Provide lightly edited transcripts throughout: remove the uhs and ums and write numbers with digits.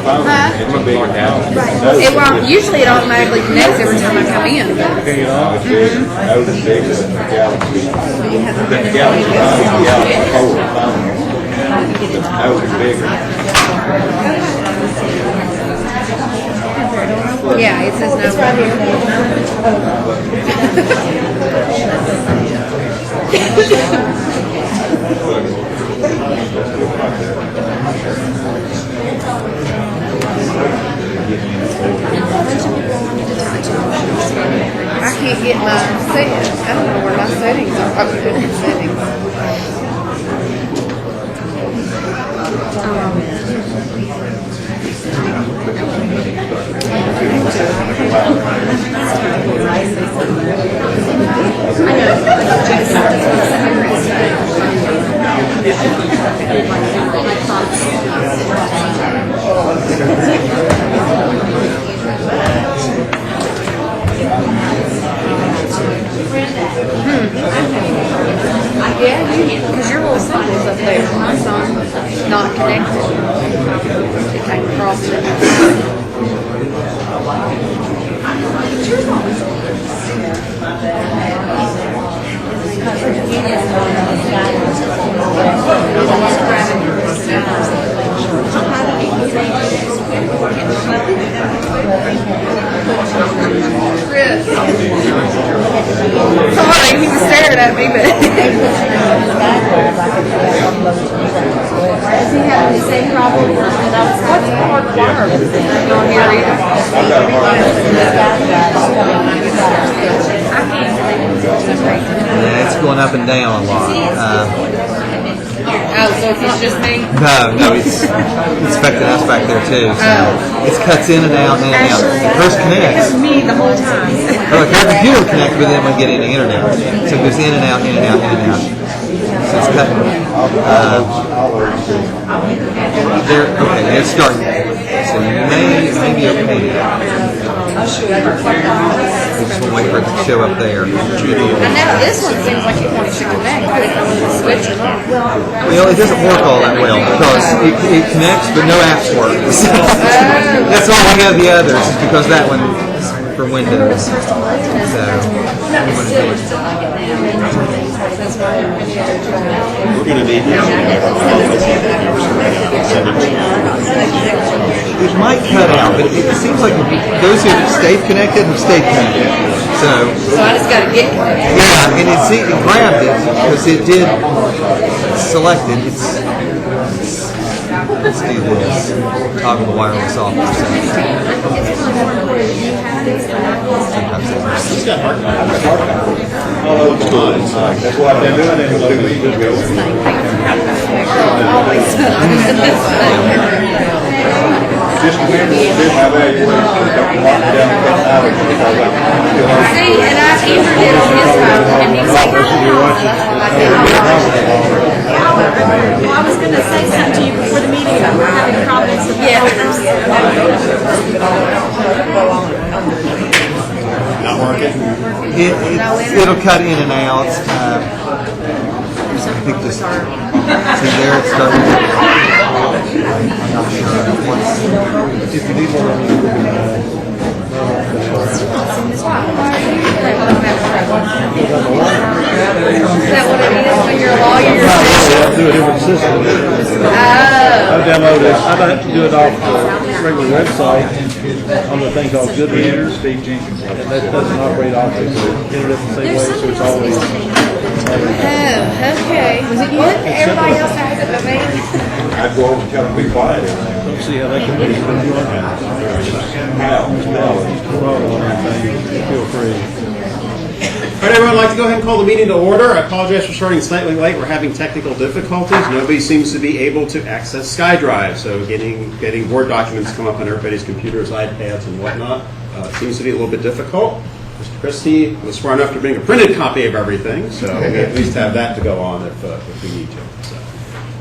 It's a big house. Usually it automatically connects every time I come in. That was big as the Galaxy. The Galaxy 4 phone. That was bigger. Yeah, it says no. It's right I can't get my settings. I don't know where my settings are. Oh, settings. Yeah, because your little symbol's up there. Mine's not connected. It came across it. Chris. Sorry, he was staring at me, but is he having the same problem? What's hard wireless? Not here either. Yeah, it's going up and down a lot. Oh, so it's just me? No, it's affecting us back there too. So it cuts in and out, in and out. First connects. Me the whole time. Well, if your computer connects with them, we get any internet. So it goes in and out, in and out, in and out. So it's cutting. Okay, it's starting. So you may be okay. We just want to wait for it to show up there. I know this one seems like it wants to connect. I don't know the switch or not. Well, it doesn't work all that well because it connects, but no apps work. That's why we have the others, is because that one is for Windows. So we want to do it. We're going to need It might cut out, but it seems like those who have stayed connected have stayed connected. So I just got to get connected. yeah, and it grabbed it because it did select it. Let's do this. Toggle the wireless off for a second. That's what I've been doing. Just remember to do my evaluation. Don't mark it down the hours because See, and I entered it on his phone, and he's like, Well, I was going to say something to you before the meeting about we're having problems with the photos. not working. It'll cut in and out. I think this. See there, it's starting to. I'm not sure. If you need more, is that what it is when you're a lawyer? I'll do a different system. I download it. I don't have to do it off the regular website on the thing called Goodreader. And that doesn't operate off the internet the same way, so it's always. Oh, okay. What? Everybody else has it but me? I'd go over and tell them to be quiet. Don't see how they can be. Feel free. All right, everyone, I'd like to go ahead and call the meeting to order. I apologize for starting slightly late. We're having technical difficulties. Nobody seems to be able to access SkyDrive, so getting Word documents come up on everybody's computers, iPads, and whatnot seems to be a little bit difficult. Mr. Christie was smart enough to bring a printed copy of everything, so we at least have that to go on if we need to.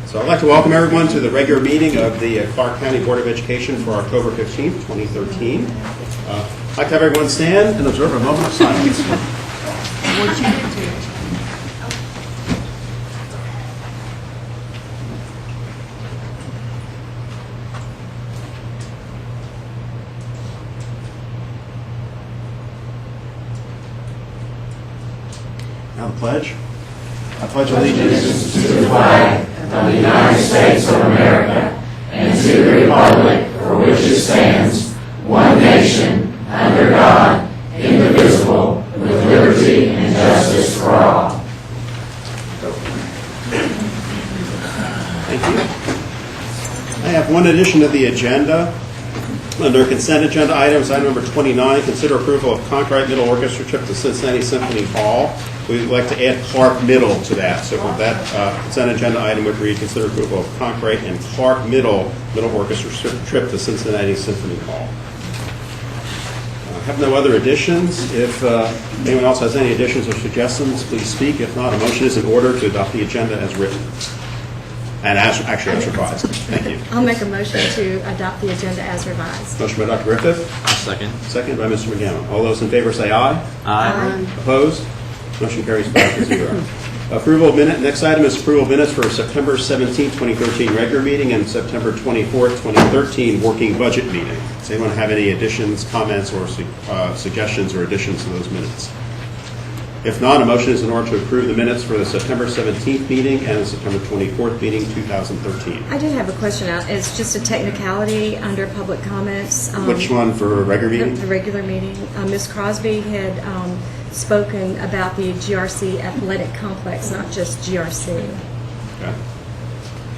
So I'd like to welcome everyone to the regular meeting of the Clark County Board of Education for October 15th, 2013. I'd like to have everyone stand and observe a moment of silence. Now the pledge. I pledge allegiance to the flag of the United States of America and to the republic for which it stands, one nation, under God, indivisible, with liberty and justice for all. Thank you. I have one addition to the agenda. Under consent agenda items, item number 29, consider approval of Concord Middle Orchestra trip to Cincinnati Symphony Hall. We'd like to add Clark Middle to that. So for that consent agenda item would read, consider approval of Concord and Clark Middle Orchestra trip to Cincinnati Symphony Hall. I have no other additions. If anyone else has any additions or suggestions, please speak. If not, a motion is in order to adopt the agenda as written. And as revised. Thank you. I'll make a motion to adopt the agenda as revised. Motion by Dr. Griffith. I'll second. Second by Mr. McGowan. All those in favor say aye. Aye. Opposed? Motion carries 5-0. Approval of minute. Next item is approval of minutes for September 17, 2013 regular meeting and September 24, 2013 working budget meeting. Does anyone have any additions, comments, or suggestions or additions to those minutes? If not, a motion is in order to approve the minutes for the September 17th meeting and the September 24th meeting, 2013. I did have a question. It's just a technicality under public comments. Which one for regular meeting? The regular meeting. Ms. Crosby had spoken about the GRC athletic complex, not just GRC. Okay.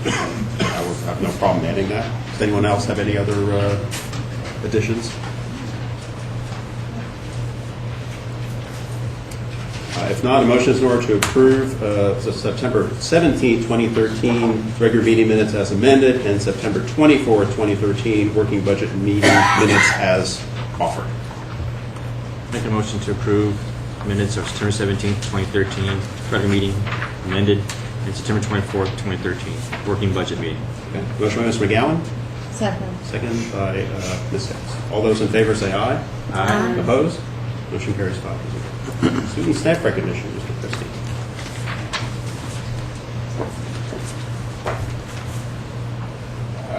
I will have no problem adding that. Does anyone else have any other additions? If not, a motion is in order to approve the September 17, 2013 regular meeting minutes as amended and September 24, 2013 working budget meeting minutes as offered. Make a motion to approve minutes of September 17th, 2013 regular meeting amended and September 24th, 2013 working budget meeting. Okay. Motion by Mr. McGowan. Second. Second by Ms. Hicks. All those in favor say aye. Aye. Opposed? Motion carries 5-0. Student staff recognition, Mr. Christie.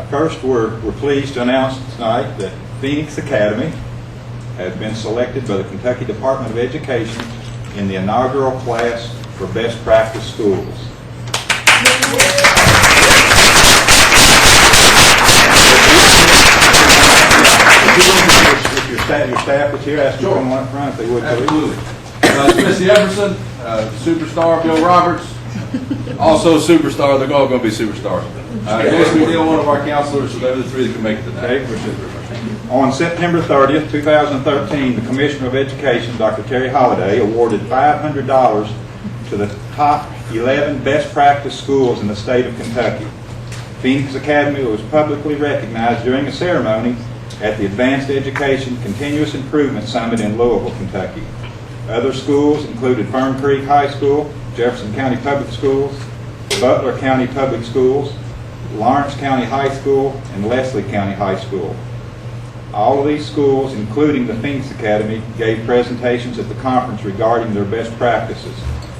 First, we're pleased to announce tonight that Phoenix Academy has been selected by the Kentucky Department of Education in the inaugural class for Best Practice Schools. If your staff is here, ask them to come on up front if they would, please. Absolutely. Missy Everson, superstar Bill Roberts, also superstar. They're all going to be superstars. Jason McNeil, one of our counselors, so they're the three that can make it tonight. On September 30th, 2013, the Commissioner of Education, Dr. Terry Holliday, awarded $500 to the top 11 best practice schools in the state of Kentucky. Phoenix Academy was publicly recognized during a ceremony at the Advanced Education Continuous Improvement Summit in Louisville, Kentucky. Other schools included Fern Creek High School, Jefferson County Public Schools, Butler County Public Schools, Lawrence County High School, and Leslie County High School. All of these schools, including the Phoenix Academy, gave presentations at the conference regarding their best practices.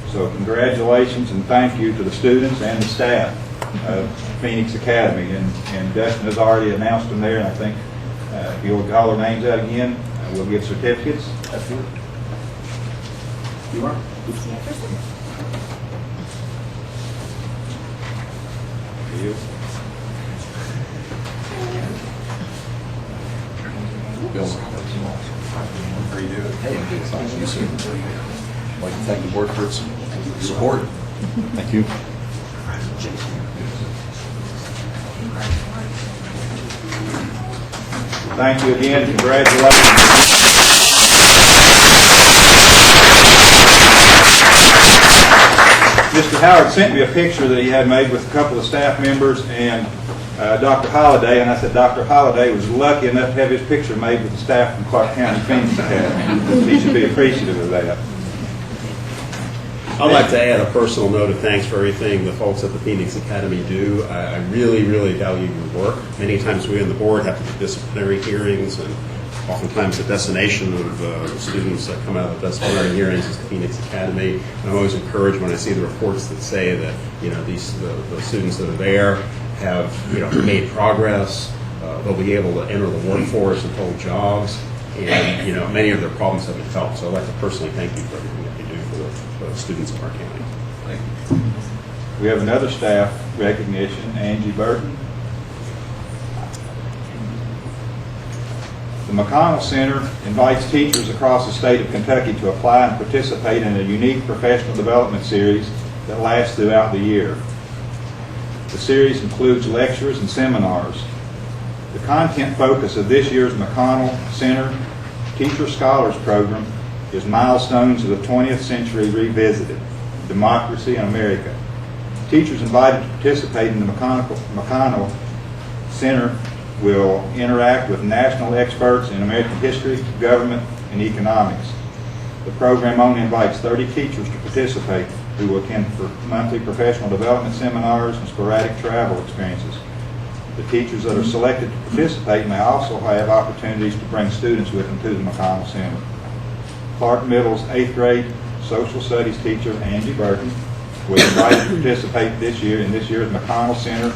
So congratulations and thank you to the students and the staff of Phoenix Academy. And Dustin has already announced them there, and I think if you'll call their names out again, we'll give certificates. Absolutely. You are? You. Bill. How are you doing? Hey, I'm good. Nice to see you. I'd like to thank the board for its support. Thank you. Thank you again. Congratulations. Mr. Howard sent me a picture that he had made with a couple of staff members and Dr. Holliday, and I said Dr. Holliday was lucky enough to have his picture made with the staff from Clark County Phoenix Academy. He should be appreciative of that. I'd like to add a personal note of thanks for everything the folks at the Phoenix Academy do. I really, really value your work. Many times we on the board have to do disciplinary hearings, and oftentimes the destination of students that come out of the disciplinary hearings is the Phoenix Academy. And I'm always encouraged when I see the reports that say that the students that are there have made progress. They'll be able to enter the workforce and hold jobs, and many of their problems have been solved. So I'd like to personally thank you for everything that you do for students of our county. We have another staff recognition, Angie Burton. The McConnell Center invites teachers across the state of Kentucky to apply and participate in a unique professional development series that lasts throughout the year. The series includes lectures and seminars. The content focus of this year's McConnell Center Teacher Scholars Program is Milestones of the 20th Century Revisited, Democracy in America. Teachers invited to participate in the McConnell Center will interact with national experts in American history, government, and economics. The program only invites 30 teachers to participate who will attend for monthly professional development seminars and sporadic travel experiences. The teachers that are selected to participate may also have opportunities to bring students with them to the McConnell Center. Clark Middle's 8th grade social studies teacher, Angie Burton, was invited to participate this year in this year's McConnell Center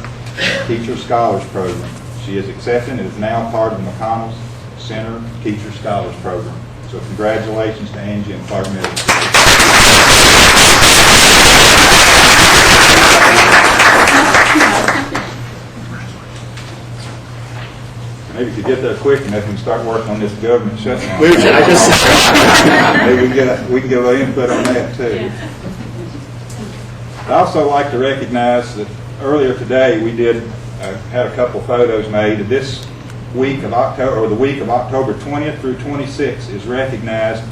Teacher Scholars Program. She is accepted and is now part of the McConnell Center Teacher Scholars Program. So congratulations to Angie and Clark Middle. Maybe if you get there quick enough and start working on this government shutdown. Maybe we can get a little input on that too. I'd also like to recognize that earlier today we had a couple photos made. This week of October, or the week of October 20th through 26th, is recognized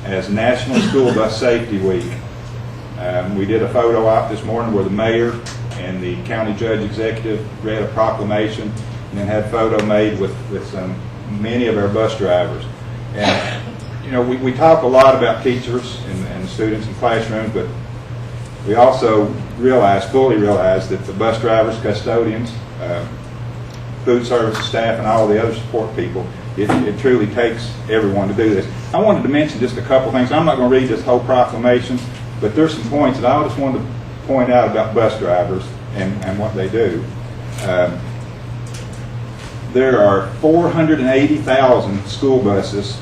as National School Bus Safety Week. We did a photo op this morning where the mayor and the county judge executive read a proclamation and then had a photo made with many of our bus drivers. And you know, we talk a lot about teachers and students in classrooms, but we also fully realize that the bus drivers, custodians, food service staff, and all the other support people, it truly takes everyone to do this. I wanted to mention just a couple things. I'm not going to read this whole proclamation, but there's some points that I just wanted to point out about bus drivers and what they do. There are 480,000 school buses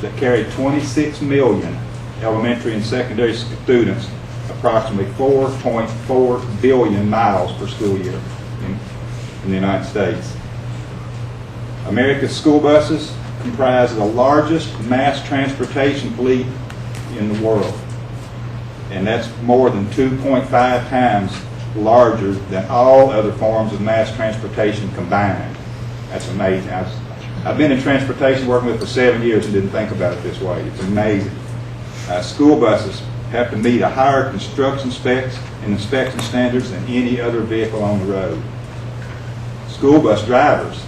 that carry 26 million elementary and secondary students, approximately 4.4 billion miles per school year in the United States. America's school buses comprise the largest mass transportation fleet in the world. And that's more than 2.5 times larger than all other forms of mass transportation combined. That's amazing. I've been in transportation working with it for 7 years and didn't think about it this way. It's amazing. School buses have to meet a higher construction specs and inspection standards than any other vehicle on the road. School bus drivers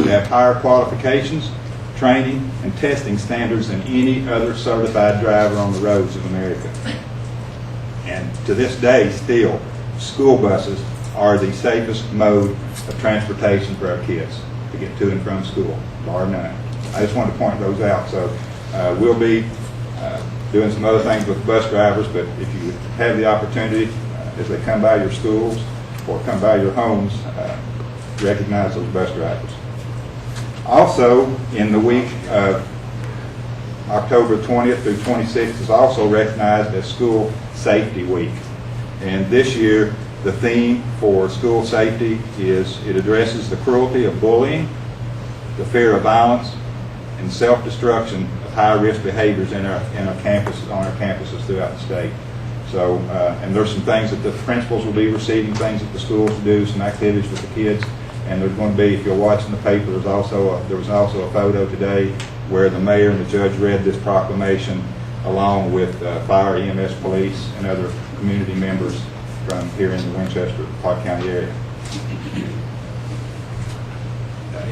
have higher qualifications, training, and testing standards than any other certified driver on the roads of America. And to this day, still, school buses are the safest mode of transportation for our kids to get to and from school, bar none. I just wanted to point those out. So we'll be doing some other things with bus drivers, but if you have the opportunity, as they come by your schools or come by your homes, recognize those bus drivers. Also, in the week of October 20th through 26th is also recognized as School Safety Week. And this year, the theme for school safety is it addresses the cruelty of bullying, the fear of violence, and self-destruction of high-risk behaviors in our campuses, on our campuses throughout the state. So, and there's some things that the principals will be receiving, things that the schools will do, some activities with the kids. And there's going to be, if you're watching the paper, there was also a photo today where the mayor and the judge read this proclamation along with fire, EMS, police, and other community members from here in the Winchester, Clark County area.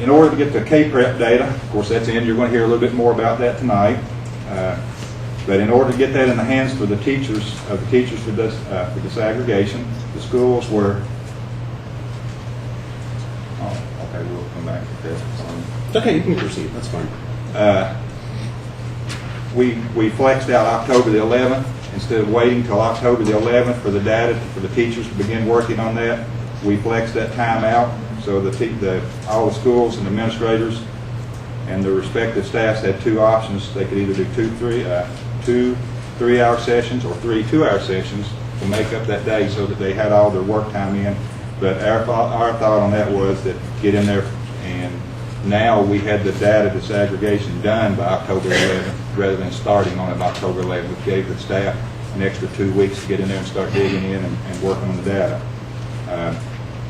In order to get the K-PREP data, of course that's in, you're going to hear a little bit more about that tonight. But in order to get that in the hands for the teachers, for disaggregation, the schools were, okay, we'll come back to this. Okay, you can proceed. That's fine. We flexed out October the 11th. Instead of waiting till October the 11th for the data for the teachers to begin working on that, we flexed that time out so all the schools and administrators and the respective staffs had two options. They could either do two 3-hour sessions or 3 2-hour sessions to make up that day so that they had all their work time in. But our thought on that was that get in there, and now we had the data disaggregation done by October 11th rather than starting on it by October 11th, which gave the staff an extra 2 weeks to get in there and start digging in and working on the data.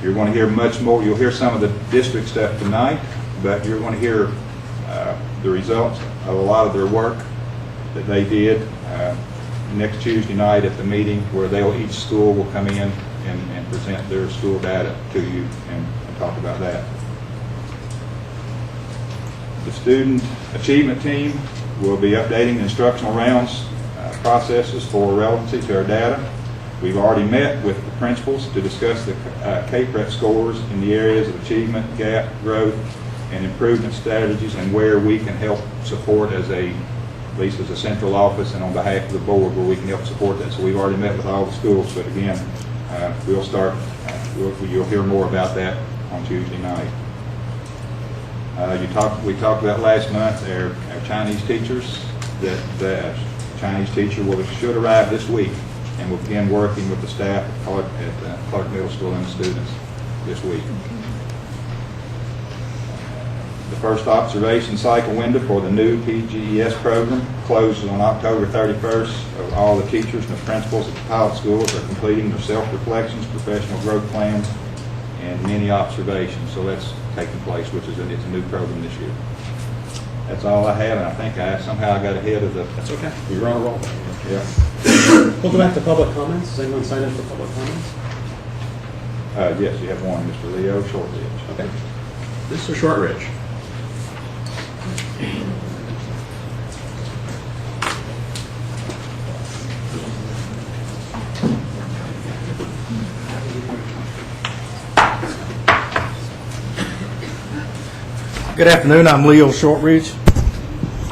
You're going to hear much more. You'll hear some of the district stuff tonight, but you're going to hear the results of a lot of their work that they did next Tuesday night at the meeting, where each school will come in and present their school data to you and talk about that. The student achievement team will be updating the instructional rounds processes for relevancy to our data. We've already met with the principals to discuss the K-PREP scores in the areas of achievement, gap, growth, and improvement strategies, and where we can help support at least as a central office and on behalf of the board, where we can help support that. So we've already met with all the schools, but again, we'll you'll hear more about that on Tuesday night. We talked about last month our Chinese teachers. That the Chinese teacher should arrive this week, and we'll begin working with the staff at Clark Middle School and the students this week. The first observation cycle window for the new PGES program closes on October 31st. All the teachers and the principals at the pilot schools are completing their self-reflections, professional growth plans, and mini observations. So that's taking place, it's a new program this year. That's all I have, and I think somehow I got ahead of the... That's okay. We were on a roll. Yeah. We'll go back to public comments. Does anyone sign in for public comments? Yes, you have one, Mr. Leo Shortridge. Okay. Mr. Shortridge. Good afternoon. I'm Leo Shortridge,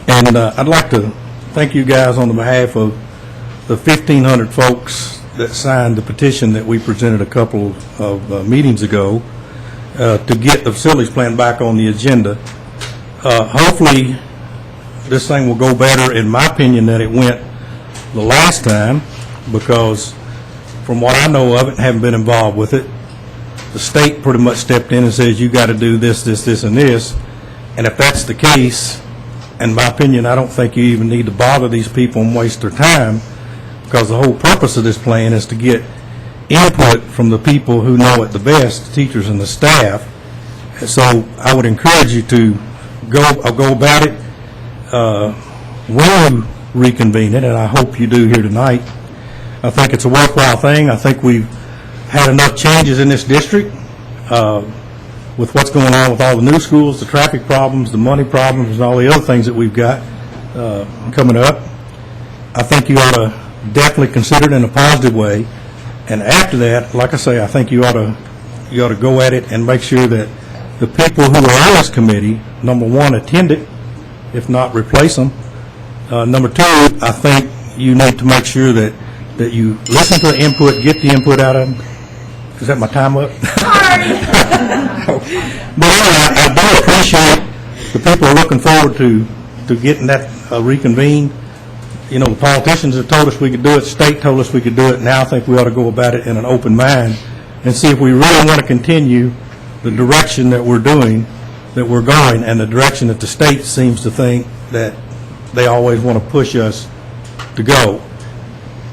and I'd like to thank you guys on the behalf of the 1,500 folks that signed the petition that we presented a couple of meetings ago to get the facilities plan back on the agenda. Hopefully, this thing will go better, in my opinion, than it went the last time, because from what I know of it, and haven't been involved with it, the state pretty much stepped in and says, you got to do this, this, this, and this. And if that's the case, in my opinion, I don't think you even need to bother these people and waste their time, because the whole purpose of this plan is to get input from the people who know it the best, the teachers and the staff. So I would encourage you to go about it when you reconvene it, and I hope you do here tonight. I think it's a worthwhile thing. I think we've had enough changes in this district with what's going on with all the new schools, the traffic problems, the money problems, and all the other things that we've got coming up. I think you ought to definitely consider it in a positive way. And after that, like I say, I think you ought to go at it and make sure that the people who are on this committee, number one, attend it, if not replace them. Number two, I think you need to make sure that you listen to the input, get the input out of them. Is that my time up? But anyway, I do appreciate the people are looking forward to getting that reconvened. You know, the politicians have told us we could do it, the state told us we could do it. Now I think we ought to go about it in an open mind and see if we really want to continue the direction that we're going, and the direction that the state seems to think that they always want to push us to go.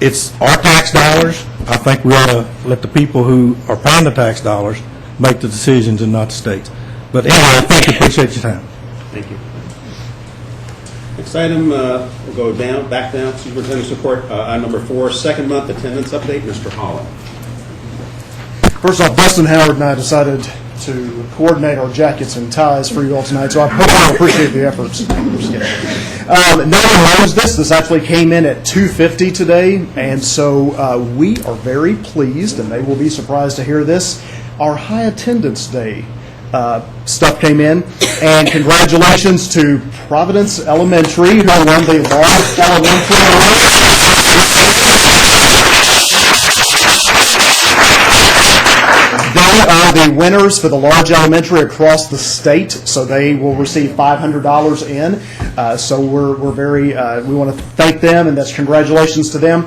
It's our tax dollars. I think we ought to let the people who are paying the tax dollars make the decisions and not the states. But anyway, thank you. Appreciate your time. Thank you. Next item, we'll go back down, Superintendent's report, item number 4, second month attendance update, Mr. Holland. First off, Dustin Howard and I decided to coordinate our jackets and ties for you all tonight, so I hope you appreciate the efforts. I'm just kidding. No one knows this. This actually came in at 2:50 today, and so we are very pleased, and they will be surprised to hear this. Our high attendance day stuff came in, and congratulations to Providence Elementary, who won the large elementary award. They are the winners for the large elementary across the state, so they will receive $500 in. So we're very, we want to thank them, and that's congratulations to them.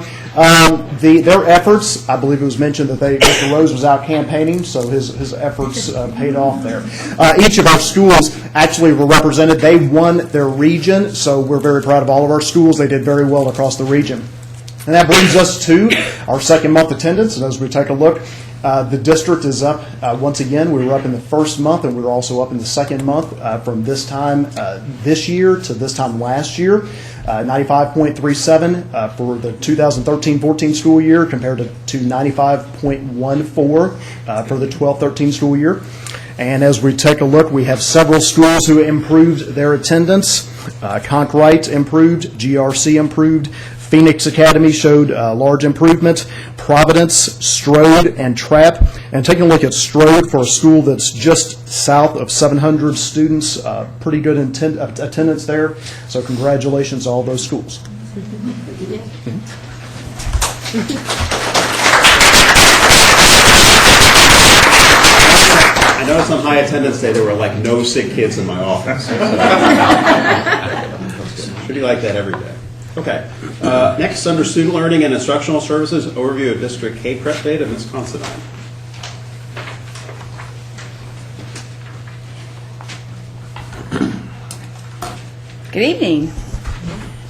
Their efforts, I believe it was mentioned that Mr. Rose was out campaigning, so his efforts paid off there. Each of our schools actually were represented. They won their region, so we're very proud of all of our schools. They did very well across the region. And that brings us to our second month attendance, and as we take a look, the district is up once again. We were up in the first month, and we were also up in the second month from this time this year to this time last year. 95.37 for the 2013-14 school year compared to 95.14 for the 12-13 school year. And as we take a look, we have several schools who improved their attendance. Conkright improved, GRC improved, Phoenix Academy showed large improvement, Providence, Strode, and Trapp. And taking a look at Strode, for a school that's just south of 700 students, pretty good attendance there. So congratulations to all those schools. I noticed on high attendance day there were like no sick kids in my office. Pretty like that every day. Okay. Next, under student learning and instructional services, overview of district K-Prep data, Ms. Considine. Good evening.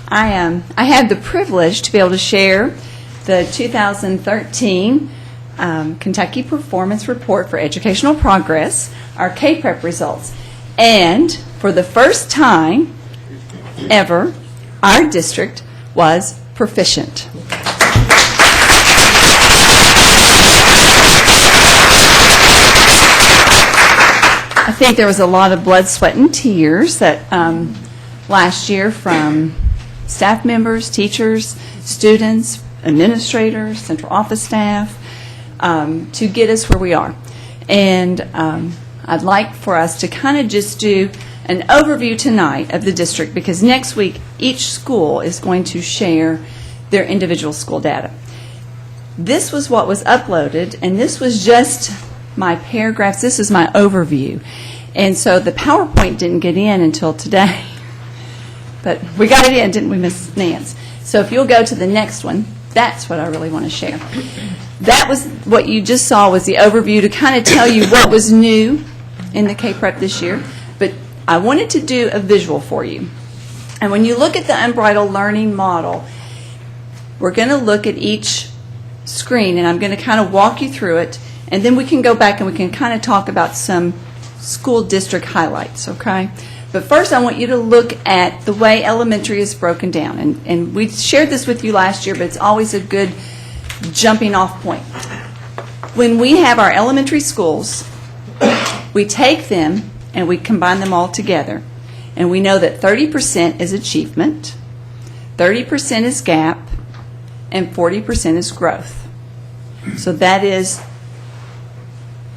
I have the privilege to be able to share the 2013 Kentucky Performance Report for Educational Progress, our K-Prep results. And for the first time ever, our district was proficient. I think there was a lot of blood, sweat, and tears that last year from staff members, teachers, students, administrators, central office staff, to get us where we are. And I'd like for us to kind of just do an overview tonight of the district, because next week each school is going to share their individual school data. This was what was uploaded, and this was just my paragraphs. This is my overview. And so the PowerPoint didn't get in until today. But we got it in, didn't we, Ms. Nance? So if you'll go to the next one, that's what I really want to share. That was what you just saw, was the overview to kind of tell you what was new in the K-Prep this year. But I wanted to do a visual for you. And when you look at the Unbridled Learning Model, we're going to look at each screen, and I'm going to kind of walk you through it, and then we can go back and we can kind of talk about some school district highlights, okay? But first, I want you to look at the way elementary is broken down. And we shared this with you last year, but it's always a good jumping off point. When we have our elementary schools, we take them and we combine them all together. And we know that 30% is achievement, 30% is gap, and 40% is growth. So that is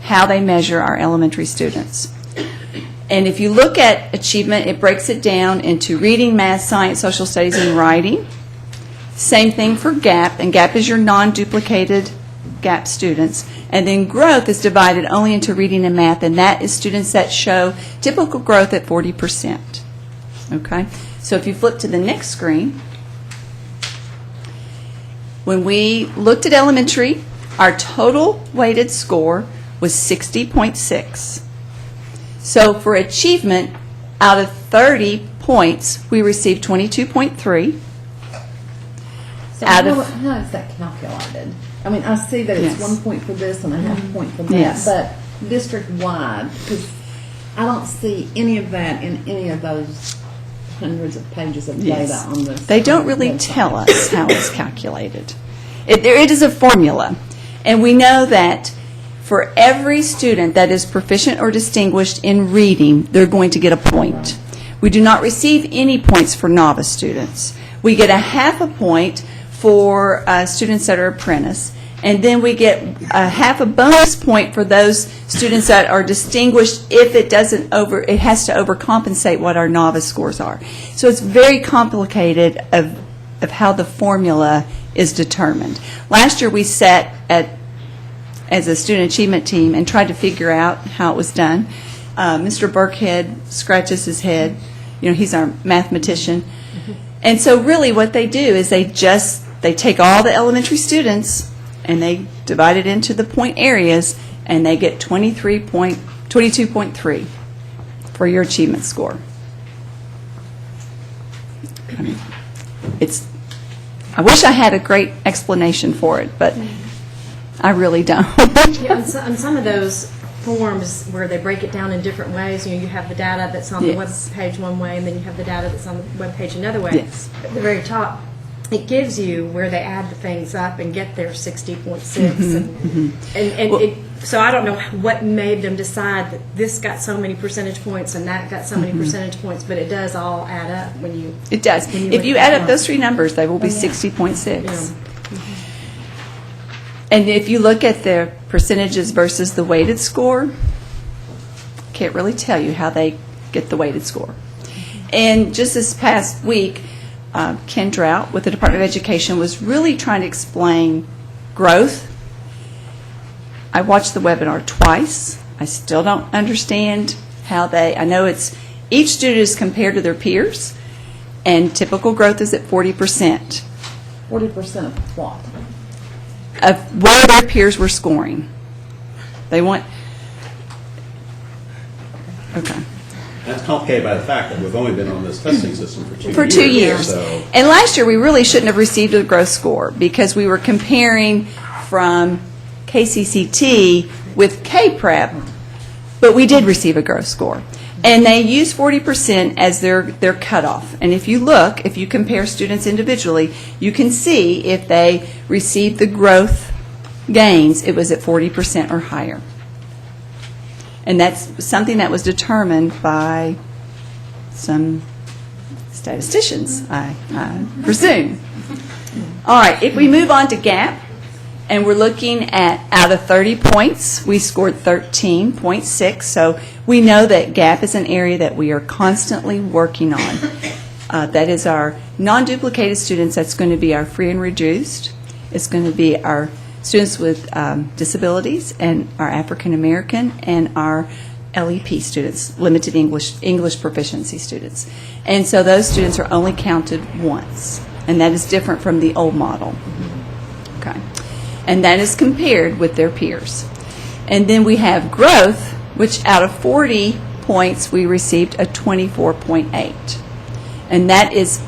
how they measure our elementary students. And if you look at achievement, it breaks it down into reading, math, science, social studies, and writing. Same thing for gap, and gap is your non-duplicated gap students. And then growth is divided only into reading and math, and that is students that show typical growth at 40%. Okay? So if you flip to the next screen, when we looked at elementary, our total weighted score was 60.6. So for achievement, out of 30 points, we received 22.3. So how is that calculated? I mean, I see that it's 1 point for this and a half point for that, Yes. but district-wide, because I don't see any of that in any of those hundreds of pages of data Yes. on this. They don't really website. tell us how it's calculated. It is a formula, and we know that for every student that is proficient or distinguished in reading, they're going to get a point. We do not receive any points for novice students. We get a half a point for students that are apprentice, and then we get a half a bonus point for those students that are distinguished if it has to overcompensate what our novice scores are. So it's very complicated of how the formula is determined. Last year we sat as a student achievement team and tried to figure out how it was done. Mr. Burkhead scratches his head he's our mathematician. And so really what they do is they take all the elementary students and they divide it into the point areas, and they get 22.3 for your achievement score. I wish I had a great explanation for it, but I really don't. Yeah, on some of those forms where they break it down in different ways, you have the data that's on the web page one way, and then you have the data that's on the web page another way. Yes. At the very top, it gives you where they add the things up and get their 60.6. So I don't know what made them decide that this got so many percentage points and that got so many percentage points, but it does all add up when you... It does. If you add up those three numbers, they will be 60.6. Yeah. And if you look at the percentages versus the weighted score, can't really tell you how they get the weighted score. And just this past week, Ken Drought with the Department of Education was really trying to explain growth. I watched the webinar twice. I still don't understand how I know each student is compared to their peers, and typical growth is at 40%. 40% of what? Of where their peers were scoring. They want... Okay. That's complicated by the fact that we've only been on this testing system for 2 years. For 2 years. So. And last year, we really shouldn't have received a growth score because we were comparing from KCCT with K-Prep, but we did receive a growth score. And they use 40% as their cutoff. And if you compare students individually, you can see if they received the growth gains, it was at 40% or higher. And that's something that was determined by some statisticians, I presume. All right, if we move on to GAP, and we're looking at out of 30 points, we scored 13.6. So we know that GAP is an area that we are constantly working on. That is our non-duplicated students. That's going to be our free and reduced. It's going to be our students with disabilities and our African American and our LEP students, limited English proficiency students. And so those students are only counted once, and that is different from the old model. Okay. And that is compared with their peers. And then we have growth, which out of 40 points, we received a 24.8. And that is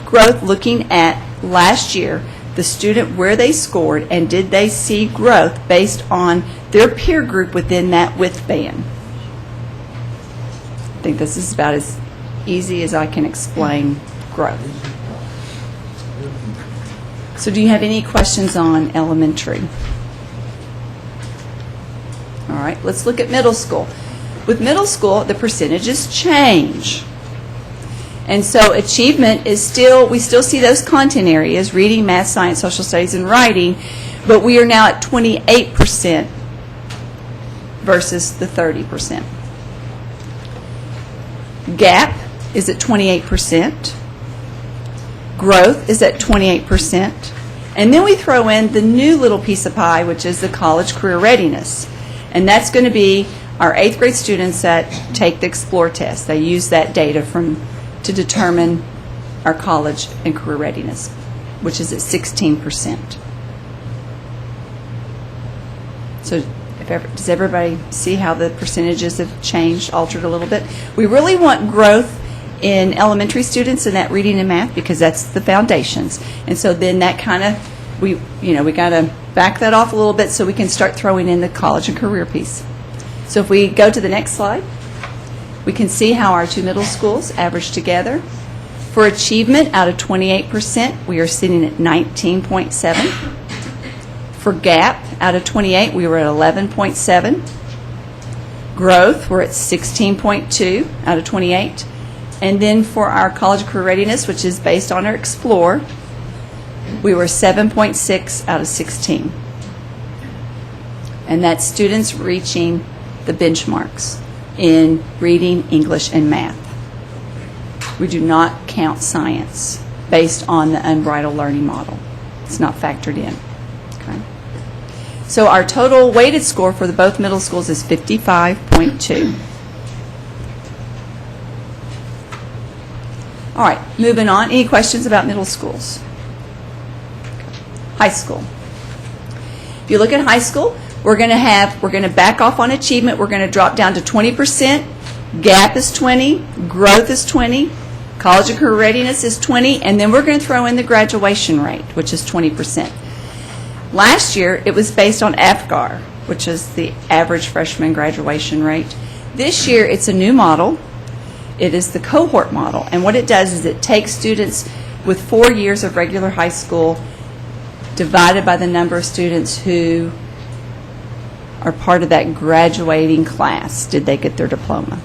growth looking at last year, the student where they scored, and did they see growth based on their peer group within that width band. I think this is about as easy as I can explain growth. So do you have any questions on elementary? All right, let's look at middle school. With middle school, the percentages change. And so achievement is we still see those content areas, reading, math, science, social studies, and writing, but we are now at 28% versus the 30%. GAP is at 28%. Growth is at 28%. And then we throw in the new little piece of pie, which is the college career readiness. And that's going to be our 8th grade students that take the Explore test. They use that data to determine our college and career readiness, which is at 16%. So does everybody see how the percentages have changed, altered a little bit? We really want growth in elementary students in that reading and math because that's the foundations. And so then that kind of, we got to back that off a little bit so we can start throwing in the college and career piece. So if we go to the next slide, we can see how our two middle schools average together. For achievement, out of 28%, we are sitting at 19.7. For GAP, out of 28, we were at 11.7. Growth, we're at 16.2 out of 28. And then for our college career readiness, which is based on our Explore, we were 7.6 out of 16. And that's students reaching the benchmarks in reading, English, and math. We do not count science based on the unbridled learning model. It's not factored in. Okay. So our total weighted score for both middle schools is 55.2. All right, moving on. Any questions about middle schools? High school. If you look at high school, we're going to back off on achievement. We're going to drop down to 20%. Gap is 20. Growth is 20. College and career readiness is 20. And then we're going to throw in the graduation rate, which is 20%. Last year, it was based on AFGAR, which is the average freshman graduation rate. This year, it's a new model. It is the cohort model. And what it does is it takes students with 4 years of regular high school divided by the number of students who are part of that graduating class. Did they get their diploma?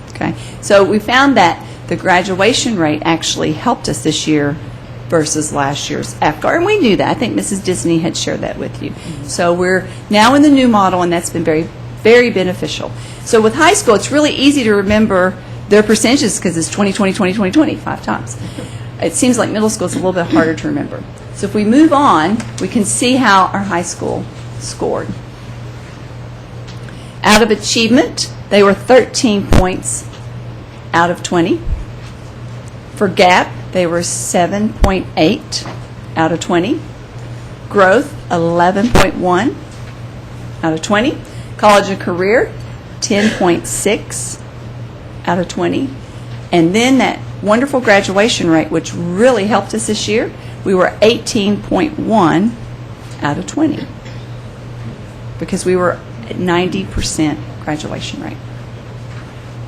Okay. So we found that the graduation rate actually helped us this year versus last year's AFGAR. And we knew that. I think Mrs. Disney had shared that with you. So we're now in the new model, and that's been very, very beneficial. So with high school, it's really easy to remember their percentages because it's 20, 20, 20, 20, 20, 5 times. It seems like middle school is a little bit harder to remember. So if we move on, we can see how our high school scored. Out of achievement, they were 13 points out of 20. For gap, they were 7.8 out of 20. Growth, 11.1 out of 20. College and career, 10.6 out of 20. And then that wonderful graduation rate, which really helped us this year, we were 18.1 out of 20 because we were at 90% graduation rate.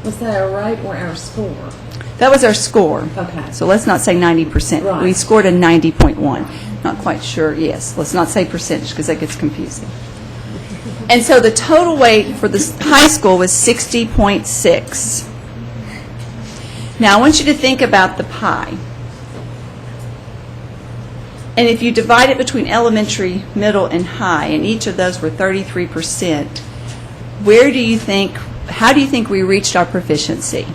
Was that our rate or our score? That was our score. Okay. So let's not say 90%. Right. We scored a 90.1. Not quite sure. Yes. Let's not say percentage because that gets confusing. And so the total weight for the high school was 60.6. Now I want you to think about the pie. And if you divide it between elementary, middle, and high, and each of those were 33%, how do you think we reached our proficiency?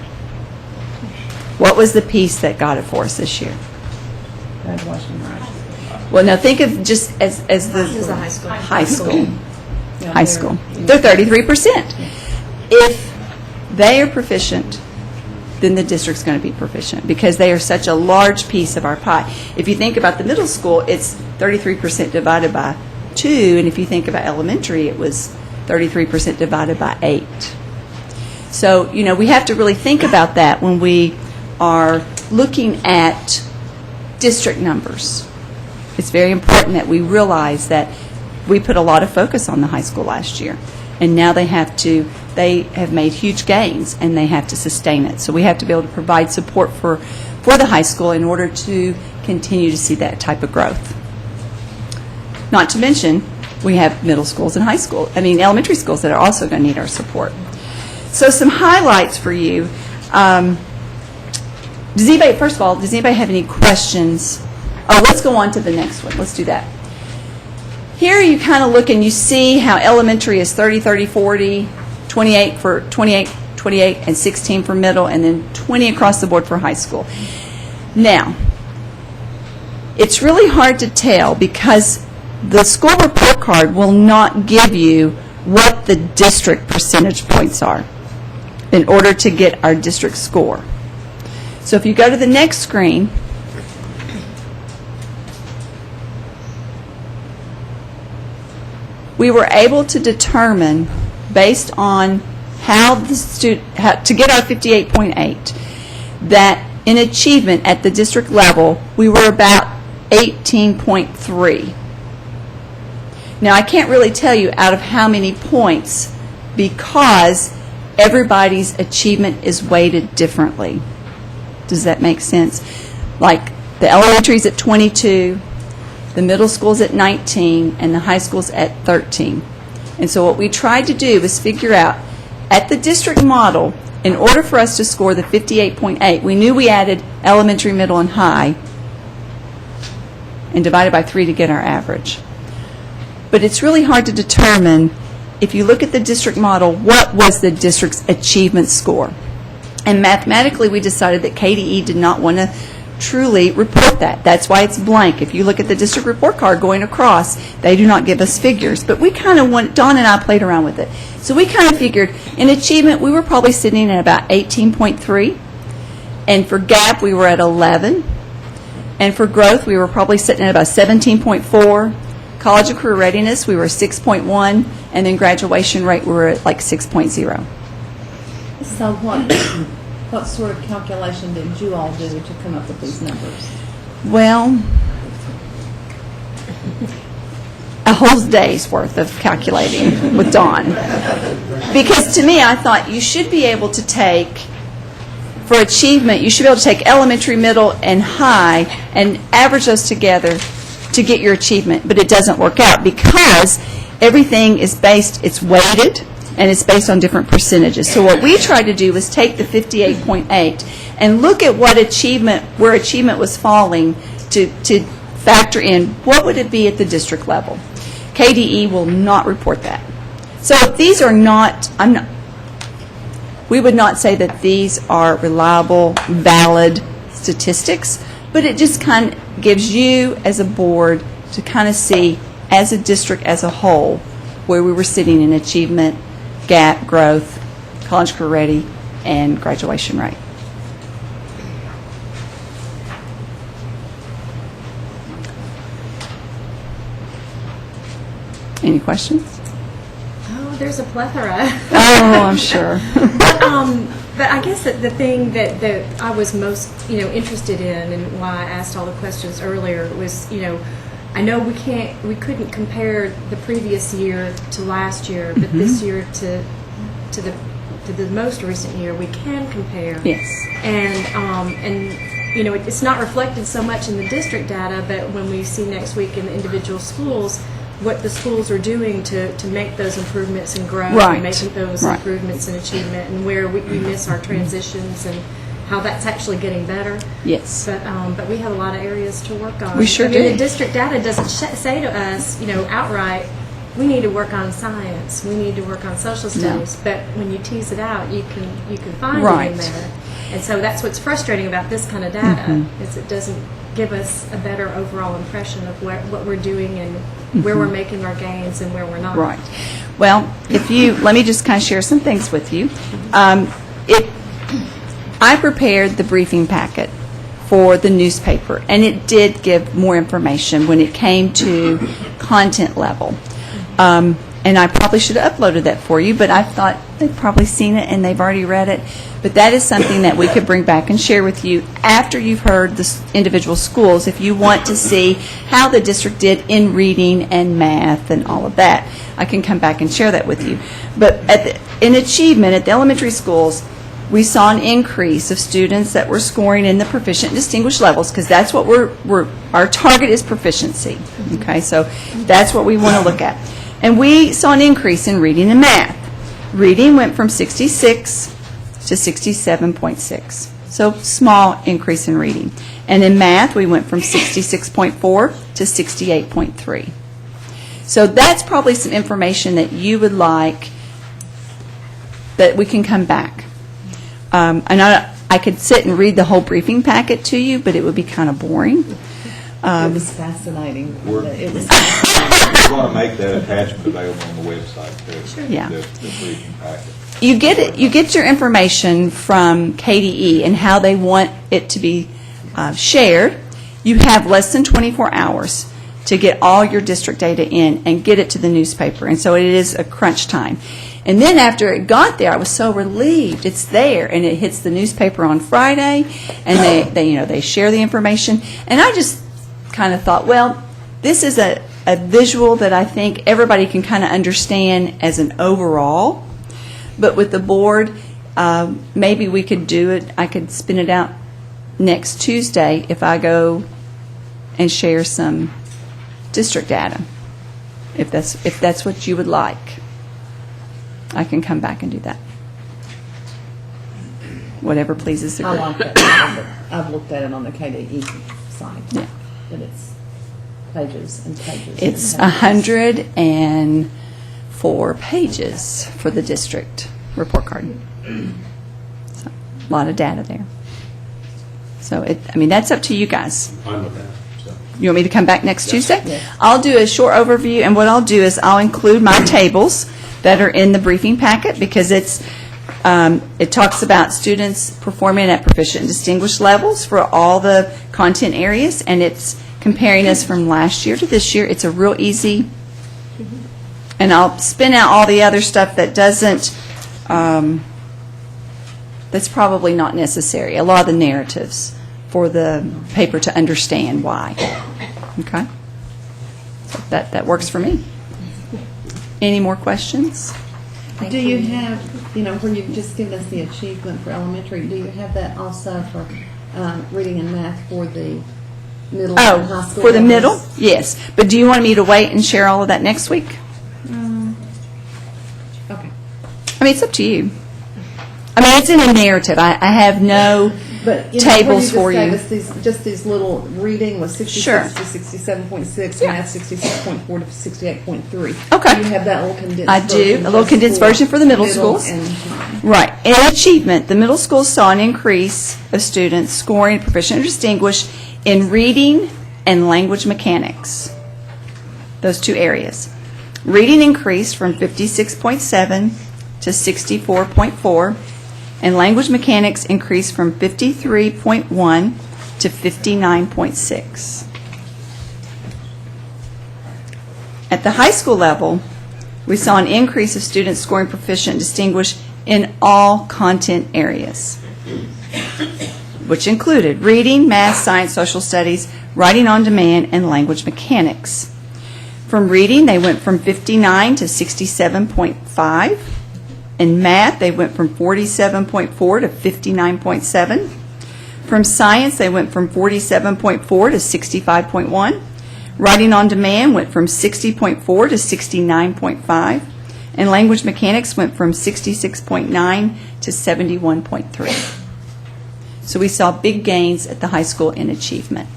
What was the piece that got it for us this year? Graduation rate. Well, now think of just as the high school. High school. Yeah, High school. They're 33%. If they are proficient, then the district's going to be proficient because they are such a large piece of our pie. If you think about the middle school, it's 33% divided by 2, and if you think about elementary, it was 33% divided by 8. So, we have to really think about that when we are looking at district numbers. It's very important that we realize that we put a lot of focus on the high school last year, and now they have made huge gains, and they have to sustain it. So we have to be able to provide support for the high school in order to continue to see that type of growth. Not to mention, we have middle schools and elementary schools that are also going to need our support. So some highlights for you. Does anybody have any questions? Oh, let's go on to the next one. Let's do that. Here you kind of look and you see how elementary is 30, 30, 40, 28 for 28, and 16 for middle, and then 20 across the board for high school. Now, it's really hard to tell because the school report card will not give you what the district percentage points are in order to get our district score. So if you go to the next screen, we were able to determine, based on how to get our 58.8, that in achievement at the district level, we were about 18.3. Now, I can't really tell you out of how many points because everybody's achievement is weighted differently. Does that make sense? Like the elementary's at 22, the middle school's at 19, and the high school's at 13. And so what we tried to do was figure out, at the district model, in order for us to score the 58.8, we knew we added elementary, middle, and high, and divided by 3 to get our average. But it's really hard to determine, if you look at the district model, what was the district's achievement score. And mathematically, we decided that KDE did not want to truly report that. That's why it's blank. If you look at the district report card going across, they do not give us figures. But we kind of Dawn and I played around with it. So we kind of figured in achievement, we were probably sitting at about 18.3. And for gap, we were at 11. And for growth, we were probably sitting at about 17.4. College and career readiness, we were 6.1. And then graduation rate, we were at like 6.0. So what sort of calculation did you all do to come up with these numbers? Well, a whole day's worth of calculating with Dawn. Because to me, I thought you should be able to take, for achievement, you should be able to take elementary, middle, and high and average those together to get your achievement. But it doesn't work out because everything is based, it's weighted, and it's based on different percentages. So what we tried to do was take the 58.8 and look at what achievement, where achievement was falling to factor in what would it be at the district level. KDE will not report that. So if these are not, we would not say that these are reliable, valid statistics, but it just kind of gives you as a board to kind of see as a district as a whole where we were sitting in achievement, gap, growth, college career ready, and graduation rate. Any questions? Oh, there's a plethora. Oh, I'm sure. But I guess that the thing that I was most, interested in, and why I asked all the questions earlier was, I know we couldn't compare the previous year to last year, but this year to the most recent year, we can compare. Yes. And it's not reflected so much in the district data, but when we see next week in the individual schools, what the schools are doing to make those improvements and grow, Right. and making those Right. improvements in achievement, and where we miss our transitions, and how that's actually getting better. Yes. But we have a lot of areas to work on. We sure I mean, do. The district data doesn't say to us, outright, we need to work on science, we need to work on social studies. But when you tease it out, you can find Right. it in there. And so that's what's frustrating about this kind of data, is it doesn't give us a better overall impression of what we're doing and where we're making our gains and where we're not. Right. Well, let me just kind of share some things with you. I prepared the briefing packet for the newspaper, and it did give more information when it came to content level. And I probably should have uploaded that for you, but I thought they've probably seen it and they've already read it. But that is something that we could bring back and share with you after you've heard the individual schools, if you want to see how the district did in reading and math and all of that. I can come back and share that with you. But in achievement at the elementary schools, we saw an increase of students that were scoring in the proficient and distinguished levels, because that's what our target is, proficiency. Okay, so that's what we want to look at. And we saw an increase in reading and math. Reading went from 66 to 67.6. So small increase in reading. And in math, we went from 66.4 to 68.3. So that's probably some information that you would like that we can come back. And I could sit and read the whole briefing packet to you, but it would be kind of boring. It was fascinating. We're going to make that attachment available on the website too. Sure. Yeah. The briefing packet. You get your information from KDE and how they want it to be shared. You have less than 24 hours to get all your district data in and get it to the newspaper. And so it is a crunch time. And then after it got there, I was so relieved. It's there, and it hits the newspaper on Friday, and they share the information. And I just kind of thought, well, this is a visual that I think everybody can kind of understand as an overall. But with the board, maybe we could do it. I could spin it out next Tuesday if I go and share some district data. If that's what you would like, I can come back and do that. Whatever pleases the group. I like that. I've looked at it on the KDE site. Yeah. But it's pages and pages. It's and pages. 104 pages for the district report card. So, a lot of data there. So, that's up to you guys. Fine with that. So. You want me to come back next Tuesday? Yes. I'll do a short overview, and what I'll do is I'll include my tables that are in the briefing packet, because it's It talks about students performing at proficient and distinguished levels for all the content areas, and it's comparing us from last year to this year. It's a real easy, and I'll spin out all the other stuff that doesn't, that's probably not necessary, a lot of the narratives for the paper to understand why. Okay? So that works for me. Any more questions? Do you have, where you've just given us the achievement for elementary, do you have that also for reading and math for the middle and high Oh, school? for the middle? levels? Yes. But do you want me to wait and share all of that next week? Okay. I mean, it's up to you. I mean, it's in a narrative. I have no But, tables for you you. just gave us just these little reading was 66 Sure. to 67.6, math 66.4 to 68.3. Okay. Do you have that little condensed I do, version a little just condensed version for the middle schools. and high? Right. In achievement, the middle schools saw an increase of students scoring proficient or distinguished in reading and language mechanics. Those two areas. Reading increased from 56.7 to 64.4, and language mechanics increased from 53.1 to 59.6. At the high school level, we saw an increase of students scoring proficient and distinguished in all content areas, which included reading, math, science, social studies, writing on demand, and language mechanics. From reading, they went from 59 to 67.5. In math, they went from 47.4 to 59.7. From science, they went from 47.4 to 65.1. Writing on demand went from 60.4 to 69.5. And language mechanics went from 66.9 to 71.3. So we saw big gains at the high school in achievement.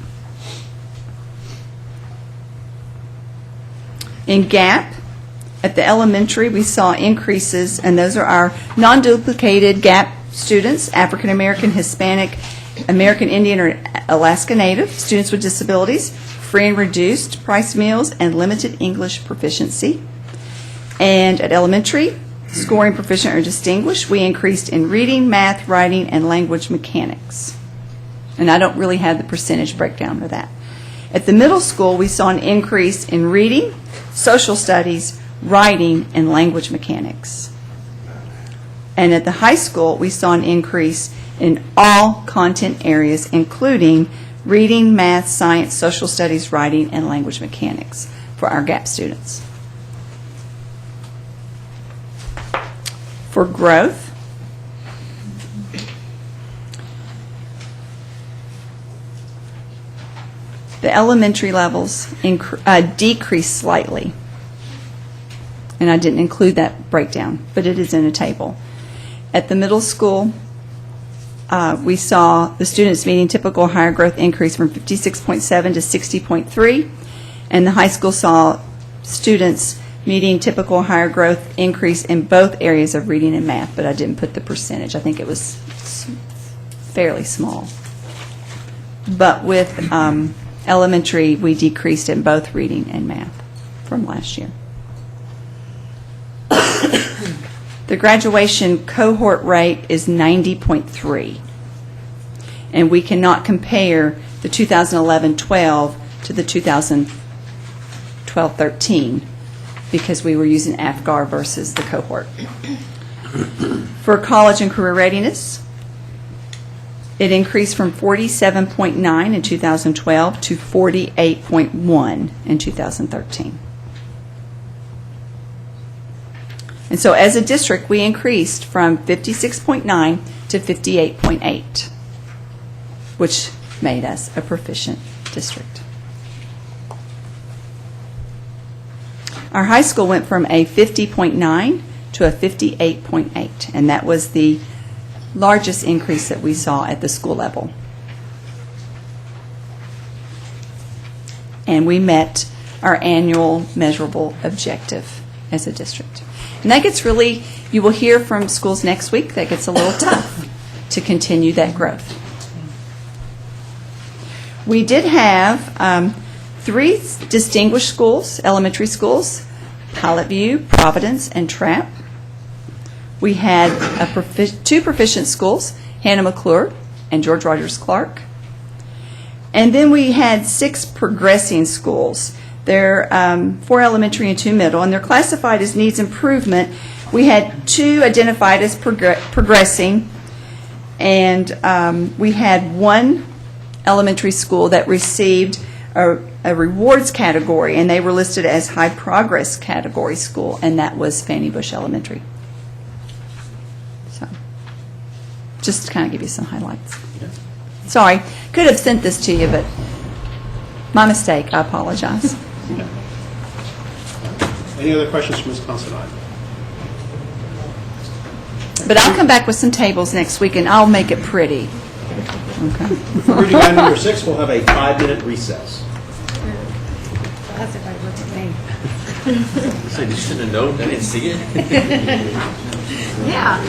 In GAP, at the elementary, we saw increases, and those are our non-duplicated GAP students, African American, Hispanic, American Indian, or Alaska Native, students with disabilities, free and reduced price meals, and limited English proficiency. And at elementary, scoring proficient or distinguished, we increased in reading, math, writing, and language mechanics. And I don't really have the percentage breakdown of that. At the middle school, we saw an increase in reading, social studies, writing, and language mechanics. And at the high school, we saw an increase in all content areas, including reading, math, science, social studies, writing, and language mechanics for our GAP students. For growth, the elementary levels decreased slightly. And I didn't include that breakdown, but it is in a table. At the middle school, we saw the students meeting typical higher growth increase from 56.7 to 60.3, and the high school saw students meeting typical higher growth increase in both areas of reading and math, but I didn't put the percentage. I think it was fairly small. But with elementary, we decreased in both reading and math from last year. The graduation cohort rate is 90.3, and we cannot compare the 2011-12 to the 2012-13 because we were using AFGAR versus the cohort. For college and career readiness, it increased from 47.9 in 2012 to 48.1 in 2013. And so as a district, we increased from 56.9 to 58.8, which made us a proficient district. Our high school went from a 50.9 to a 58.8, and that was the largest increase that we saw at the school level. And we met our annual measurable objective as a district. And that gets really, you will hear from schools next week, that gets a little tough to continue that growth. We did have 3 distinguished schools, elementary schools, Pilot View, Providence, and Trapp. We had two proficient schools, Hannah McClure and George Rogers Clark. And then we had 6 progressing schools. They're 4 elementary and 2 middle, and they're classified as needs improvement. We had 2 identified as progressing, and we had 1 elementary school that received a rewards category, and they were listed as high progress category school, and that was Fannie Bush Elementary. So, just to kind of give you some highlights. Sorry, could have sent this to you, but my mistake. I apologize. Any other questions from Ms. Considine? But I'll come back with some tables next week, and I'll make it pretty. Okay. For reading item number 6, we'll have a 5-minute recess. That's if I look at me. So did you send a note? I didn't see it. Yeah.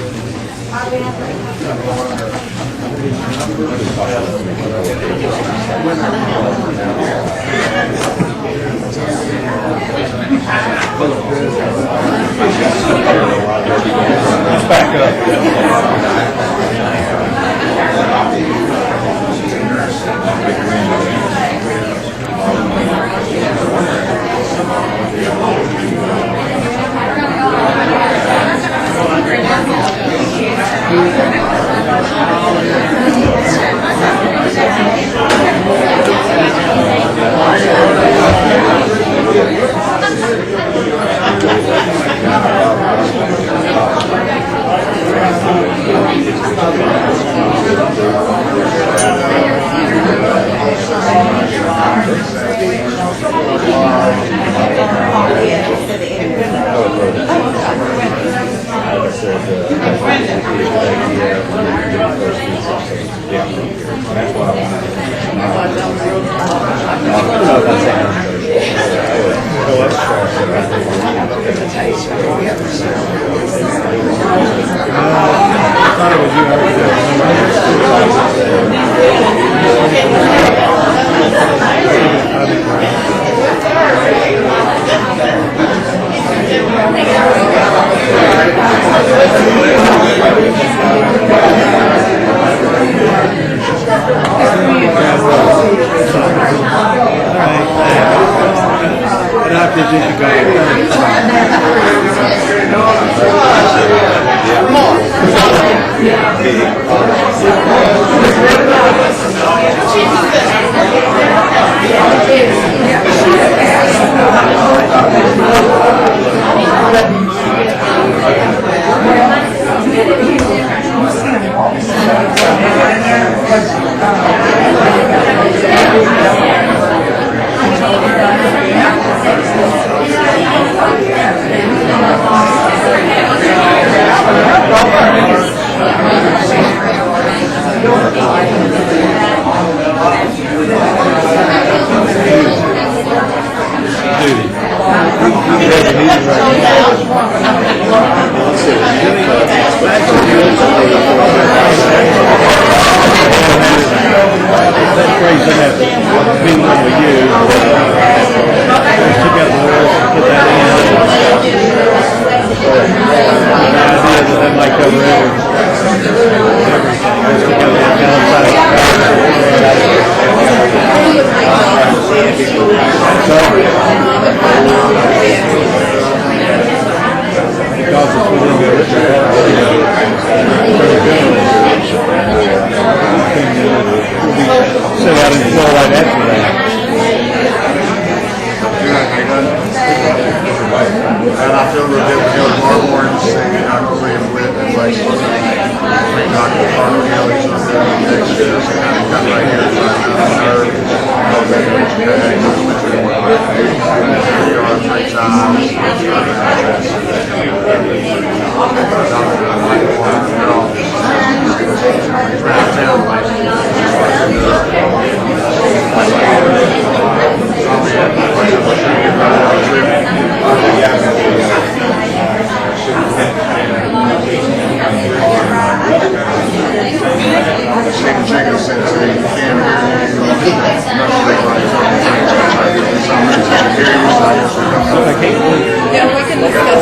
Let's back up. Yeah, we can discuss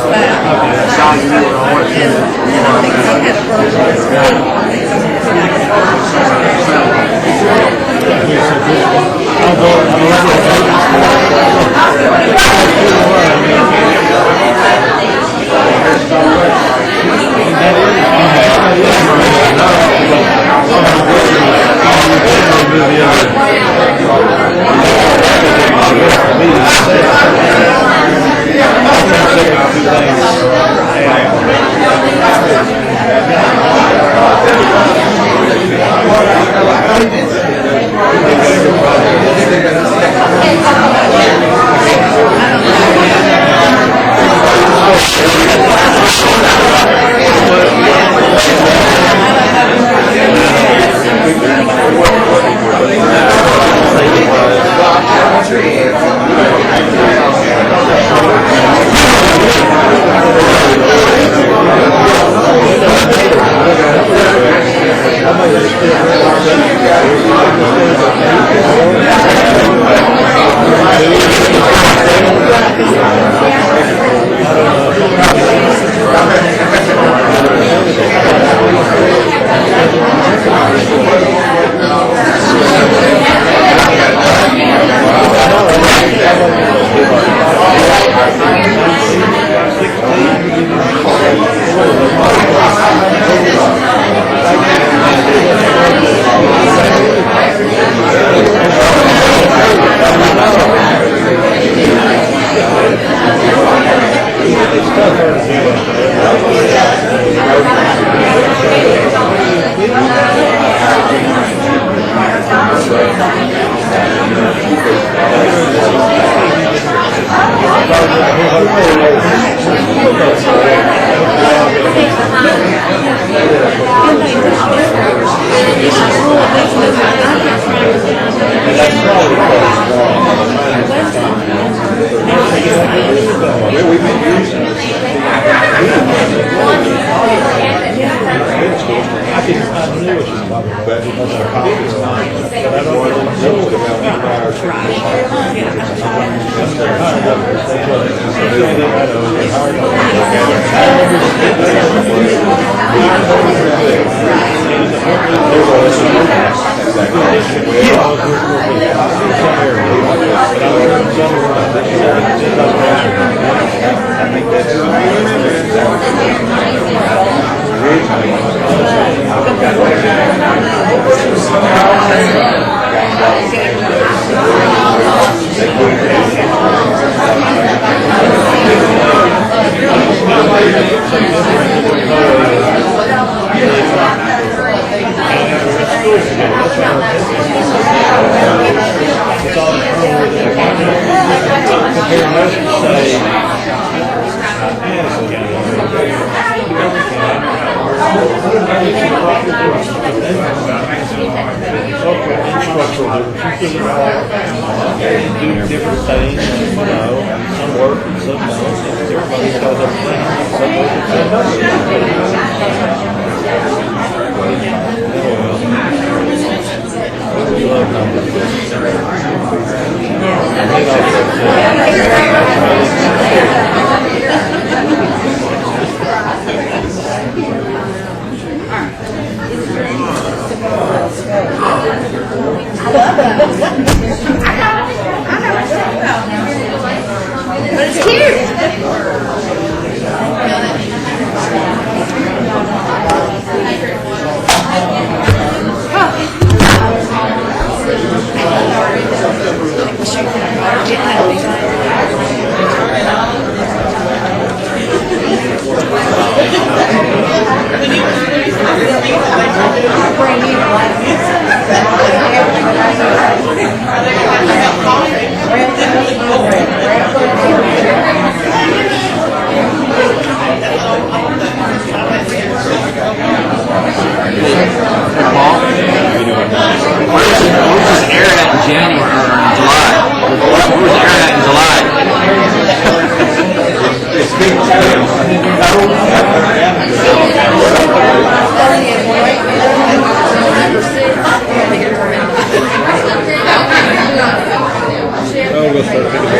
Oh, we'll start thinking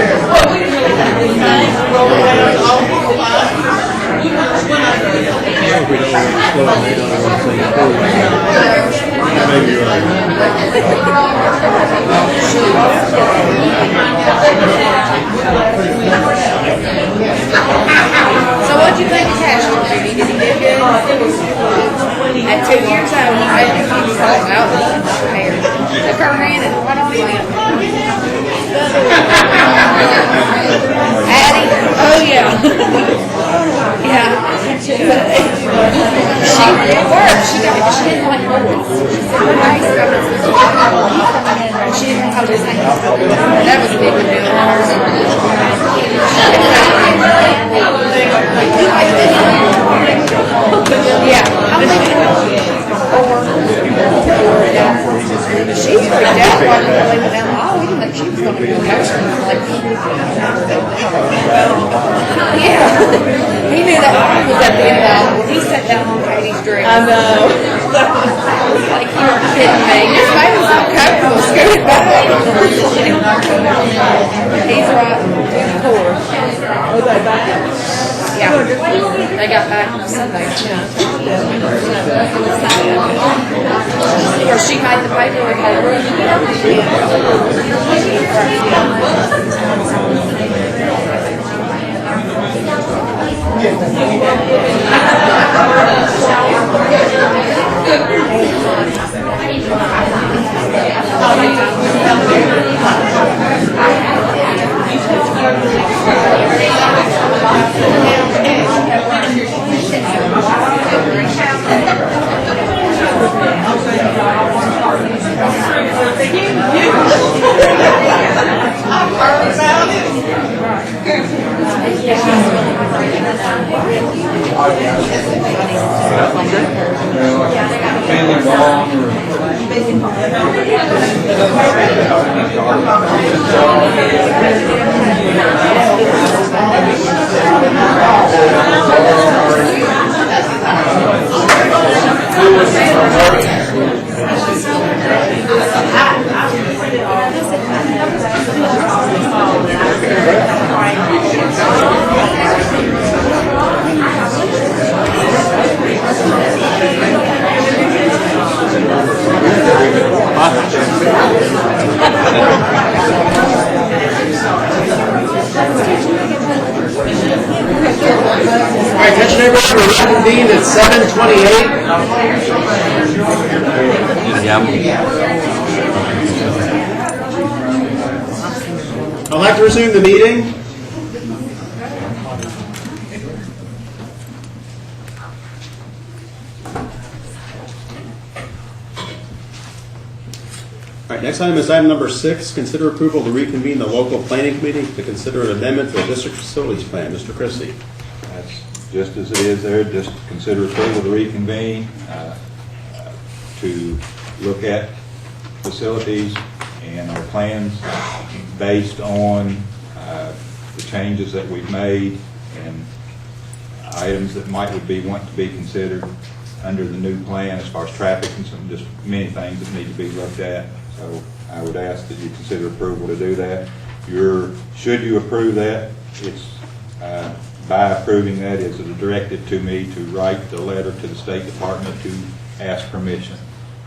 about it. So what'd you think of Castro, Judy? Did he do good? At 2 years old, he made a few calls out with his hair. Took her hand and went on with him. Addie, oh yeah. Yeah. It worked. She didn't like boys. She didn't hold his hand. That was a big deal. Yeah. She freaked out while we were laying down the hall. We didn't think she was going to be emotional. Yeah. He knew that he was at the end of when he sat down on Katie's drink. I know. Like, you were kidding me. This made him so comfortable. Scooted back. He's right. To the core. Oh, they back? Yeah. They got back on Sunday. Or she made the paper with her room. Attention everyone, we're reconvened at 7:28. I'd like to resume the meeting. All right, next item is item number 6, consider approval to reconvene the local planning committee to consider an amendment to the district facilities plan. Mr. Christie. That's just as it is there, just consider approval to reconvene, to look at facilities and our plans based on the changes that we've made and items that would want to be considered under the new plan as far as traffic and some just many things that need to be looked at. So I would ask that you consider approval to do that. Should you approve that, it's by approving that, it's a directive to me to write the letter to the State Department to ask permission.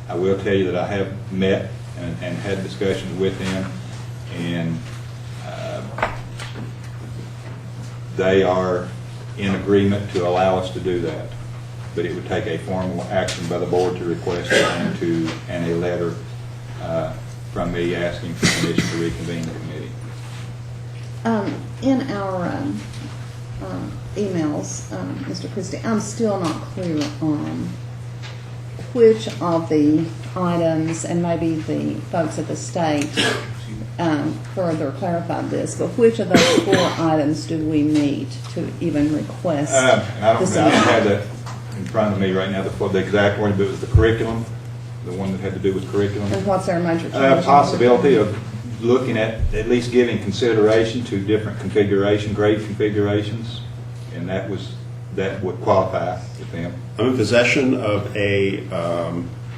I will tell you that I have met and had discussions with them, and they are in agreement to allow us to do that. But it would take a formal action by the board to request it and a letter from me asking for permission to reconvene the committee. In our emails, Mr. Christie, I'm still not clear on which of the items, and maybe the folks at the state further clarified this, but which of those 4 items do we need to even request? I don't have that in front of me right now, the exact one, but it was the curriculum, the one that had to do with curriculum. And what's our major change? Possibility of looking at least giving consideration to different grade configurations, and that would qualify with them. I'm in possession of a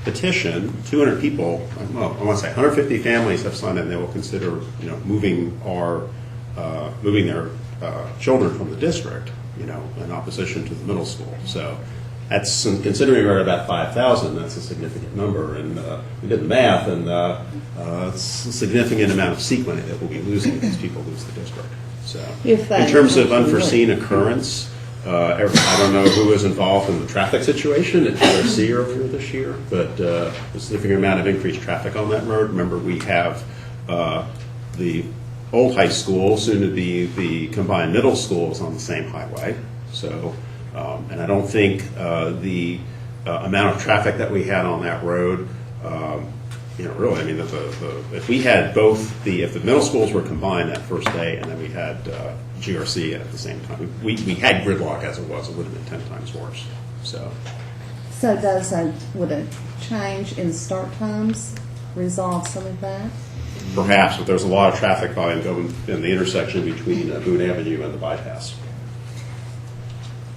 petition. 200 people, well, I want to say 150 families have signed it, and they will consider, moving their children from the district, in opposition to the middle school. So That's, considering we're at about 5,000, that's a significant number. And we did the math, and it's a significant amount of sequencing that we'll be losing if these people lose the district. So, If that in terms of happens, unforeseen occurrence, I don't know who was involved in the traffic situation at GRC earlier this year, but a significant amount of increased traffic on that road. Remember, we have the old high school, soon to be the combined middle schools on the same highway. So, and I don't think the amount of traffic that we had on that road, really, I mean, if we had both if the middle schools were combined that first day, and then we had GRC at the same time, we had gridlock as it was. It would have been 10 times worse. So would a change in start times resolve some of that? perhaps, but there's a lot of traffic volume going in the intersection between Boone Avenue and the bypass.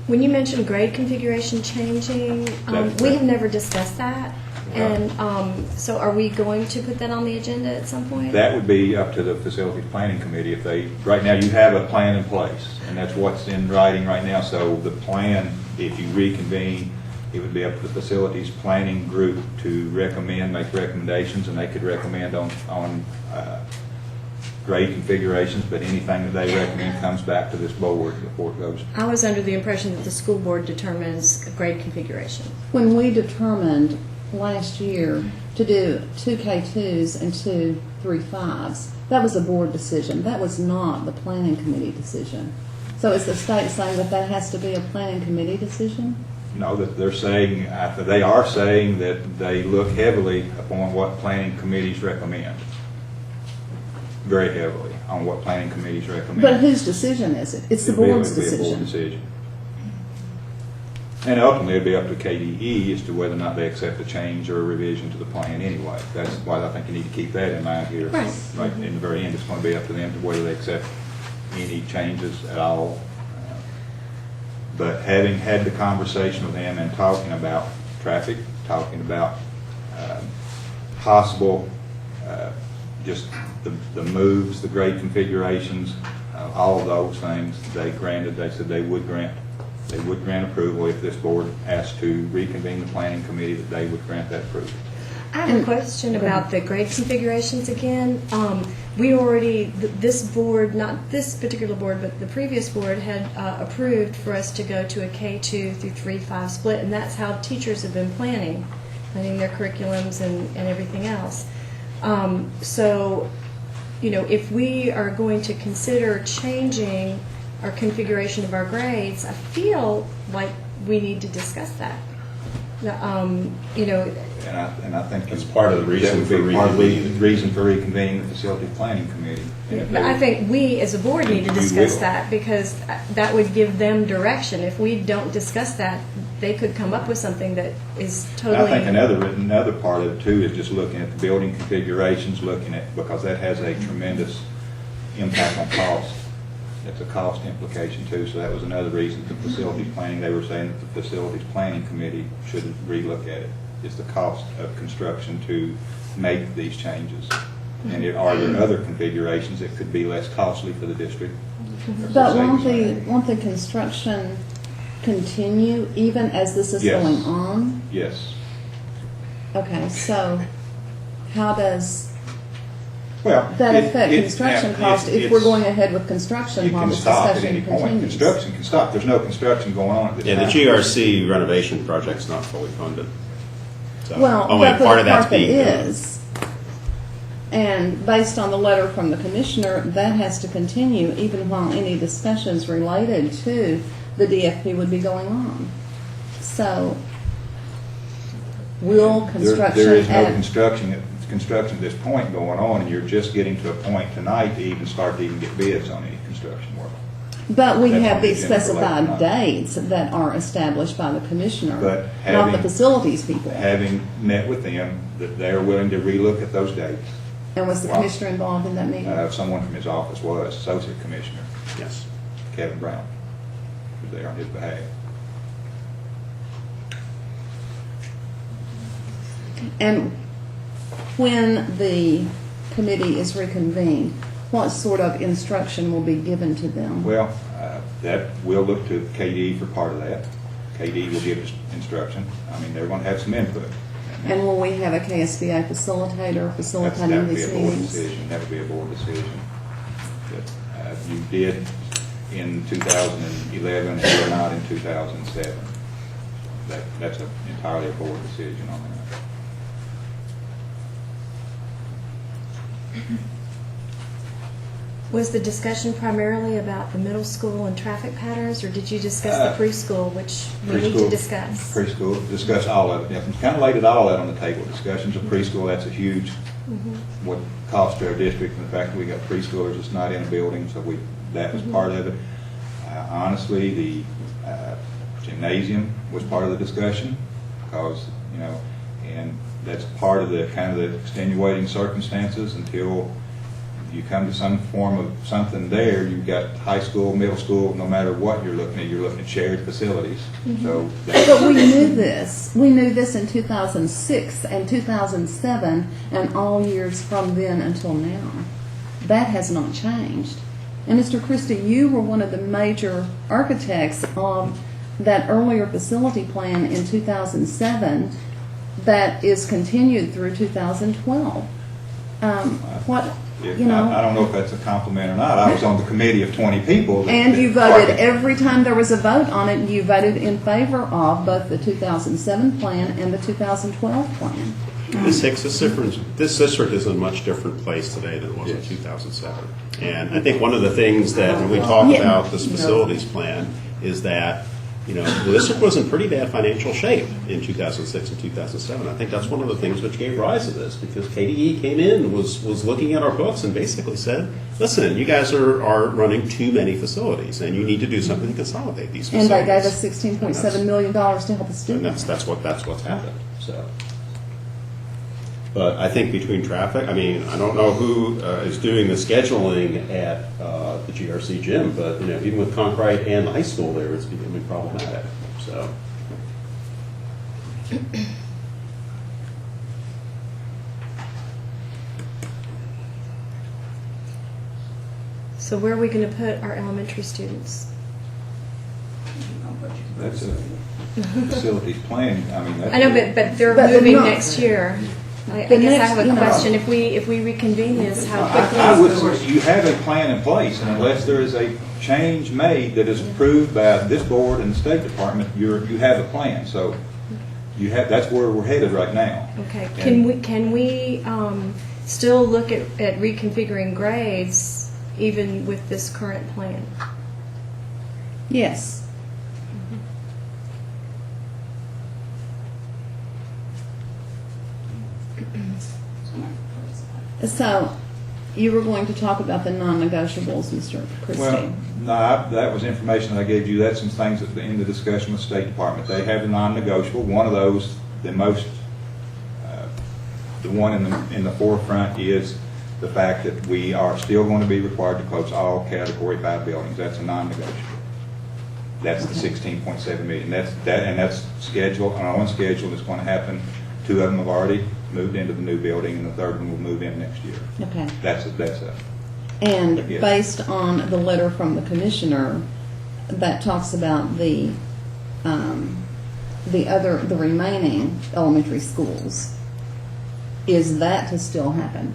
When you mentioned grade configuration changing, we have never discussed that. And so are we going to put that on the agenda at some point? That would be up to the Facilities Planning Committee. If they, right now you have a plan in place, and that's what's in writing right now. So the plan, if you reconvene, it would be up to the Facilities Planning Group to make recommendations, and they could recommend on grade configurations, but anything that they recommend comes back to this board before it goes. I was under the impression that the school board determines grade configuration. When we determined last year to do 2 K2s and 2 3-5s, that was a board decision. That was not the planning committee decision. So is the state saying that that has to be a planning committee decision? No, that they're saying, they are saying that they look heavily upon what planning committees recommend. Very heavily on what planning committees recommend. But whose decision is it? It's the board's It'd be a board decision. decision. And ultimately, it'd be up to KDE as to whether or not they accept a change or a revision to the plan anyway. That's why I think you need to keep that in mind here. Right. Right in the very end, it's going to be up to them to whether they accept any changes at all. But having had the conversation with them and talking about traffic, talking about possible, just the moves, the grade configurations, all of those things, they said they would grant approval if this board asked to reconvene the planning committee, that they would grant that approval. I have a question about the grade configurations again. We already, this board, not this particular board, but the previous board had approved for us to go to a K2 through 3-5 split, and that's how teachers have been planning their curriculums and everything else. So, if we are going to consider changing our configuration of our grades, I feel like we need to discuss that. And I think That's part of the reason that would for be part of the reconvening. reason for reconvening the Facility Planning Committee. And if But I think we, as a board, need to You discuss will. that, because that would give them direction. If we don't discuss that, they could come up with something that is And totally... I think another part of it too is just looking at the building configurations, because that has a tremendous impact on cost. It's a cost implication too, so that was another reason the facilities planning, they were saying that the Facilities Planning Committee should relook at it. It's the cost of construction to make these changes. And are there other configurations that could be less costly for the district? But won't the construction continue even as this is Yes. going on? Yes. Okay, so how does Well, that affect construction cost if we're going ahead with construction You while can this stop at discussion any point. continues? Construction can stop. There's no construction going on at this Yeah, time. the GRC renovation project's not fully funded. So Well, only but for part the of that's part that being done. is, and based on the letter from the commissioner, that has to continue even while any discussions related to the DFP would be going on. So, will construction There is no at construction at this point going on, and you're just getting to a point tonight to even get bids on any construction work. But we That's have on the these agenda for later specified tonight. dates that are established by the commissioner, But not the having- facilities people. Having met with them, that they're willing to relook at those dates. And was the Wow. commissioner involved in that meeting? Someone from his office was, Associate Commissioner Yes. Kevin Brown, was there on his behalf. And when the committee is reconvened, what sort of instruction will be given to them? Well, that, we'll look to KDE for part of that. KD will give instruction. I mean, they're going to have some input. And will we have a KSBA facilitator That facilitating would be these a board meetings? decision. That would be a board decision. But, you did in 2011 and you're not in 2007. That's entirely a board decision on that. Was the discussion primarily about the middle school and traffic patterns, or did you discuss the preschool, which we need to discuss? Preschool, discuss all of it. Yeah, kind of laid it all out on the table. Discussions of preschool, that's a huge, what cost to our district, and the fact that we got preschoolers that's not in a building, so that was part of it. Honestly, the gymnasium was part of the discussion, because, and that's part of the kind of the extenuating circumstances until you come to some form of something there. You've got high school, middle school, no matter what you're looking at shared facilities. So But we knew this. We knew this in 2006 and 2007 and all years from then until now. That has not changed. And Mr. Christie, you were one of the major architects of that earlier facility plan in 2007 that is continued through 2012. I don't know if that's a compliment or not. I was on the committee of 20 people. And you voted, every time there was a vote on it, you voted in favor of both the 2007 plan and the 2012 plan. This district is in a much different place today than it was in 2007. And I think one of the things that when we talk about this facilities plan is that the district was in pretty bad financial shape in 2006 and 2007. I think that's one of the things which gave rise to this, because KDE came in, was looking at our books and basically said, listen, you guys are running too many facilities and you need to do something to consolidate these facilities. And they gave us $16.7 million to help us do that. And that's what's happened. So, but I think between traffic, I don't know who is doing the scheduling at the GRC gym, but even with Conkright and the high school there, it's becoming problematic. So. So where are we going to put our elementary students? That's a facilities plan. I know, but they're moving next year. I guess I have a question. If we reconvene this, how quickly? I would say you have a plan in place, and unless there is a change made that is approved by this board and the State Department, you have a plan. So you have. That's where we're headed right now. Okay. Can we still look at reconfiguring grades even with this current plan? Yes. So, you were going to talk about the non-negotiables, Mr. Christie. Well, no, that was information I gave you. That's some things in the discussion with the State Department. They have a non-negotiable. One of those, the one in the forefront is the fact that we are still going to be required to close all Category 5 buildings. That's a non-negotiable. That's the $16.7 million. That's scheduled, on schedule. It's going to happen. 2 of them have already moved into the new building, and the 3rd one will move in next year. Okay. That's And yes. based on the letter from the commissioner that talks about the remaining elementary schools, is that to still happen?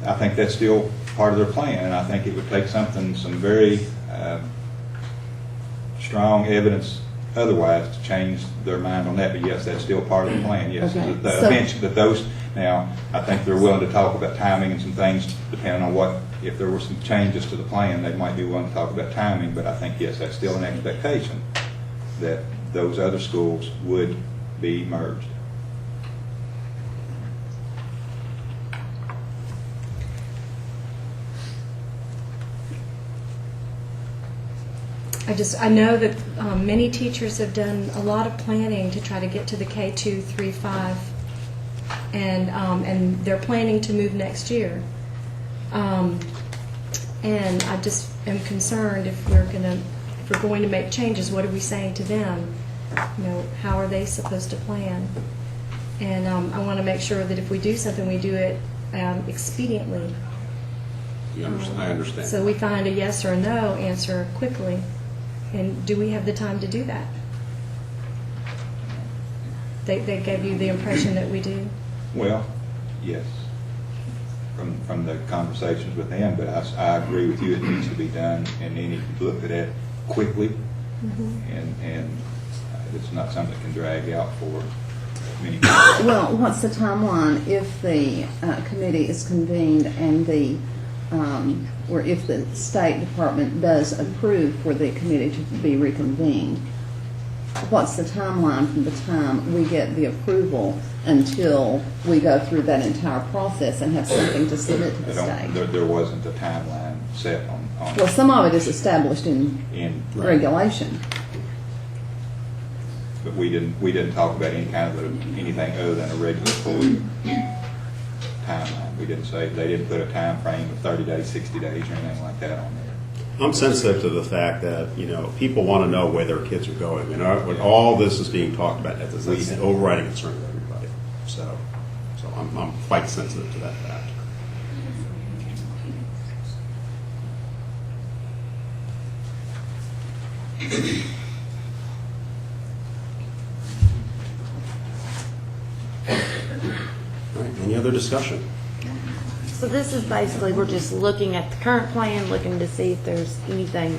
I think that's still part of their plan, and I think it would take some very strong evidence otherwise to change their mind on that. But yes, that's still part of the plan. Yes, Okay. I mentioned that those. Now, I think they're willing to talk about timing and some things depending on what. If there were some changes to the plan, they might be willing to talk about timing. But I think yes, that's still an expectation that those other schools would be merged. I know that many teachers have done a lot of planning to try to get to the K2, 3, 5, and they're planning to move next year. And I just am concerned if we're going to make changes, what are we saying to them? How are they supposed to plan? And I want to make sure that if we do something, we do it expediently. I understand. So we find a yes or a no answer quickly. And do we have the time to do that? They gave you the impression that we do? Well, yes, from the conversations with them, but I agree with you, it needs to be done, and they need to look at it quickly, and it's not something that can drag out for many months. Well, what's the timeline if the committee is convened and or if the State Department does approve for the committee to be reconvened? What's the timeline from the time we get the approval until we go through that entire process and have something to submit to the state? There wasn't a timeline set on. Well, some of it is established in regulation. But we didn't talk about anything other than a regulatory timeline. We didn't say, they didn't put a time frame of 30 days, 60 days, or anything like that on there. I'm sensitive to the fact that, people want to know where their kids are going. When all this is being talked about, that's the overriding concern of everybody. So I'm quite sensitive to that fact. All right, any other discussion? So this is basically, we're just looking at the current plan, looking to see if there's anything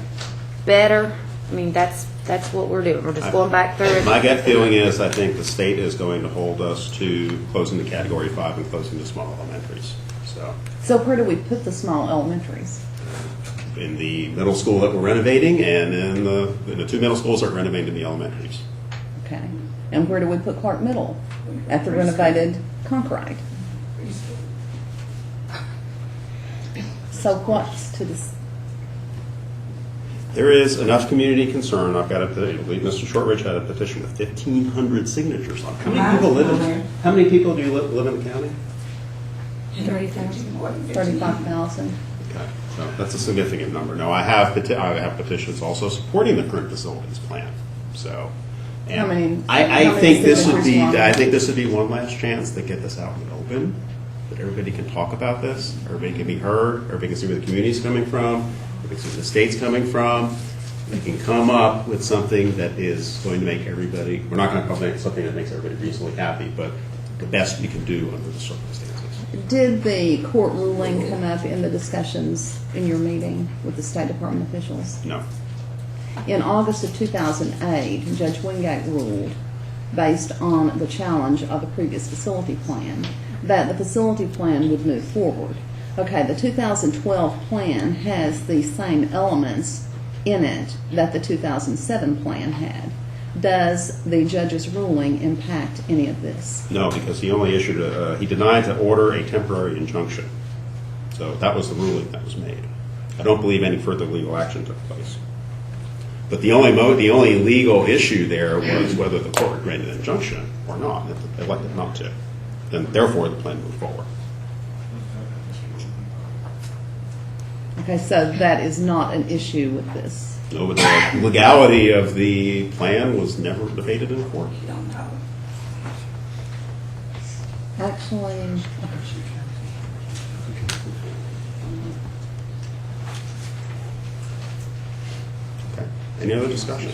better. I mean, that's what we're doing. We're just going back through it. My gut feeling is I think the state is going to hold us to closing the Category 5 and closing the small elementaries. So where do we put the small elementaries? In the middle school that we're renovating, and in the two middle schools that are renovating the elementaries. Okay. And where do we put Clark Middle? At the renovated Concord. So what's to this? There is enough community concern. I've got I believe Mr. Shortridge had a petition with 1,500 signatures on it. How many people live in? How many people do you live in the county? 30,000. 35,000. Okay, so that's a significant number. Now I have petitions also supporting the current facilities plan. So, and I think this would be one last chance to get this out in the open, that everybody can talk about this, everybody can be heard, everybody can see where the community's coming from, everybody can see where the state's coming from. They can come up with something that is going to make everybody, we're not going to come up with something that makes everybody reasonably happy, but the best we can do under the circumstances. Did the court ruling come up in the discussions in your meeting with the State Department officials? No. In August of 2008, Judge Wingate ruled, based on the challenge of the previous facility plan, that the facility plan would move forward. Okay, the 2012 plan has the same elements in it that the 2007 plan had. Does the judge's ruling impact any of this? No, because he only issued he denied to order a temporary injunction. So that was the ruling that was made. I don't believe any further legal action took place. But the only legal issue there was whether the court granted an injunction or not. They elected not to. And therefore, the plan moved forward. Okay, so that is not an issue with this. No, but the legality of the plan was never debated in court. Actually, Okay. Any other discussion?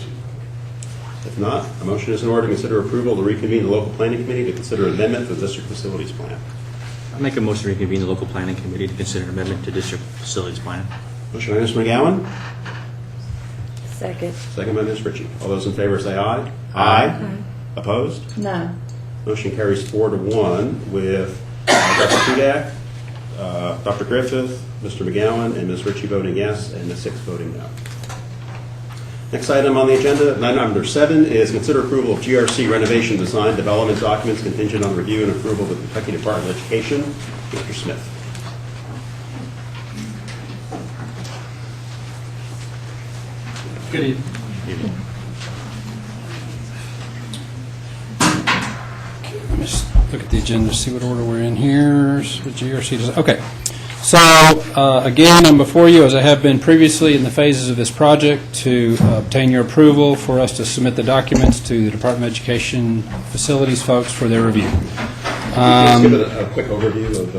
If not, a motion is in order to consider approval to reconvene the local planning committee to consider amendment to the district facilities plan. I'll make a motion to reconvene the local planning committee to consider amendment to district facilities plan. Motion by Ms. McGowan, Second. second by Ms. Ritchie. All those in favor say aye. Aye. Opposed? no. Motion carries 4-1 with Dr. Kudak, Dr. Griffith, Mr. McGowan, and Ms. Ritchie voting yes, and Ms. Hicks voting no. Next item on the agenda, number 7, is consider approval of GRC renovation design development documents contingent on review and approval of the Kentucky Department of Education. Mr. Smith. Good evening. Let me just look at the agenda, see what order we're in here. With GRC. Okay. So, again, I'm before you, as I have been previously, in the phases of this project to obtain your approval for us to submit the documents to the Department of Education facilities folks for their review. Just give it a quick overview of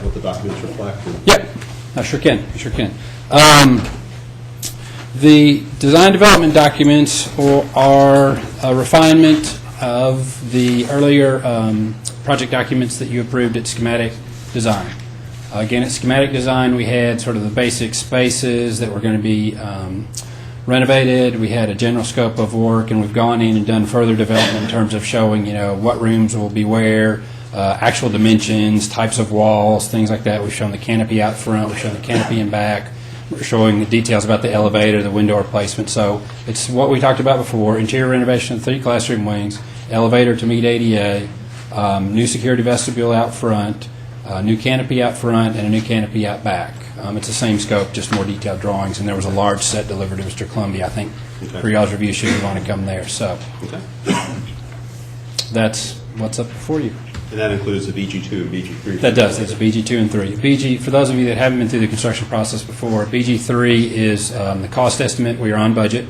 what the documents reflect. Yep, I sure can. I sure can. The design development documents are a refinement of the earlier project documents that you approved at schematic design. Again, at schematic design, we had sort of the basic spaces that were going to be renovated. We had a general scope of work, and we've gone in and done further development in terms of showing, what rooms will be where, actual dimensions, types of walls, things like that. We've shown the canopy out front. We've shown the canopy in back. We're showing the details about the elevator, the window replacement. So it's what we talked about before: interior renovation of 3 classroom wings, elevator to meet ADA, new security vestibule out front, new canopy out front, and a new canopy out back. It's the same scope, just more detailed drawings, and there was a large set delivered to Mr. Columbia, I think, for y'all's review should you want to come there. So that's what's up before you. And that includes the BG2 and BG3? That does. It's BG2 and 3. BG, for those of you that haven't been through the construction process before, BG3 is the cost estimate. We are on budget.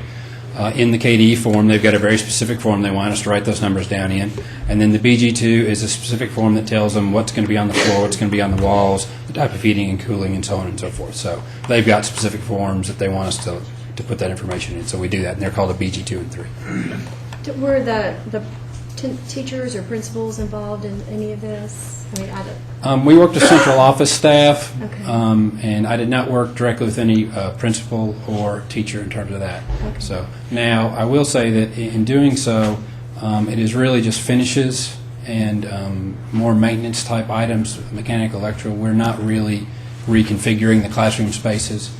In the KDE form, they've got a very specific form they want us to write those numbers down in. And then the BG2 is a specific form that tells them what's going to be on the floor, what's going to be on the walls, the type of heating and cooling, and so on and so forth. So they've got specific forms that they want us to put that information in. So we do that, and they're called a BG2 and 3. Were the teachers or principals involved in any of this? I mean, we worked with central office staff, Okay. And I did not work directly with any principal or teacher in terms of that. Okay. So now I will say that in doing so, it is really just finishes and more maintenance type items, mechanical, electrical. We're not really reconfiguring the classroom spaces.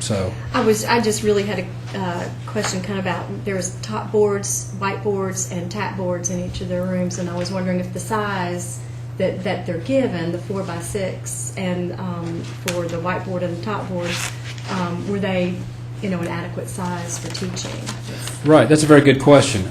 So I just really had a question kind of about, there's top boards, whiteboards, and tap boards in each of their rooms, and I was wondering if the size that they're given, the 4x6, and for the whiteboard and the top boards, were they, an adequate size for teaching? right, that's a very good question,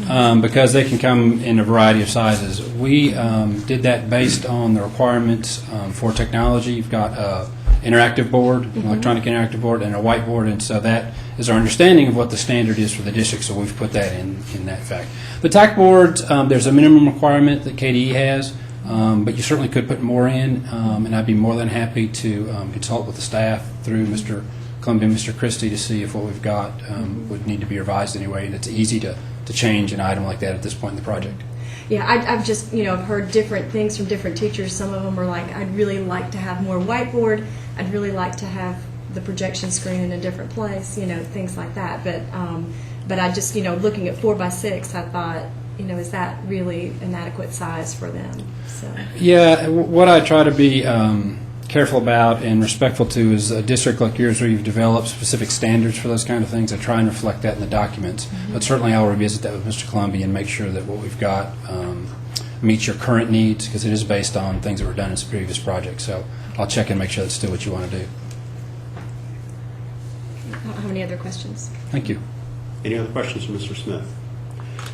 because they can come in a variety of sizes. We did that based on the requirements for technology. You've got interactive board, electronic interactive board, and a whiteboard, and so that is our understanding of what the standard is for the district, so we've put that in that fact. The TAC boards, there's a minimum requirement that KDE has, but you certainly could put more in, and I'd be more than happy to consult with the staff through Mr. Columbia and Mr. Christie to see if what we've got would need to be revised anyway, and it's easy to change an item like that at this point in the project. Yeah, I've just, I've heard different things from different teachers. Some of them are like, I'd really like to have more whiteboard. I'd really like to have the projection screen in a different place, things like that. But I just, looking at 4x6, I thought, is that really an adequate size for them? So. Yeah, what I try to be careful about and respectful to is a district like yours where you've developed specific standards for those kind of things. I try and reflect that in the documents. But certainly I'll revisit that with Mr. Columbia and make sure that what we've got meets your current needs, because it is based on things that were done in some previous projects. So I'll check and make sure that's still what you want to do. I don't have any other questions. Thank you. Any other questions from Mr. Smith?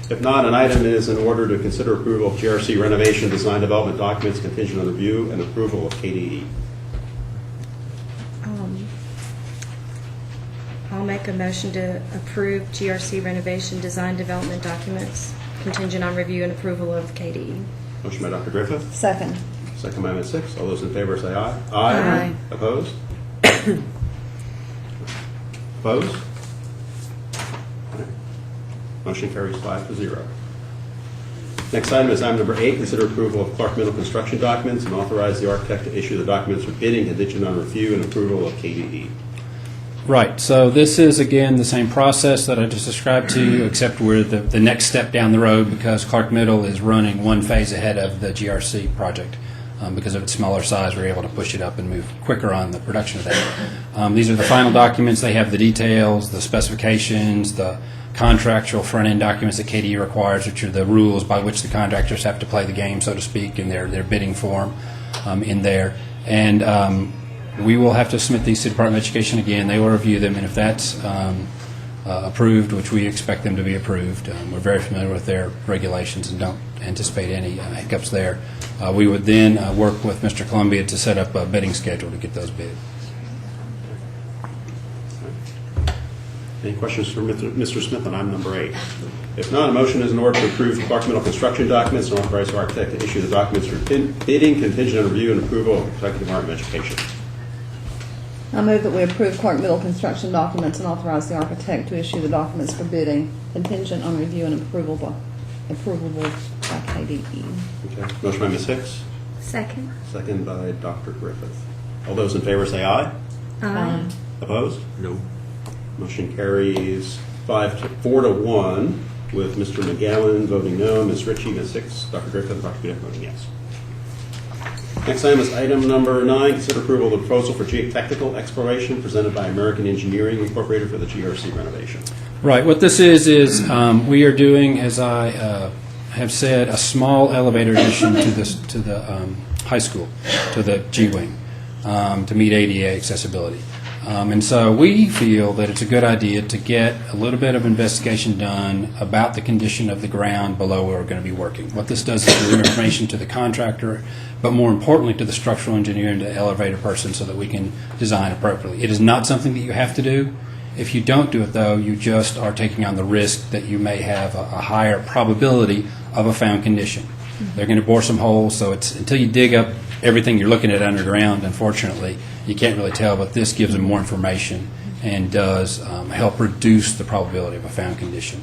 If not, an item is in order to consider approval of GRC renovation design development documents contingent on review and approval of KDE. I'll make a motion to approve GRC renovation design development documents contingent on review and approval of KDE. Motion by Dr. Griffith. Second. Second by Ms. Six. All those in favor say aye. Aye. Opposed? Opposed? Motion carries 5-0. Next item is item number 8, consider approval of Clark Middle construction documents and authorize the architect to issue the documents for bidding contingent on review and approval of KDE. Right. So this is, again, the same process that I just described to you, except we're the next step down the road because Clark Middle is running one phase ahead of the GRC project. Because of its smaller size, we're able to push it up and move quicker on the production of that. These are the final documents. They have the details, the specifications, the contractual front-end documents that KDE requires, which are the rules by which the contractors have to play the game, so to speak, in their bidding form in there. And we will have to submit these to the Department of Education again. They will review them, and if that's approved, which we expect them to be approved, we're very familiar with their regulations and don't anticipate any hiccups there. We would then work with Mr. Columbia to set up a bidding schedule to get those bid. Any questions for Mr. Smith on item number 8? If not, a motion is in order to approve Clark Middle construction documents and authorize the architect to issue the documents for bidding contingent on review and approval of the Kentucky Department of Education. I move that we approve Clark Middle construction documents and authorize the architect to issue the documents for bidding contingent on review and approval approvable by KDE. Okay. Motion by Ms. Hicks, Second. second by Dr. Griffith. All those in favor say aye. Aye. Opposed? No. Motion carries 4-1 with Mr. McGowan voting no, Ms. Ritchie, Ms. Hicks, Dr. Griffith, and Dr. Budek voting yes. Next item is item number 9, consider approval of the proposal for geotechnical exploration presented by American Engineering Incorporated for the GRC renovation. Right, what this is we are doing, as I have said, a small elevator addition to the high school, to the G-Wing, to meet ADA accessibility. And so we feel that it's a good idea to get a little bit of investigation done about the condition of the ground below where we're going to be working. What this does is give information to the contractor, but more importantly to the structural engineer and the elevator person so that we can design appropriately. It is not something that you have to do. If you don't do it, though, you just are taking on the risk that you may have a higher probability of a found condition. They're going to bore some holes, so it's until you dig up everything you're looking at underground, unfortunately, you can't really tell, but this gives them more information and does help reduce the probability of a found condition.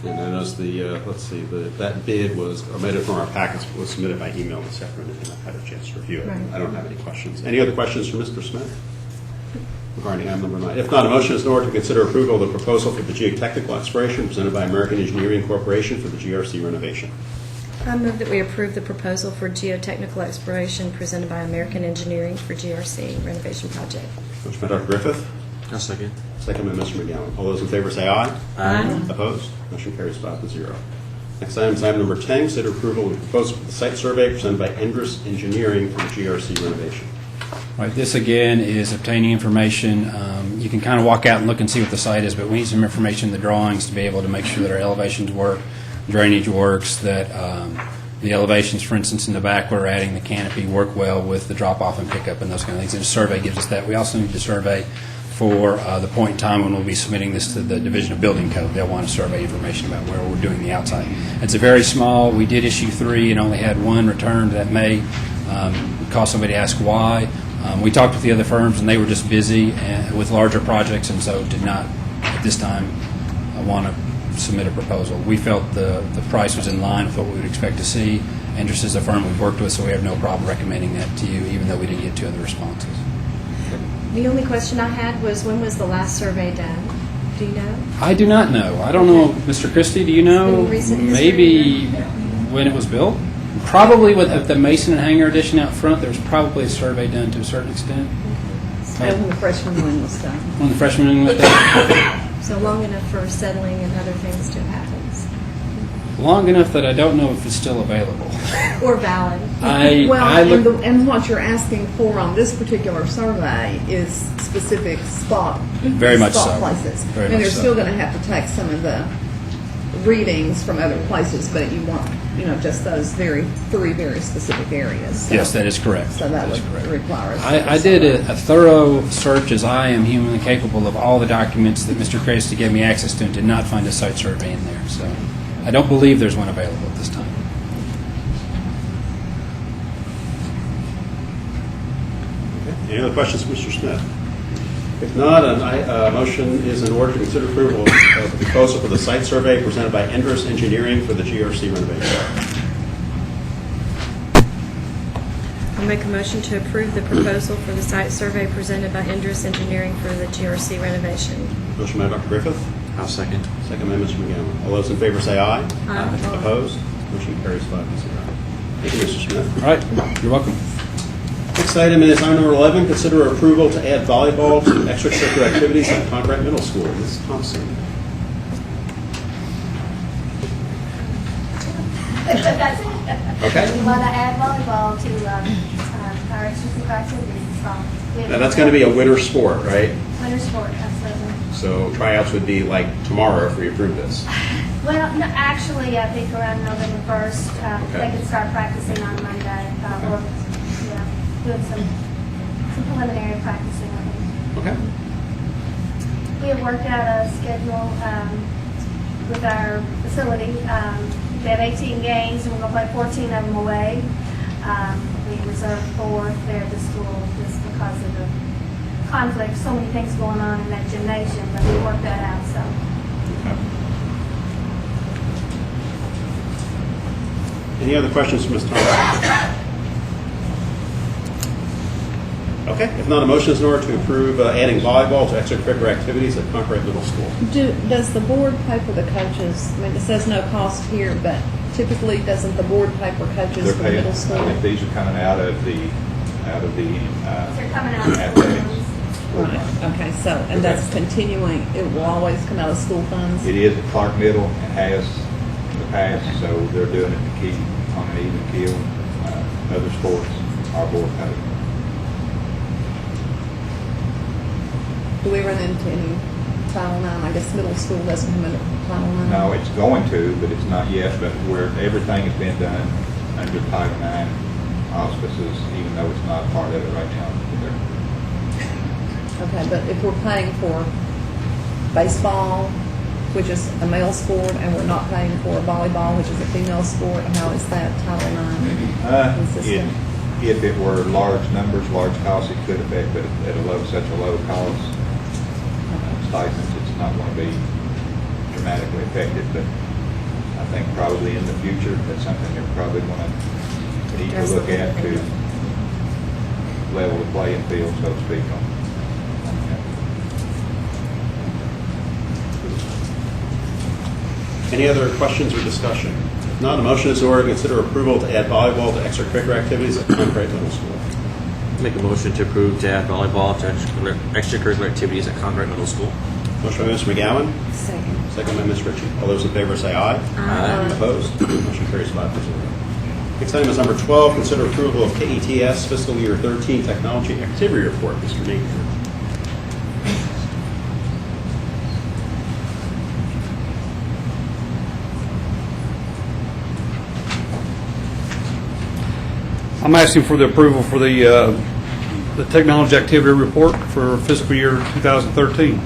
And I noticed that bid was omitted from our packets, was submitted by email this afternoon, and I've had a chance to review it. Right. I don't have any questions. Any other questions for Mr. Smith regarding item number 9? If not, a motion is in order to consider approval of the proposal for the geotechnical exploration presented by American Engineering Corporation for the GRC renovation. I move that we approve the proposal for geotechnical exploration presented by American Engineering for GRC renovation project. Motion by Dr. Griffith, I'll second. second by Mr. McGowan. All those in favor say aye. Aye. Opposed? Motion carries 5-0. Next item is item number 10, consider approval of the proposal for the site survey presented by Endress Engineering for the GRC renovation. Right, this again is obtaining information. You can kind of walk out and look and see what the site is, but we need some information in the drawings to be able to make sure that our elevations work, drainage works, that the elevations, for instance, in the back where we're adding the canopy work well with the drop-off and pickup and those kind of things. And a survey gives us that. We also need to survey for the point in time when we'll be submitting this to the Division of Building Code. They'll want to survey information about where we're doing the outside. It's a very small. We did issue 3 and only had 1 returned. That may cause somebody to ask why. We talked with the other firms, and they were just busy with larger projects, and so did not, at this time, want to submit a proposal. We felt the price was in line with what we would expect to see. Endress is a firm we've worked with, so we have no problem recommending that to you, even though we didn't get 2 other responses. The only question I had was, when was the last survey done? Do you know? I do not know. I don't know. Mr. Christie, do you know? Any recent history? Maybe when it was built? Probably with the Mason and Hangar addition out front, there was probably a survey done to a certain extent. And when the freshman wing was done. When the freshman wing was done. So long enough for settling and other things to happen. Long enough that I don't know if it's still available. Or valid. And what you're asking for on this particular survey is specific spot Very much so. places. Very and much they're so. still going to have to take some of the readings from other places, but you want, just those 3 very specific areas. So, Yes, that is correct. So that would require us. I did a thorough search, as I am humanly capable, of all the documents that Mr. Christie gave me access to, and did not find a site survey in there. So I don't believe there's one available at this time. Any other questions for Mr. Smith? If not, a motion is in order to consider approval of the proposal for the site survey presented by Endress Engineering for the GRC renovation. I'll make a motion to approve the proposal for the site survey presented by Endress Engineering for the GRC renovation. Motion by Dr. Griffith, I'll second. second by Mr. McGowan. All those in favor say aye. Aye. Opposed? Motion carries 5-0. Thank you, Mr. Smith. All right, you're welcome. Next item is item number 11, consider approval to add volleyball to extracurricular activities at Conrad Middle School. Ms. Thompson. That's it. Okay. We want to add volleyball to our extracurricular activities this fall. Now, that's going to be a winter sport, right? Winter sport, absolutely. So tryouts would be like tomorrow if we approve this. Well, no, actually, I think around November 1st, Okay. they can start practicing on Monday, or doing some preliminary practicing, I think. Okay. We have worked out a schedule with our facility. We have 18 games, and we're going to play 14 of them away. We reserved 4 there at the school just because of the conflict. So many things going on in that gymnasium, but we worked that out. So. Okay. Any other questions from Ms. Thompson? Okay, if not, a motion is in order to approve adding volleyball to extracurricular activities at Concord Middle School. Does the board pay for the coaches? I mean, it says no cost here, but typically, doesn't the board pay for coaches They're for the paying, middle school? I think these are coming out of the, They're coming out of athletics. Right, okay, so, and that's continuing, it will always come out of school funds? It is at Clark Middle and has in the past, so they're doing it to keep on an even keel. Other sports, our board pays. Do we run into any Title IX? I guess middle school doesn't come under Title IX? No, it's going to, but it's not yet, but where everything has been done under Title IX auspices, even though it's not part of it right now. Okay, but if we're paying for baseball, which is a male sport, and we're not paying for volleyball, which is a female sport, how is that Title IX consistent? If it were large numbers, large costs, it could affect, but at such a low cost stipends, it's not going to be dramatically affected. But I think probably in the future, that's something they're probably going to need to look at to level the playing field, so to speak, on that. Any other questions or discussion? If not, a motion is in order to consider approval to add volleyball to extracurricular activities at Concord Middle School. Make a motion to approve to add volleyball to extracurricular activities at Concord Middle School. Motion by Mr. McGowan, Second. second by Ms. Ritchie. All those in favor say aye. Aye. Opposed? Motion carries 5-0. Next item is number 12, consider approval of KETS fiscal year 13 technology activity report. Mr. Napier. I'm asking for the approval for the technology activity report for fiscal year 2013.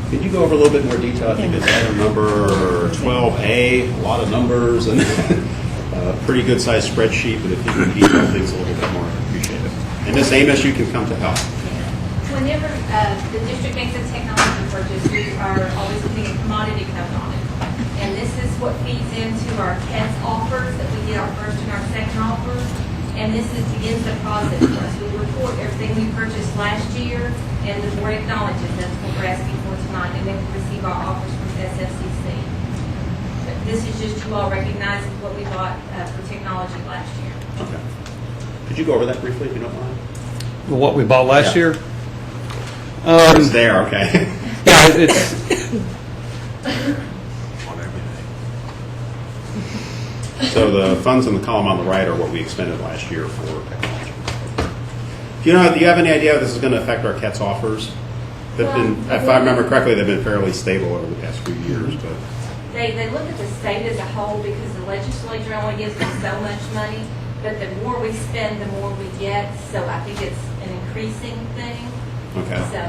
Could you go over a little bit more detail? I think it's item number 12A, a lot of numbers and a pretty good sized spreadsheet, but if you can detail things a little bit more, I appreciate it. And Ms. Amos, you can come to help. Whenever the district makes a technology purchase, we are always putting a commodity code on it. And this is what feeds into our test offers that we did our first and our second offer. And this is begins the process for us. We report everything we purchased last year, and the board acknowledges that's what we're asking for tonight, and then we receive our offers from SFCC. But this is just to all recognize what we bought for technology last year. Okay. Could you go over that briefly, if you don't mind? What we bought last year? It's there, okay. Yeah, it's So the funds in the column on the right are what we expended last year for technology. Do you have any idea how this is going to affect our CATS offers? They've been, if I remember correctly, they've been fairly stable over the past few years, but. They look at the state as a whole because the legislature only gives us so much money, but the more we spend, the more we get. So I think it's an increasing thing. Okay. So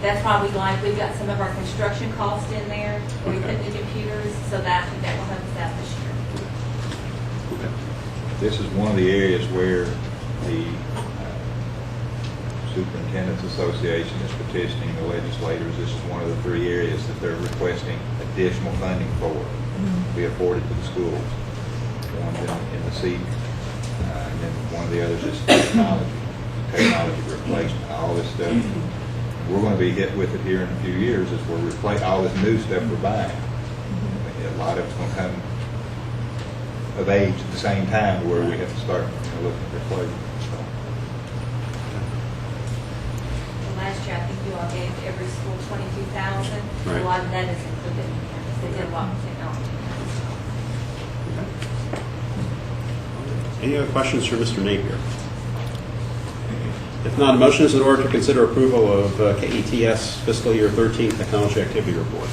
that's why we've got some of our construction costs in there where we put the computers, so that I think that will help us out this year. This is one of the areas where the Superintendent's Association is petitioning the legislators. This is one of the three areas that they're requesting additional funding for to be afforded to the schools. One in the seat, and then one of the others is technology replacement, all this stuff. We're going to be hit with it here in a few years as we're replacing all this new stuff we're buying. A lot of it's going to come of age at the same time where we have to start looking at replacement. Last year, I think you all gave every school $22,000. Right. A lot of that is included in here. They did a lot of technology. Any other questions for Mr. Napier? If not, a motion is in order to consider approval of KETS fiscal year 13 technology activity report.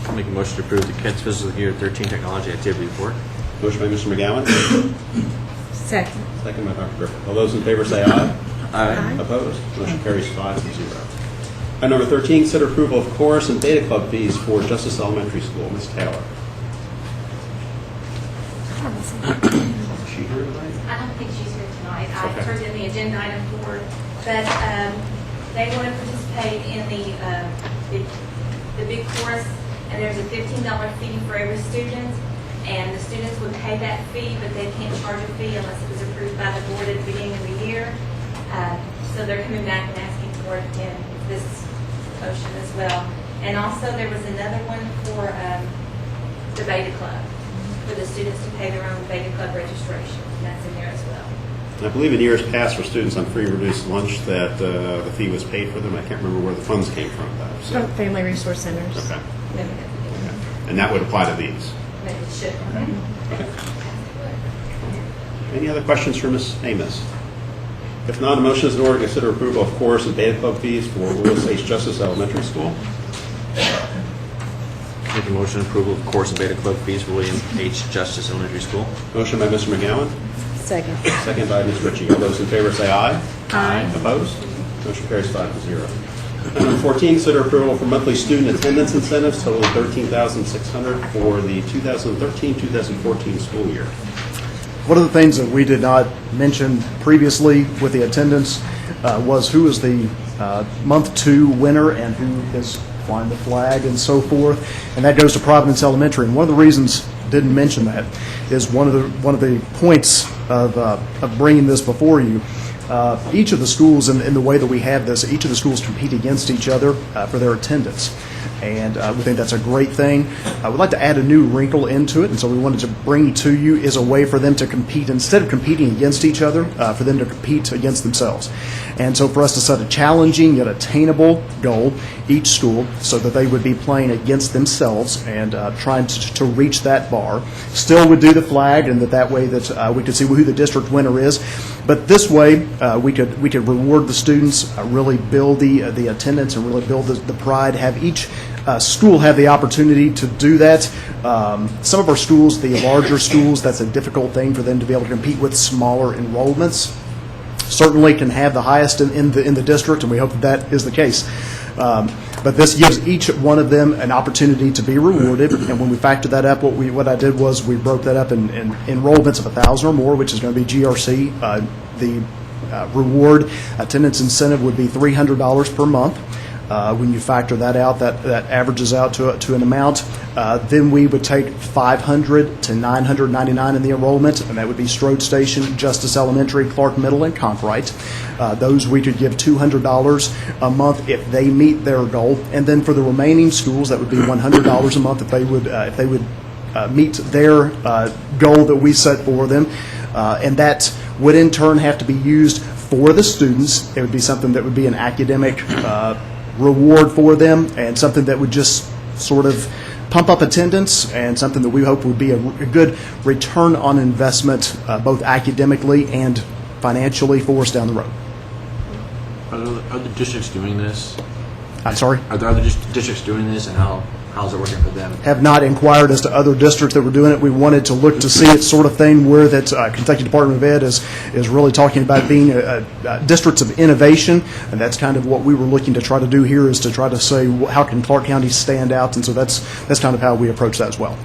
I'll make a motion to approve the KETS fiscal year 13 technology activity report. Motion by Mr. McGowan. Second. Second by Dr. Griffith. All those in favor say aye. Aye. Opposed? Motion carries 5-0. Item number 13, consider approval of chorus and beta club fees for Justice Elementary School. Ms. Taylor. Is she here tonight? I don't think she's here tonight. I Okay. turned in the agenda item for her, but they want to participate in the big chorus, and there's a $15 fee for every student. And the students would pay that fee, but they can't charge a fee unless it was approved by the board at the beginning of the year. So they're coming back and asking for it in this motion as well. And also, there was another one for the Beta Club, for the students to pay their own Beta Club registration. And that's in there as well. And I believe in years past for students on free reduced lunch that the fee was paid for them. I can't remember where the funds came from, though. So. From Family Resource Centers. Okay. Maybe that's And that would apply to these. maybe it should. Any other questions for Ms. Amos? If not, a motion is in order to consider approval of chorus and beta club fees for Willis H. Justice Elementary School. Make a motion approval of course and beta club fees for William H. Justice Elementary School. Motion by Mr. McGowan. Second. Second by Ms. Ritchie. All those in favor say aye. Aye. Opposed? Motion carries 5-0. Item 14, consider approval for monthly student attendance incentives totaling $13,600 for the 2013-2014 school year. One of the things that we did not mention previously with the attendance was who is the month 2 winner and who is flying the flag and so forth, and that goes to Providence Elementary. And one of the reasons I didn't mention that is one of the points of bringing this before you. Each of the schools, in the way that we have this, each of the schools compete against each other for their attendance. And we think that's a great thing. We'd like to add a new wrinkle into it, and so we wanted to bring to you is a way for them to compete, instead of competing against each other, for them to compete against themselves. And so for us to set a challenging yet attainable goal, each school, so that they would be playing against themselves and trying to reach that bar. Still would do the flag, and that way that we could see who the district winner is. But this way, we could reward the students, really build the attendance, and really build the pride. Have each school have the opportunity to do that. Some of our schools, the larger schools, that's a difficult thing for them to be able to compete with smaller enrollments. Certainly can have the highest in the district, and we hope that is the case. But this gives each one of them an opportunity to be rewarded. And when we factor that up, what I did was we broke that up in enrollments of 1,000 or more, which is going to be GRC. The reward attendance incentive would be $300 per month. When you factor that out, that averages out to an amount. Then we would take $500 to $999 in the enrollment, and that would be Strode Station, Justice Elementary, Clark Middle, and Conkright. Those we could give $200 a month if they meet their goal, and then for the remaining schools, that would be $100 a month if they would meet their goal that we set for them, and that would in turn have to be used for the students. It would be something that would be an academic reward for them, and something that would just sort of pump up attendance, and something that we hope would be a good return on investment, both academically and financially for us down the road. Are there other districts doing this? I'm sorry? Are there other districts doing this, and how's it working for them? Have not inquired as to other districts that were doing it. We wanted to look to see it sort of thing where that Kentucky Department of Ed is really talking about being districts of innovation, and that's kind of what we were looking to try to do here, is to try to say how can Clark County stand out, and so that's kind of how we approach that as well.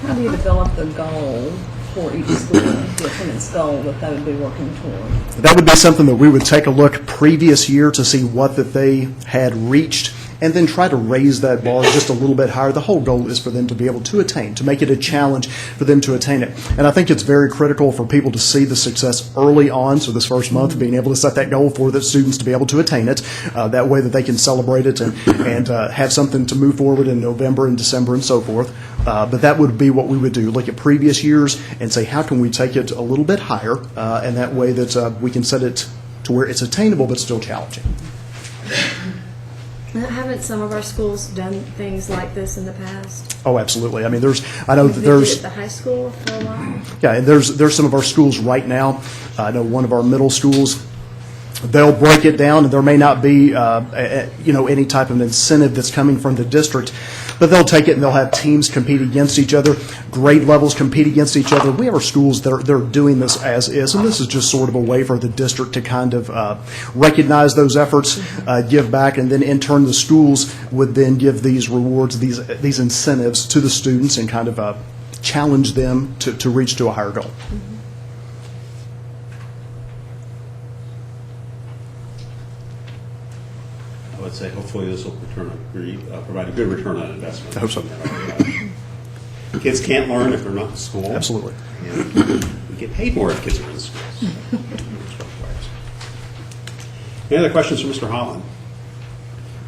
How do you develop the goal for each school, the attendance goal that they would be working toward? That would be something that we would take a look previous year to see what that they had reached, and then try to raise that bar just a little bit higher. The whole goal is for them to be able to attain, to make it a challenge for them to attain it. And I think it's very critical for people to see the success early on, so this first month, being able to set that goal for the students to be able to attain it, that way that they can celebrate it and have something to move forward in November and December and so forth. But that would be what we would do, look at previous years and say, how can we take it a little bit higher, and that way that we can set it to where it's attainable but still challenging. Haven't some of our schools done things like this in the past? Oh, absolutely. I mean, They did it at the high school for a while. Yeah, and there's some of our schools right now. I know one of our middle schools, they'll break it down, and there may not be any type of incentive that's coming from the district, but they'll take it and they'll have teams compete against each other, grade levels compete against each other. We have our schools that they're doing this as is, and this is just sort of a way for the district to kind of recognize those efforts, give back, and then in turn the schools would then give these rewards, these incentives to the students, and kind of challenge them to reach to a higher goal. I would say hopefully this will provide a good return on investment. I hope so. Kids can't learn if they're not in school. Absolutely. And we get paid more if kids are in school. Any other questions for Mr. Holland?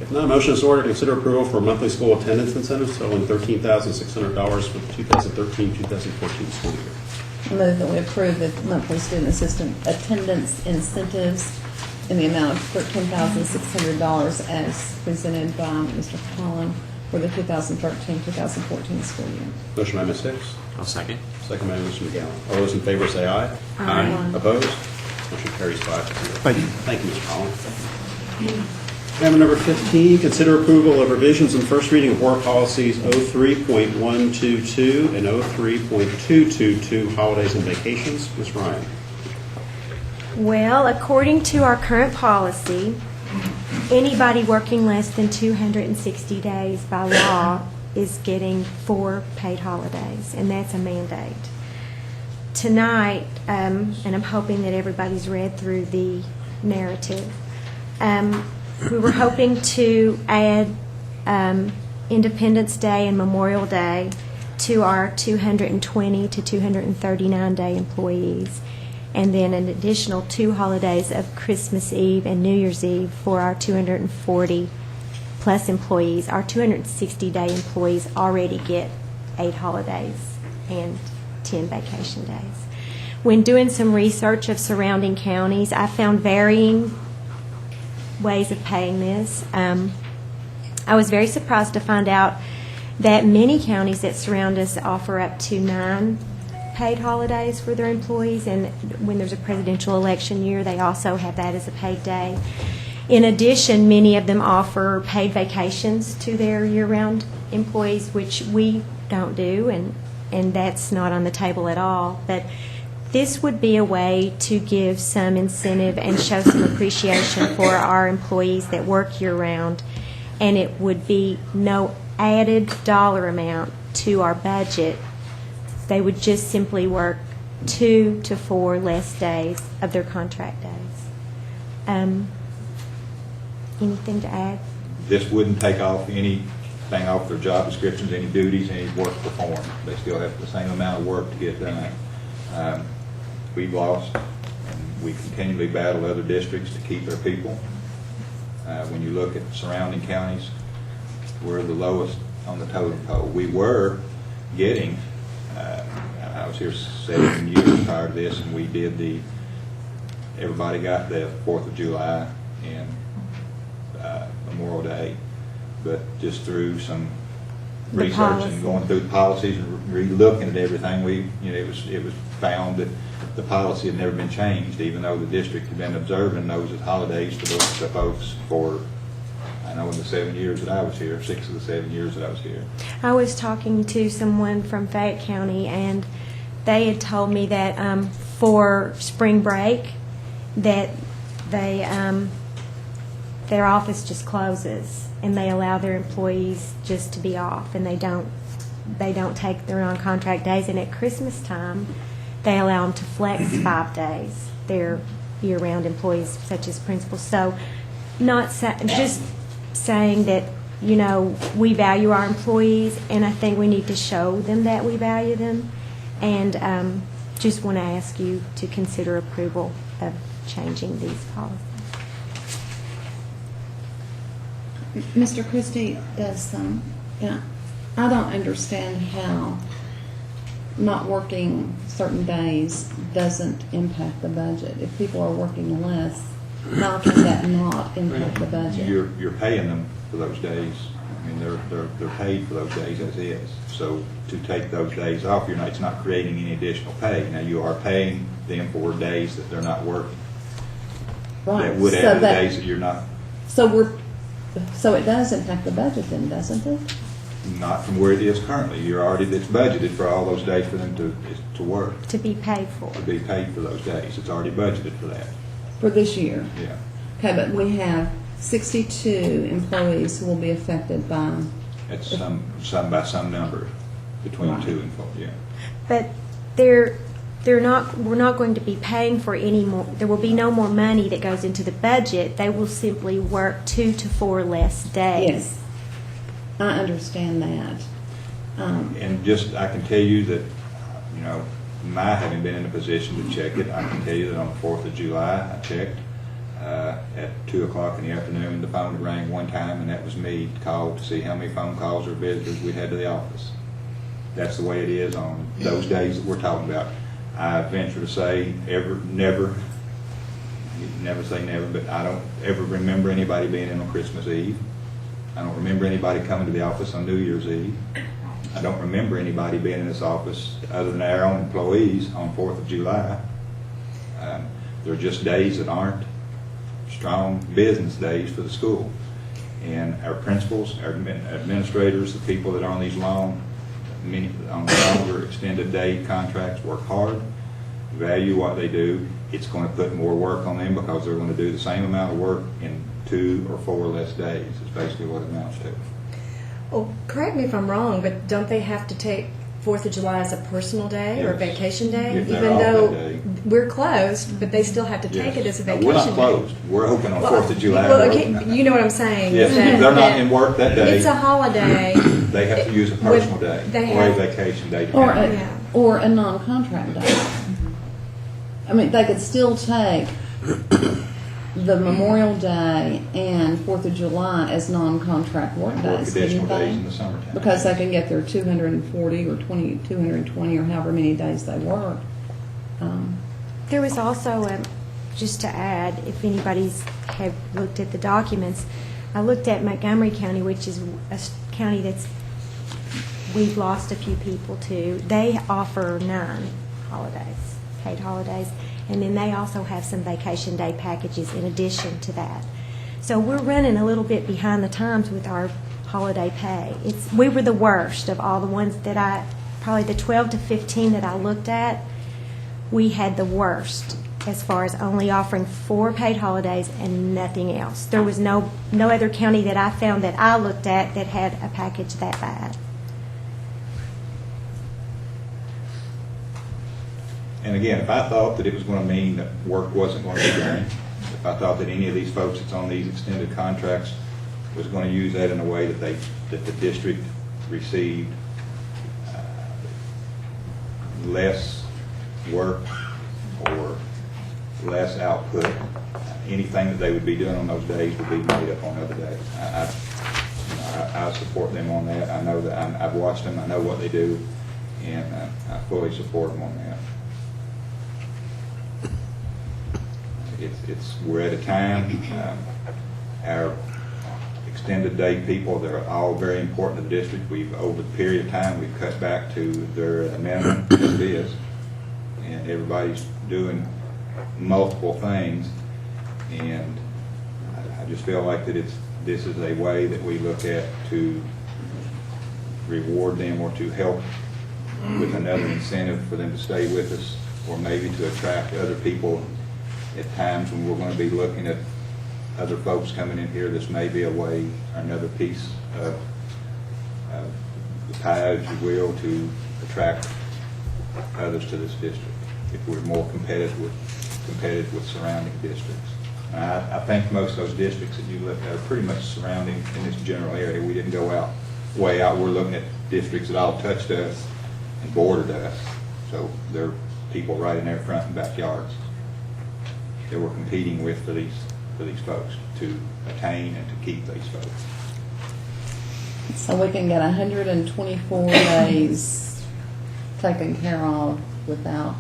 If not, motion is in order to consider approval for monthly school attendance incentives totaling $13,600 for the 2013-2014 school year. I move that we approve the monthly student assistant attendance incentives in the amount of $13,600 as presented by Mr. Holland for the 2013-2014 school year. Motion by Ms. Hicks. I'll second. Second by Mr. McGowan. All those in favor say aye. Aye. Opposed? Motion carries 5-0. Thank you. Thank you, Mr. Holland. Item number 15, consider approval of revisions and first reading of board policies 03.122 and 03.222, holidays and vacations. Ms. Ryan. Well, according to our current policy, anybody working less than 260 days by law is getting 4 paid holidays, and that's a mandate. Tonight, and I'm hoping that everybody's read through the narrative, we were hoping to add Independence Day and Memorial Day to our 220 to 239 day employees, and then an additional 2 holidays of Christmas Eve and New Year's Eve for our 240 plus employees. Our 260 day employees already get 8 holidays and 10 vacation days. When doing some research of surrounding counties, I found varying ways of paying this. I was very surprised to find out that many counties that surround us offer up to 9 paid holidays for their employees, and when there's a presidential election year, they also have that as a paid day. In addition, many of them offer paid vacations to their year-round employees, which we don't do, and that's not on the table at all. But this would be a way to give some incentive and show some appreciation for our employees that work year-round, and it would be no added dollar amount to our budget. They would just simply work 2 to 4 less days of their contract days. Anything to add? This wouldn't take off anything off their job descriptions, any duties, any work performed. They still have the same amount of work to get done. We've lost, and we continually battle other districts to keep their people. When you look at surrounding counties, we're the lowest on the totem pole. We were getting, I was here 7 years prior to this, and we did everybody got the 4th of July and Memorial Day, but just through some research and going through the policies and re-looking at everything, it was found that the policy had never been changed, even though the district had been observing those as holidays for the folks for, I know, in the 7 years that I was here, 6 of the 7 years that I was here. I was talking to someone from Fayette County, and they had told me that for spring break, that their office just closes, and they allow their employees just to be off, and they don't take their non-contract days. And at Christmas time, they allow them to flex 5 days. They're year-round employees, such as principals. So, just saying that, we value our employees, and I think we need to show them that we value them. And just want to ask you to consider approval of changing these policies. Mr. Christie, I don't understand how not working certain days doesn't impact the budget. If people are working less, how can that not impact the budget? You're paying them for those days. I mean, they're paid for those days as is. So to take those days off, it's not creating any additional pay. Now, you are paying them for days that they're not working. Right. That would add the days that you're not. So it does impact the budget then, doesn't it? Not from where it is currently. It's budgeted for all those days for them to work. To be paid for. To be paid for those days. It's already budgeted for that. For this year? Yeah. Okay, but we have 62 employees who will be affected by... It's some by some number, between 2 and 4, yeah. But we're not going to be paying for any more. There will be no more money that goes into the budget. They will simply work 2 to 4 less days. Yes, I understand that. And just, I can tell you that, you know, my having been in a position to check it, I can tell you that on the 4th of July, I checked at 2 o'clock in the afternoon. The phone rang one time, and that was me called to see how many phone calls or visitors we had to the office. That's the way it is on those days that we're talking about. I venture to say never say never, but I don't ever remember anybody being in on Christmas Eve. I don't remember anybody coming to the office on New Year's Eve. I don't remember anybody being in this office other than our own employees on 4th of July. They're just days that aren't strong business days for the school. And our principals, our administrators, the people that are on these longer extended day contracts work hard, value what they do. It's going to put more work on them because they're going to do the same amount of work in 2 or 4 less days. It's basically what it amounts to. Well, correct me if I'm wrong, but don't they have to take 4th of July as a personal day or a Yes. vacation day? If they're Even off though that day. we're closed, but they still have to take it as a No, vacation we're not day. closed. We're open on 4th of July. Well, We're okay, open. you know what I'm saying. Yes, that- if they're not that in work that day, It's a holiday. they have to use a personal day they or a have- vacation day. Or depending. or a non-contract day. I mean, they could still take the Memorial Day and 4th of July as non-contract work Work days, additional couldn't days in they? the summertime. Because they can get their 240 or 220 or however many days they work. There was also, just to add, if anybody's have looked at the documents, I looked at Montgomery County, which is a county that's, we've lost a few people to. They offer 9 holidays, paid holidays, and then they also have some vacation day packages in addition to that. So we're running a little bit behind the times with our holiday pay. We were the worst of all the ones that probably the 12 to 15 that I looked at, we had the worst as far as only offering 4 paid holidays and nothing else. There was no other county that I found that I looked at that had a package that bad. And again, if I thought that it was going to mean that work wasn't going to be done, if I thought that any of these folks that's on these extended contracts was going to use that in a way that the district received less work or less output, anything that they would be doing on those days would be made up on other days. I support them on that. I know that I've watched them. I know what they do, and I fully support them on that. We're at a time, our extended day people, they're all very important to the district. Over the period of time, we've cut back to their minimum as it is, and everybody's doing multiple things, and I just feel like that this is a way that we look at to reward them or to help with another incentive for them to stay with us, or maybe to attract other people at times when we're going to be looking at other folks coming in here. This may be a way, another piece of the pie, as you will, to attract others to this district if we're more competitive with surrounding districts. I think most of those districts that you look at are pretty much surrounding in this general area. We didn't go way out. We're looking at districts that all touched us and bordered us. So there are people right in their front and backyards that we're competing with for these folks to attain and to keep these folks. So we can get 124 days taken care of without,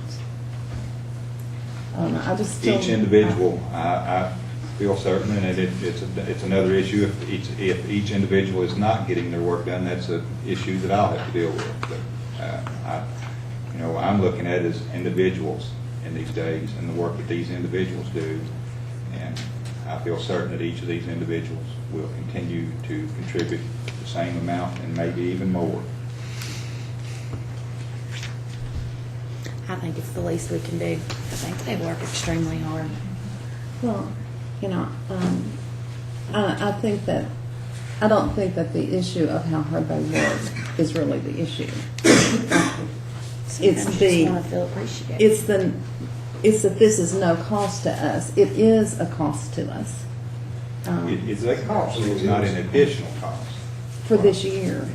I just still... Each individual, I feel certain, and it's another issue. If each individual is not getting their work done, that's an issue that I'll have to deal with. But I'm looking at it as individuals in these days and the work that these individuals do, and I feel certain that each of these individuals will continue to contribute the same amount and maybe even more. I think it's the least we can do. I think they work extremely hard. Well, I think that, I don't think that the issue of how hard they work is really the issue. It's that this is no cost to us. It is a cost to us. It's a cost, it's not an additional cost. For this year.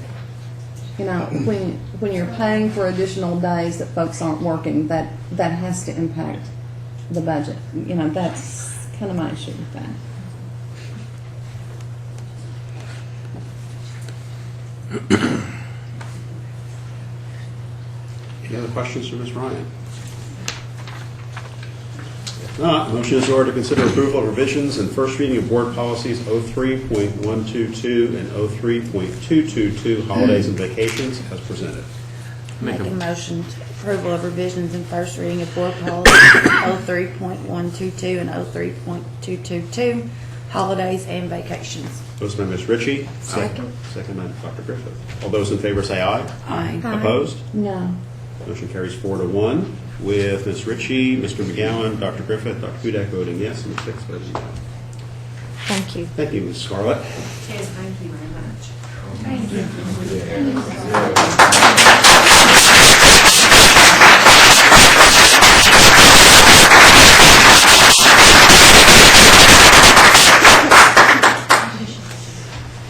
You know, when you're paying for additional days that folks aren't working, that has to impact the budget. You know, that's kind of my issue with that. Any other questions for Ms. Ryan? If not, motion is in order to consider approval of revisions and first reading of board policies 03.122 and 03.222, holidays and vacations, as presented. Make a motion to approval of revisions and first reading of board policy 03.122 and 03.222, holidays and vacations. Motion by Ms. Ritchie. Second. Second by Dr. Griffith. All those in favor say aye. Aye. Opposed? No. Motion carries 4-1 with Ms. Ritchie, Mr. McGowan, Dr. Griffith, Dr. Hudak voting yes, and Ms. Hicks voting no. Thank you. Thank you, Ms. Scarlett. Yes, thank you very much. Thank you.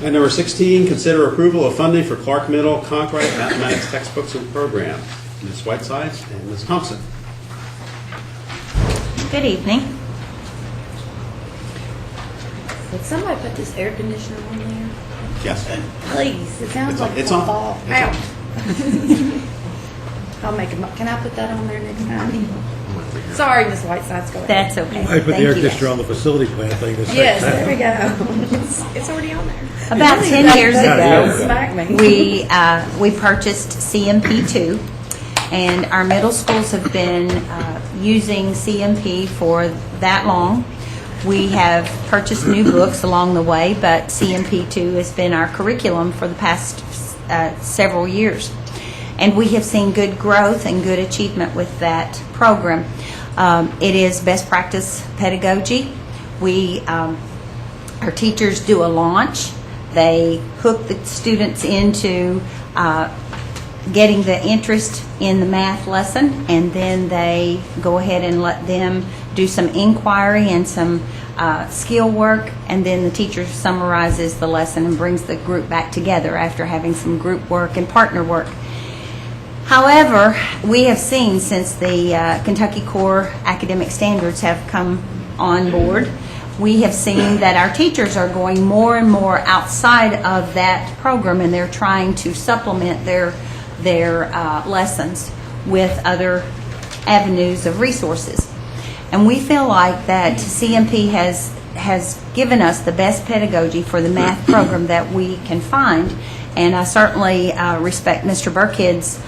And number 16, consider approval of funding for Clark Middle Conkright Mathematics textbooks and program. Ms. Whitesides and Ms. Thompson. Good evening. Would somebody put this air conditioner on there? Yes. Please, it sounds It's like on. it's It's on. fall. It's on. Ow. I'll make a, can I put that on there next time? Sorry, Ms. Whitesides, go ahead. That's okay. I put the Thank air you. conditioner on the facility plan thing. Yes, there we go. It's already on there. About Really, 10 years that ago, smacked me. we purchased CMP2, and our middle schools have been using CMP for that long. We have purchased new books along the way, but CMP2 has been our curriculum for the past several years. And we have seen good growth and good achievement with that program. It is best practice pedagogy. Our teachers do a launch. They hook the students into getting the interest in the math lesson, and then they go ahead and let them do some inquiry and some skill work, and then the teacher summarizes the lesson and brings the group back together after having some group work and partner work. However, we have seen since the Kentucky Core Academic Standards have come on board, we have seen that our teachers are going more and more outside of that program, and they're trying to supplement their lessons with other avenues of resources. And we feel like that CMP has given us the best pedagogy for the math program that we can find, and I certainly respect Mr. Burkhead's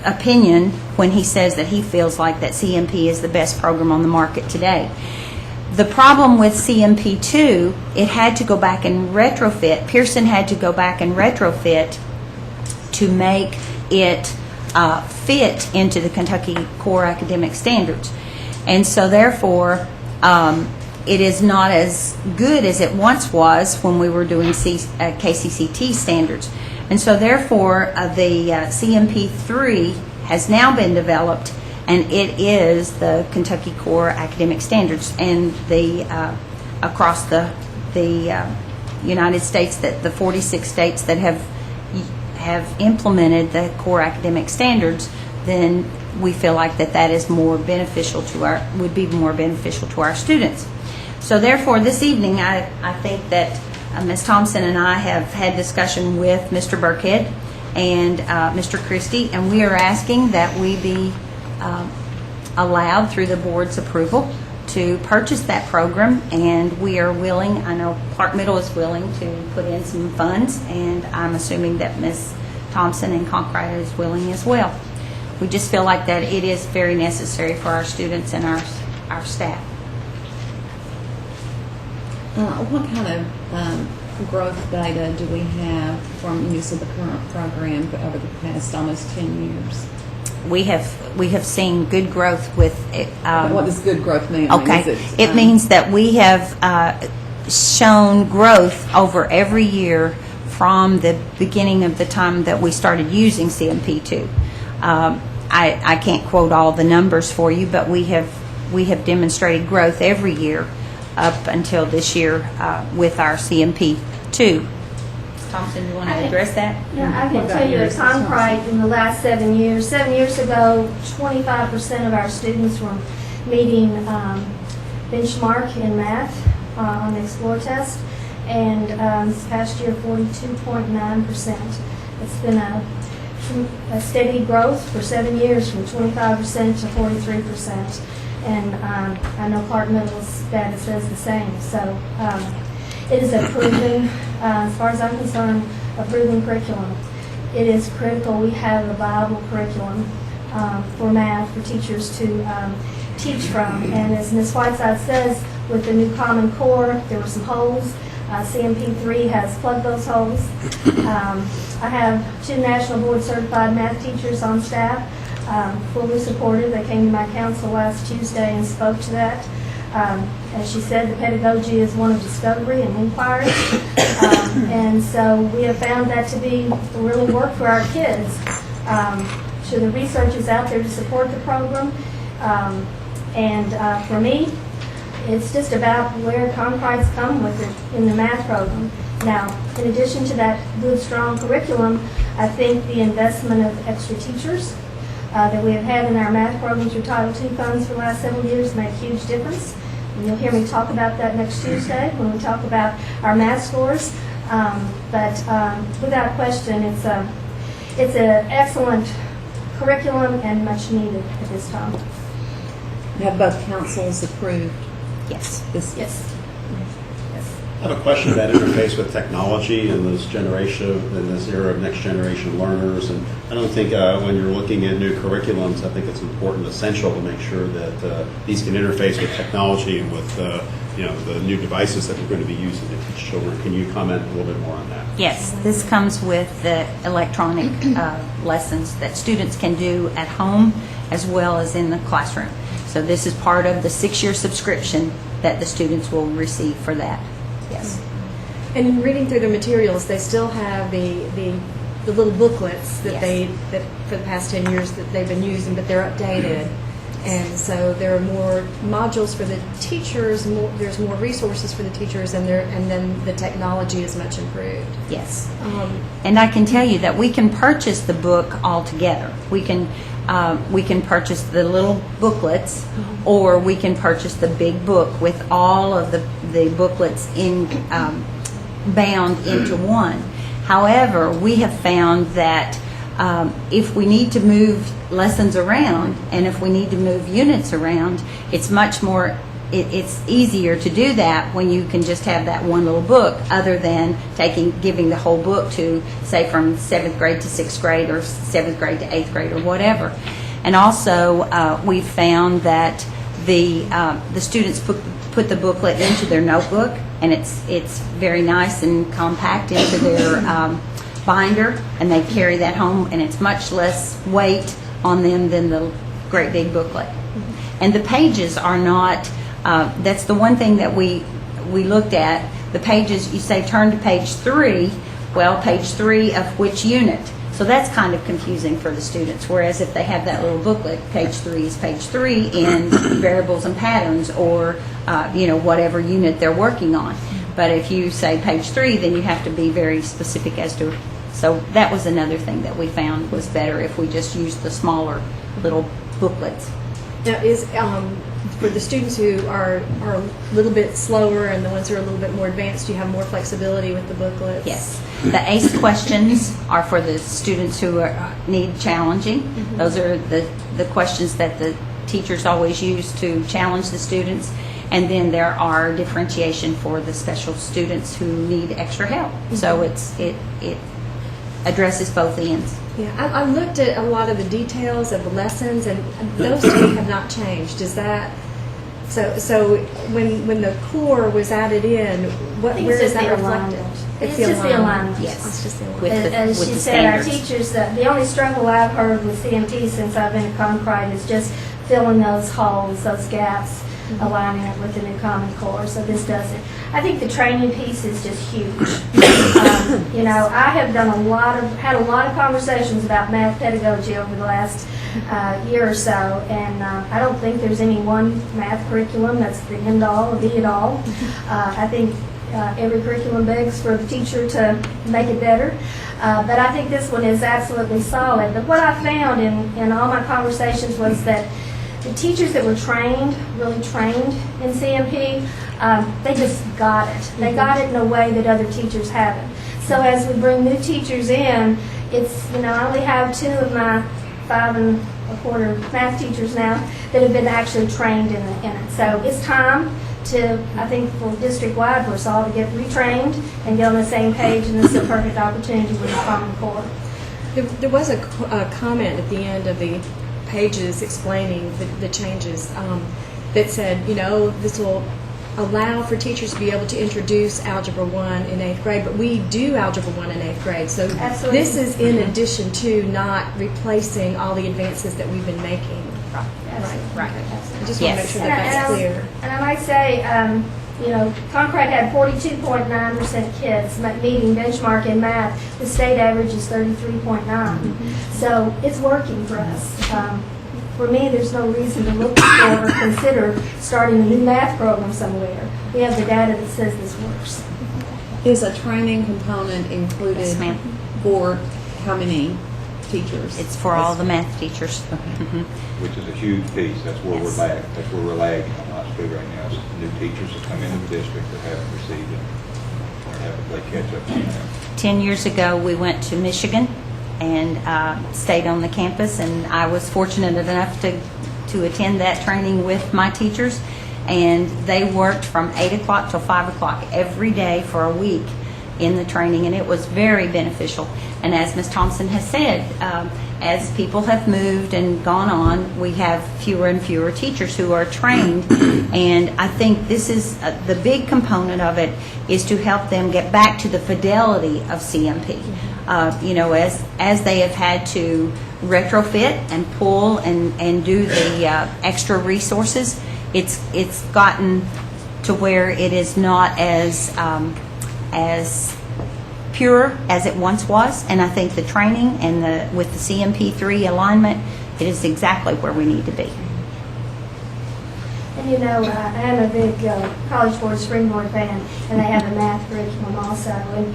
opinion when he says that he feels like that CMP is the best program on the market today. The problem with CMP2, it had to go back and retrofit. Pearson had to go back and retrofit to make it fit into the Kentucky Core Academic Standards. And so therefore, it is not as good as it once was when we were doing KCCT standards. And so therefore, the CMP3 has now been developed, and it is the Kentucky Core Academic Standards. And across the United States, that the 46 states that have implemented the Core Academic Standards, then we feel like that is more beneficial would be more beneficial to our students. So therefore, this evening, I think that Ms. Thompson and I have had discussion with Mr. Burkhead and Mr. Christie, and we are asking that we be allowed through the board's approval to purchase that program, and we are willing, I know Clark Middle is willing to put in some funds, and I'm assuming that Ms. Thompson and Conkright is willing as well. We just feel like that it is very necessary for our students and our staff. What kind of growth data do we have from use of the current program over the past almost 10 years? We have seen good growth with it. What does good growth mean? Okay, it means that we have shown growth over every year from the beginning of the time that we started using CMP2. I can't quote all the numbers for you, but we have demonstrated growth every year up until this year with our CMP2. Thompson, you want to address that? Yeah, I can tell you at Concrite in the last 7 years, 7 years ago, 25% of our students were meeting benchmark in math on the Explore test, and this past year, 42.9%. It's been a steady growth for 7 years from 25% to 43%. And I know Clark Middle's data says the same. So it is a proven, as far as I'm concerned, a proven curriculum. It is critical we have a viable curriculum for math, for teachers to teach from. And as Ms. Whiteside says, with the new Common Core, there were some holes. CMP3 has plugged those holes. I have 2 National Board Certified math teachers on staff, fully supportive. They came to my council last Tuesday and spoke to that. As she said, the pedagogy is one of discovery and inquiry. And so we have found that to be really work for our kids. So the research is out there to support the program. And for me, it's just about where Concrite's come with it in the math program. Now, in addition to that good, strong curriculum, I think the investment of extra teachers that we have had in our math program through Title II funds for the last several years make a huge difference. And you'll hear me talk about that next Tuesday when we talk about our math scores. But without question, it's an excellent curriculum and much needed at this time. Have both councils approved? Yes. Yes. I have a question about interface with technology in this era of next generation learners. And I don't think when you're looking at new curriculums, I think it's important, essential to make sure that these can interface with technology and with the new devices that we're going to be using to teach children. Can you comment a little bit more on that? Yes, this comes with the electronic lessons that students can do at home as well as in the classroom. So this is part of the 6-year subscription that the students will receive for that. Yes. And in reading through the materials, they still have the little booklets that that for the past 10 years that they've been using, but they're updated. And so there are more modules for the teachers. There's more resources for the teachers, and then the technology is much improved. Yes. And I can tell you that we can purchase the book all together. We can purchase the little booklets, or we can purchase the big book with all of the booklets bound into one. However, we have found that if we need to move lessons around and if we need to move units around, it's much more, it's easier to do that when you can just have that one little book, other than giving the whole book to, say, from 7th grade to 6th grade or 7th grade to 8th grade or whatever. And also, we've found that the students put the booklet into their notebook, and it's very nice and compact into their binder, and they carry that home, and it's much less weight on them than the great big booklet. And the pages are not, that's the one thing that we looked at. The pages, you say turn to page 3, well, page 3 of which unit? So that's kind of confusing for the students, whereas if they have that little booklet, page 3 is page 3 in variables and patterns, or whatever unit they're working on. But if you say page 3, then you have to be very specific as to. So that was another thing that we found was better if we just used the smaller little booklets. Now, is for the students who are a little bit slower and the ones who are a little bit more advanced, do you have more flexibility with the booklets? Yes. The ACE questions are for the students who need challenging. Mm-hmm. Those are the questions that the teachers always use to challenge the students. And then there are differentiation for the special students who need extra help. Mm-hmm. So it addresses both ends. Yeah, I looked at a lot of the details of the lessons, and those to me have not changed. Is that so? When the core was added in, where is that reflected? It's just the alignment. Yes, it's just the alignment. As she said, our teachers. The only struggle I've heard with CMP since I've been at Concrite is just filling those holes, those gaps, aligning it with the new Common Core. So this does it. I think the training piece is just huge. I have had a lot of conversations about math pedagogy over the last year or so, and I don't think there's any one math curriculum that's the end all or be it all. I think every curriculum begs for the teacher to make it better. But I think this one is absolutely solid. But what I found in all my conversations was that the teachers that were trained, really trained in CMP, they just got it. They got it in a way that other teachers haven't. So as we bring new teachers in, it's, I only have 2 of my 5 1/4 math teachers now that have been actually trained in it. So it's time to, I think, for district-wide, for us all to get retrained and get on the same page, and this is a perfect opportunity with the Common Core. There was a comment at the end of the pages explaining the changes that said, this will allow for teachers to be able to introduce Algebra 1 in 8th grade, but we do Algebra 1 in 8th grade. So Absolutely. This is in addition to, not replacing all the advances that we've been making. Right. I just want to make sure that's clear. And I might say, Concrete had 42.9% kids meeting benchmark in math. The state average is 33.9. So it's working for us. For me, there's no reason to look for or consider starting a new math program somewhere. We have the data that says this works. Is a training component included Yes, ma'am. for how many teachers? It's for all the math teachers. Which is a huge piece. That's where we're lagging. That's where we're lagging on high school right now. Is new teachers that come into the district that haven't received it, or haven't played catch up on that. 10 years ago, we went to Michigan and stayed on the campus, and I was fortunate enough to attend that training with my teachers, and they worked from 8 o'clock till 5 o'clock every day for a week in the training, and it was very beneficial. And as Ms. Thompson has said, as people have moved and gone on, we have fewer and fewer teachers who are trained, and I think this is the big component of it, is to help them get back to the fidelity of CMP. As they have had to retrofit and pull and do the extra resources, it's gotten to where it is not as pure as it once was, and I think the training and with the CMP3 alignment, it is exactly where we need to be. And I am a big College Board Springboard fan, and they have a math curriculum also. And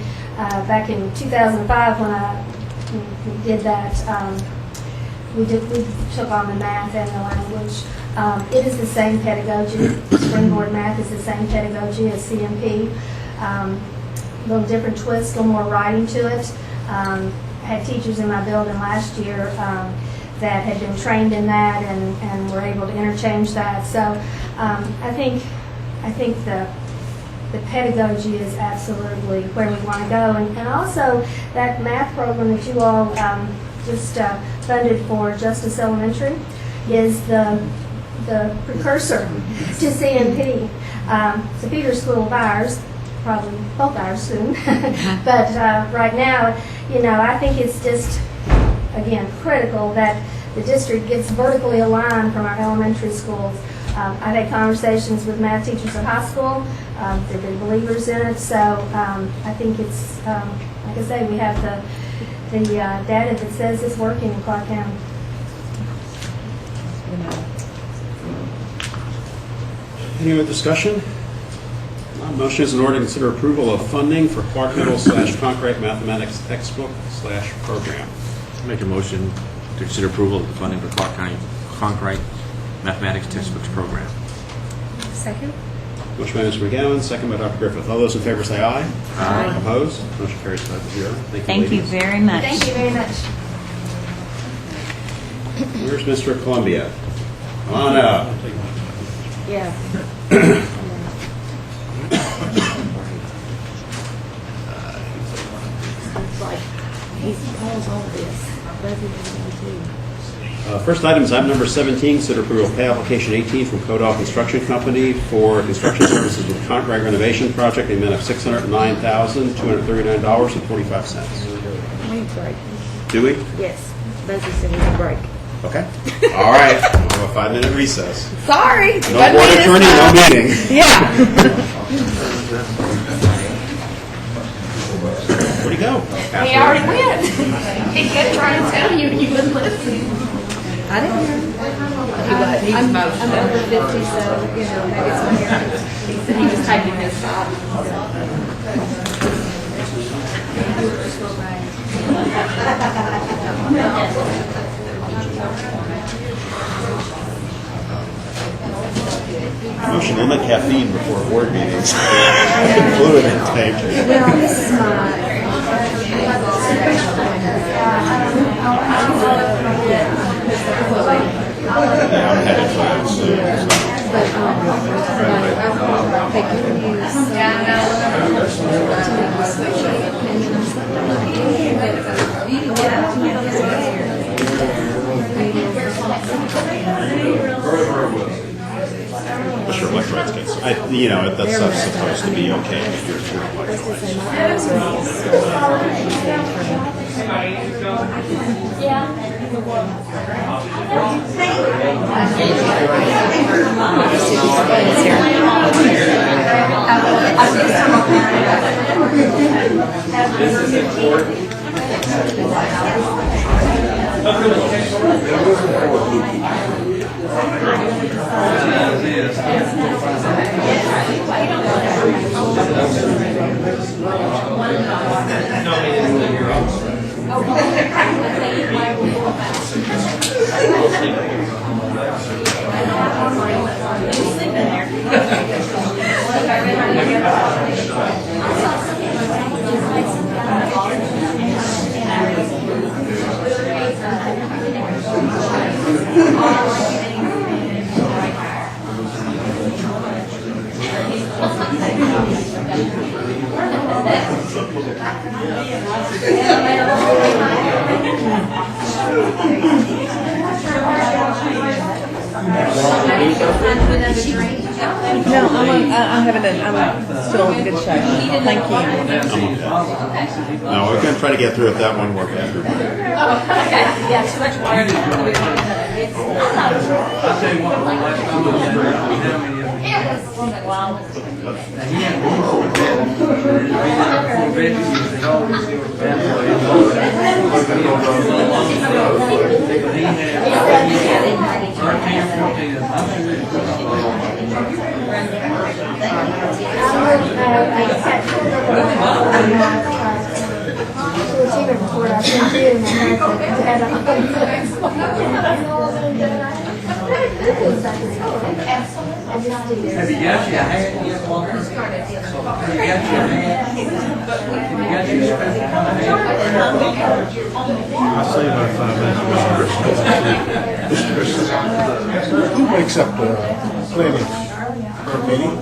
back in 2005, when I did that, we took on the math and the language. It is the same pedagogy. Springboard math is the same pedagogy as CMP. A little different twist, a little more writing to it. I had teachers in my building last year that had been trained in that and were able to interchange that. So I think the pedagogy is absolutely where we want to go. And also that math program that you all just funded for Justice Elementary is the precursor to CMP. It's a feeder school of ours, probably both ours soon. But right now, I think it's just, again, critical that the district gets vertically aligned from our elementary schools. I've had conversations with math teachers at high school. They're big believers in it. So I think it's, like I say, we have the data that says it's working in Clark County. Any other discussion? Motion is in order to consider approval of funding for Clark Middle / Concrete Mathematics textbook / program. Make a motion to consider approval of the funding for Clark County Concrete Mathematics textbooks program. Second. Motion by Mr. McGowan, second by Dr. Griffith. All those in favor say aye. Aye. Opposed? Motion carries 5-0. Thank you very much. Thank you very much. Where's Mr. Columbia? Come on up. Yeah. It's like, he calls all this. First item is item number 17, consider approval of pay application 18 from Codall Construction Company for construction services with concrete renovation project in the amount of $609,239.45. We need a break. Do we? Yes. Leslie said we need a break. Okay. All right. We'll have a 5-minute recess. Sorry. No board attorney, no meeting. Yeah. Where'd he go? He already went. He kept trying to tell you and you wouldn't listen. I didn't hear him. I'm over 50, so, you know, maybe it's my hair. He said he was taking his spot. You should limit caffeine before board meetings. Fluid intake. Well, this is my. Yeah, I'm headed for that soon. They can Sure, electrolytes can. You know, that stuff's supposed to be okay if you're through No, I'm still in good shape. Thank you. No, we're going to try to get through it. That one work after. Oh, okay. Yeah, too much water. I'll tell you what, last time I was there, how many of Have you got your hat yet, Walter? Have you got your hat? Have you got your special kind of hat? I'll say about 5 minutes. Who makes up the planning committee?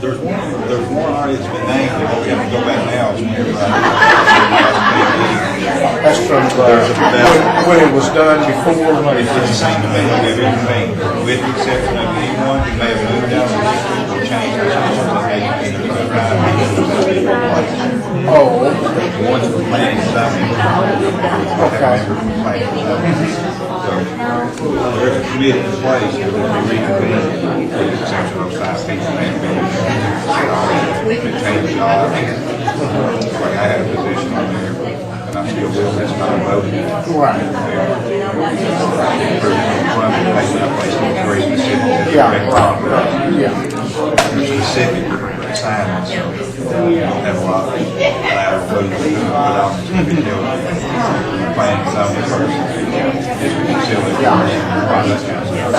There's one already that's been named, but we have to go back now. That's from when it was done before. It's the same committee we have been named, with the exception of anyone who may have moved out of the district or changed their position, but they can either put right Oh. The ones for planning, I mean, so there's a committee in place that will be reconvened, with the exception of 5 people that have been changed jobs. Like I had a position on there, and I still will, that's not voted. Right. Yeah. Specific assignments, so we don't have a lot of lateral voting to put on this committee. Planning zoning person, district facility person, process counselor,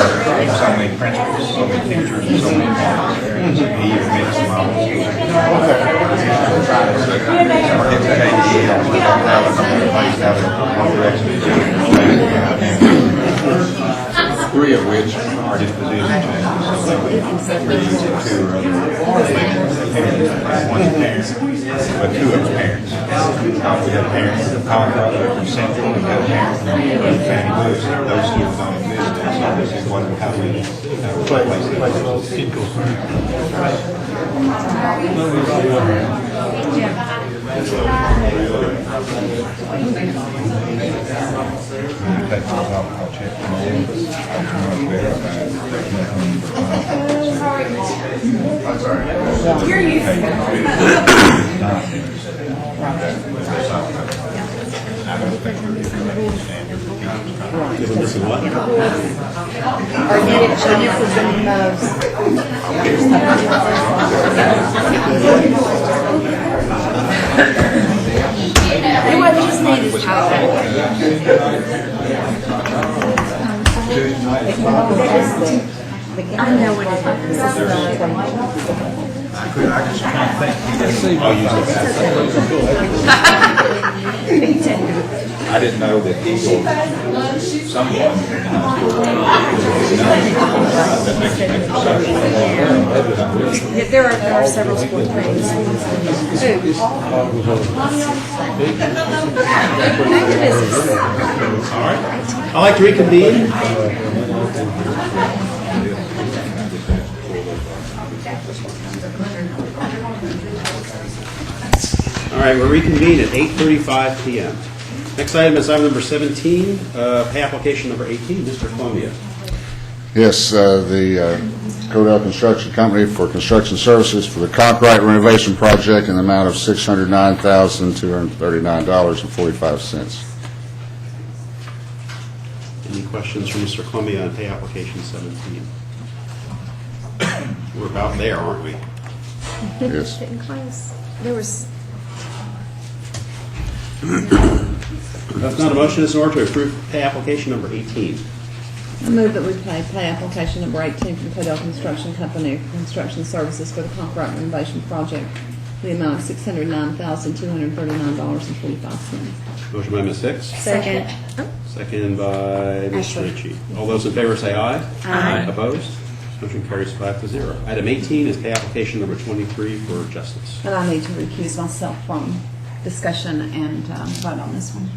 so many principals, so many teachers, so many parents. He even meets some of them. Three of which are disposition changes, so three using 2 or other parents, one's parents, but 2 of them parents. We have parents from Colorado, from Central, we have parents from Fannie Lewis, those schools don't exist, and so this is what, how we place We're missing what? Or you didn't show this as the What we just need is power. I know what it is. I just can't think. I'll use I didn't know that he was someone. There are several sport things. All right. I'd like to reconvene. All right, we're reconvened at 8:35 p.m. Next item is item number 17, pay application number 18, Mr. Columbia. Yes, the Codell Construction Company for construction services for the Conkright renovation project in the amount of $609,239.45. Any questions for Mr. Columbia on pay application 17? We're about there, aren't we? Yes. Getting close. There was. That's not a motion, it's in order to approve pay application number 18. I move that we pay application number 18 from Codell Construction Company for construction services for the Conkright renovation project for the amount of $609,239.45. Motion by Ms. Hicks. Second. Second by Ms. Ashley. Ritchie. All those in favor say aye. Aye. Opposed? Motion carries 5-0. Item 18 is pay application number 23 for Justice. And I need to recuse myself from discussion and vote on this one.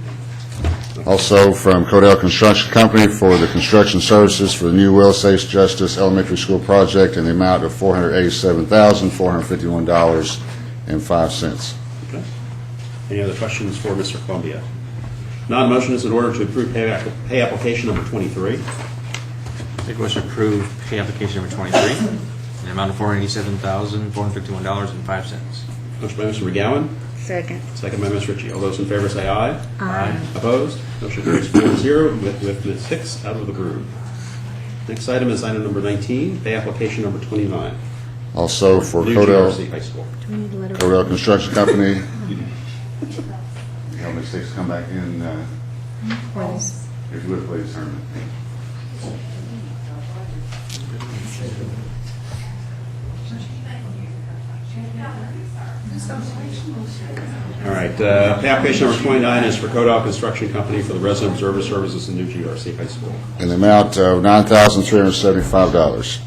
Also from Codell Construction Company for the construction services for the new Willis H. Justice Elementary School project in the amount of $487,451.05. Okay. Any other questions for Mr. Columbia? Non-motion is in order to approve pay application number 23. Make a motion to approve pay application number 23 in the amount of $487,451.05. Motion by Mr. McGowan. Second. Second by Ms. Ritchie. All those in favor say aye. Aye. Opposed? Motion carries 4-0 with Ms. Hicks out of the group. Next item is item number 19, pay application number 29. Also for New Codell, GRC High School. Do we need a letter? Codell Construction Company. Help Ms. Hicks come back in, if you would please, Herman. All right, pay application number 29 is for Codell Construction Company for the resident observer services in New GRC High School. In the amount of $9,375.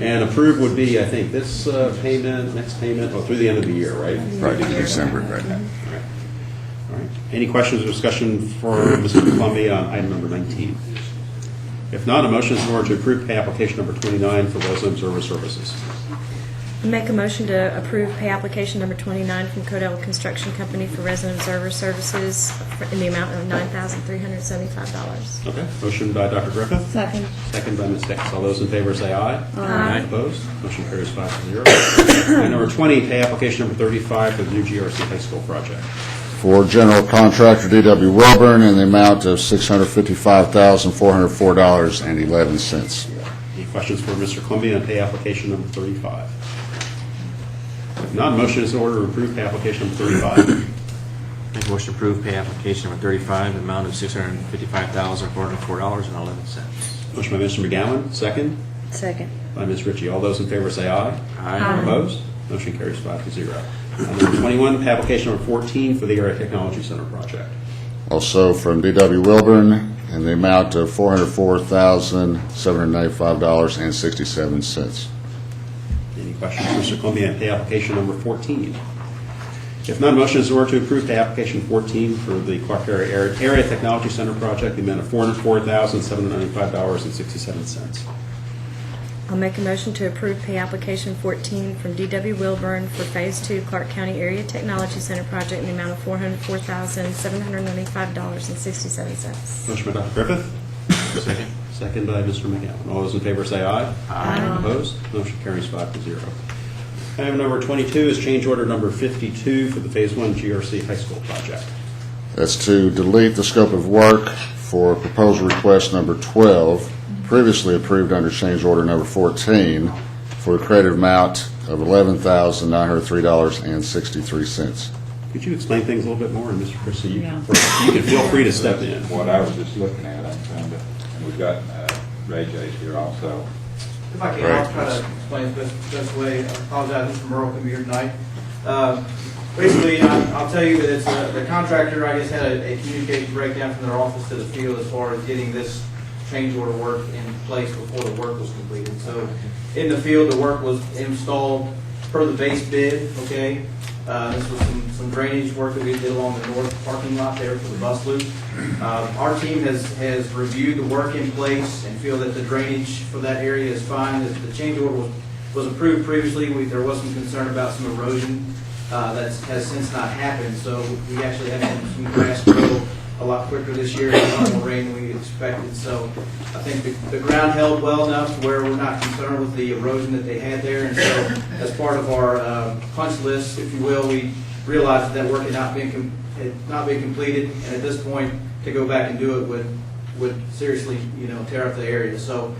And approved would be, I think, this payment, next payment, through the end of the year, right? Right, in December, right. All right. Any questions or discussion for Mr. Columbia on item number 19? If not, a motion is in order to approve pay application number 29 for resident observer services. Make a motion to approve pay application number 29 from Codell Construction Company for resident observer services in the amount of $9,375. Okay. Motion by Dr. Griffith. Second. Second by Ms. Hicks. All those in favor say aye. Aye. Opposed? Motion carries 5-0. And number 20, pay application number 35 for the new GRC High School project. For general contractor D.W. Wilburn in the amount of $655,404.11. Any questions for Mr. Columbia on pay application number 35? If not, motion is in order to approve pay application number 35. Make a motion to approve pay application number 35 in the amount of $655,404.11. Motion by Mr. McGowan, second. Second. By Ms. Ritchie. All those in favor say aye. Aye. Opposed? Motion carries 5-0. Number 21, pay application number 14 for the Area Technology Center project. Also from D.W. Wilburn in the amount of $404,795.67. Any questions for Mr. Columbia on pay application number 14? If not, motion is in order to approve pay application 14 for the Clark Area Technology Center project, the amount of $404,795.67. I'll make a motion to approve pay application 14 from D.W. Wilburn for Phase 2 Clark County Area Technology Center project in the amount of $404,795.67. Motion by Dr. Griffith. Second. Second by Mr. McGowan. All those in favor say aye. Aye. Opposed? Motion carries 5-0. Item number 22 is change order number 52 for the Phase 1 GRC High School project. That's to delete the scope of work for proposal request number 12, previously approved under change order number 14, for a credit amount of $11,903.63. Could you explain things a little bit more, and Mr. Christie, you Yeah. you can feel free to step in. What I was just looking at, I'm trying to, and we've got Ray J's here also. If I can, I'll try to explain it the best way. I apologize, Mr. Merle can be here tonight. Basically, I'll tell you that it's the contractor, I guess, had a communication breakdown from their office to the field as far as getting this change order work in place before the work was completed. So in the field, the work was installed per the base bid, okay? This was some drainage work that we did along the north parking lot there for the bus loop. Our team has reviewed the work in place and feel that the drainage for that area is fine. The change order was approved previously. There was some concern about some erosion that has since not happened. So we actually had some grass grow a lot quicker this year, a lot more rain than we expected. So I think the ground held well enough to where we're not concerned with the erosion that they had there. And so as part of our punch list, if you will, we realized that work had not been completed. And at this point, to go back and do it would seriously, tear up the area. So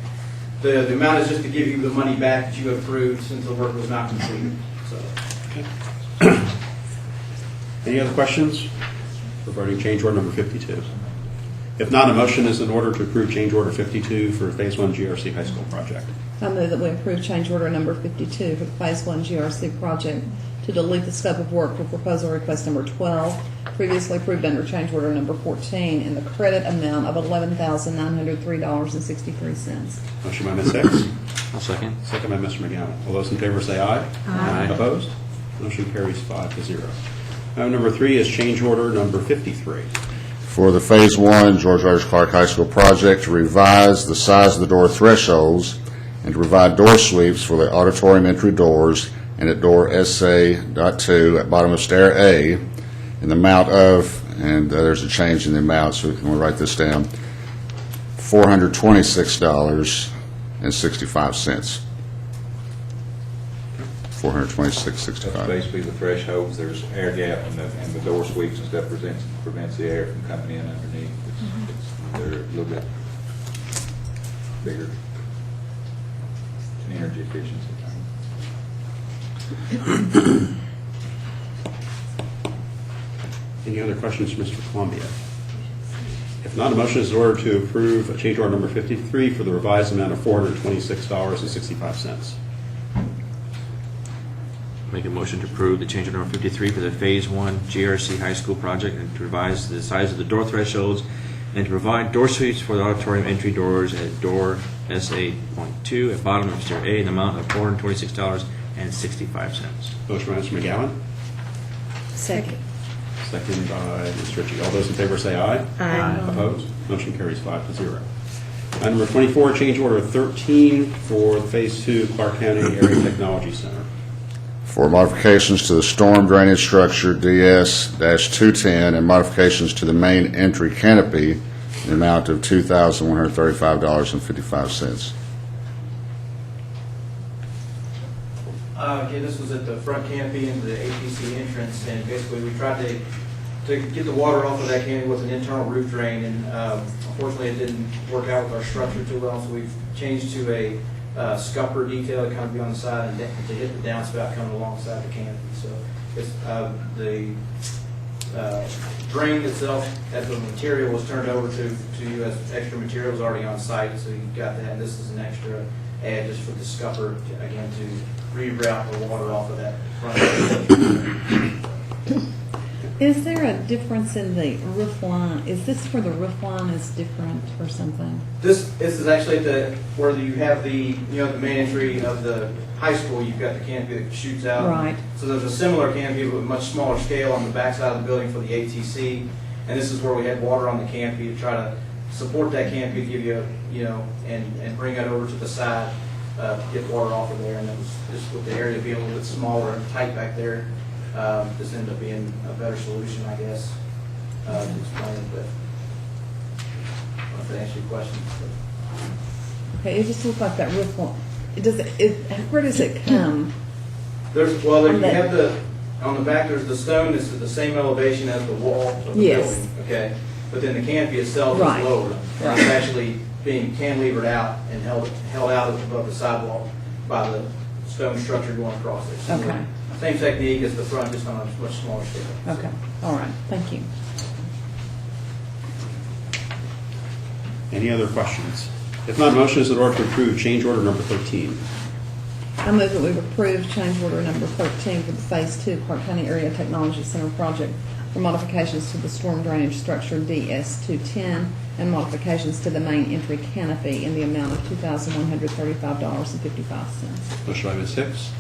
the amount is just to give you the money back that you approved since the work was not completed. So. Any other questions regarding change order number 52? If not, a motion is in order to approve change order 52 for Phase 1 GRC High School project. I move that we approve change order number 52 for the Phase 1 GRC project to delete the scope of work for proposal request number 12, previously approved under change order number 14, in the credit amount of $11,903.63. Motion by Ms. Hicks. I'll second. Second by Mr. McGowan. All those in favor say aye. Aye. Opposed? Motion carries 5-0. Number 3 is change order number 53. For the Phase 1 George Rogers Clark High School project to revise the size of the door thresholds and to provide door sweeps for the auditorium entry doors and at door SA.2 at bottom of stair A in the amount of, and there's a change in the amount, so we can write this down, $426.65. $426.65. That's basically the thresholds. There's air gap and the door sweeps and stuff prevents the air from coming in underneath. They're a little bit bigger. It's an energy efficiency thing. Any other questions for Mr. Columbia? If not, a motion is in order to approve change order number 53 for the revised amount of $426.65. Make a motion to approve the change order number 53 for the Phase 1 GRC High School project and to revise the size of the door thresholds and to provide door sweeps for the auditorium entry doors at door SA.2 at bottom of stair A in the amount of $426.65. Motion by Mr. McGowan. Second. Second by Ms. Ritchie. All those in favor say aye. Aye. Opposed? Motion carries 5-0. Number 24, change order 13 for Phase 2 Clark County Area Technology Center. For modifications to the storm drainage structure DS-210 and modifications to the main entry canopy in the amount of $2,135.55. Again, this was at the front canopy into the APC entrance, and basically we tried to get the water off of that canopy with an internal roof drain, and unfortunately it didn't work out with our structure too well, so we've changed to a scupper detail to kind of be on the side and to hit the downspout coming alongside the canopy. So it's, the drain itself, as the material was turned over to you as extra material, was already on site, so you got that. This is an extra add just for the scupper, again, to reroute the water off of that front. Is there a difference in the roof line? Is this where the roof line is different or something? This is actually where you have the the main entry of the high school. You've got the canopy that shoots out. Right. So there's a similar canopy but a much smaller scale on the backside of the building for the ATC, and this is where we had water on the canopy to try to support that canopy, give you and bring it over to the side, get water off of there. And it was just with the area being a little bit smaller and tight back there. This ended up being a better solution, I guess, to explain it, but I don't know if that answers your question. Okay, it just looks like that roof line. Where does it come? You have the On the back, there's the stone that's at the same elevation as the wall of the Yes. building, okay? But then the canopy itself Right. is lower. Right. It's actually being cantilevered out and held out above the sidewalk by the stone structure going across it. So Okay. Same technique as the front, just on a much smaller scale. Okay, all right, thank you. Any other questions? If not, motion is in order to approve change order number 13. I move that we approve change order number 13 for the Phase 2 Clark County Area Technology Center project for modifications to the storm drainage structure DS-210 and modifications to the main entry canopy in the amount of $2,135.55. Motion by Ms. Hicks.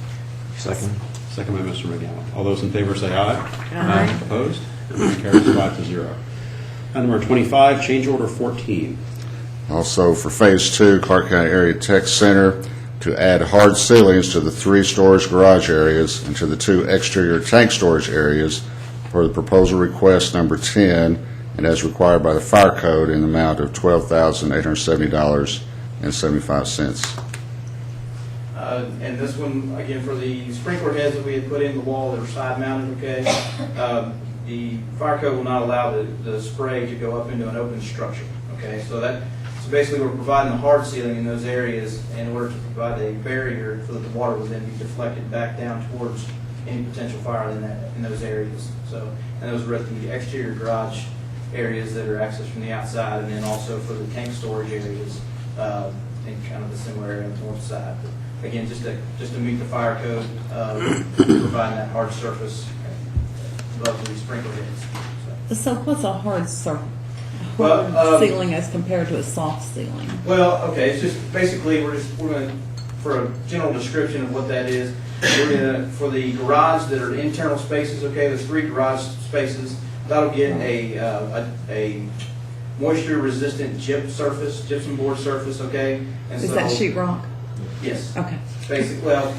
Second. Second by Mr. McGowan. All those in favor say aye. Aye. Opposed? Motion carries 5-0. Item number 25, change order 14. Also for Phase 2, Clark County Area Tech Center, to add hard ceilings to the 3 storage garage areas and to the 2 exterior tank storage areas for the proposal request number 10, and as required by the fire code in the amount of $12,870.75. And this one, again, for the sprinkler heads that we had put in the wall, that are side mounted, okay? The fire code will not allow the spray to go up into an open structure, okay? So basically we're providing the hard ceiling in those areas in order to provide a barrier so that the water will then be deflected back down towards any potential fire in those areas. So, and those are at the exterior garage areas that are accessed from the outside, and then also for the tank storage areas in kind of the similar area on the north side. But again, just to meet the fire code, providing that hard surface above the sprinkler heads. So what's a hard Well, ceiling as compared to a soft ceiling? Well, okay, it's just basically we're going to, for a general description of what that is, we're going to, for the garage that are internal spaces, okay, there's 3 garage spaces, that'll get a moisture resistant gypsum board surface, okay? And Is so, that sheetrock? Yes. Okay. Basically, well,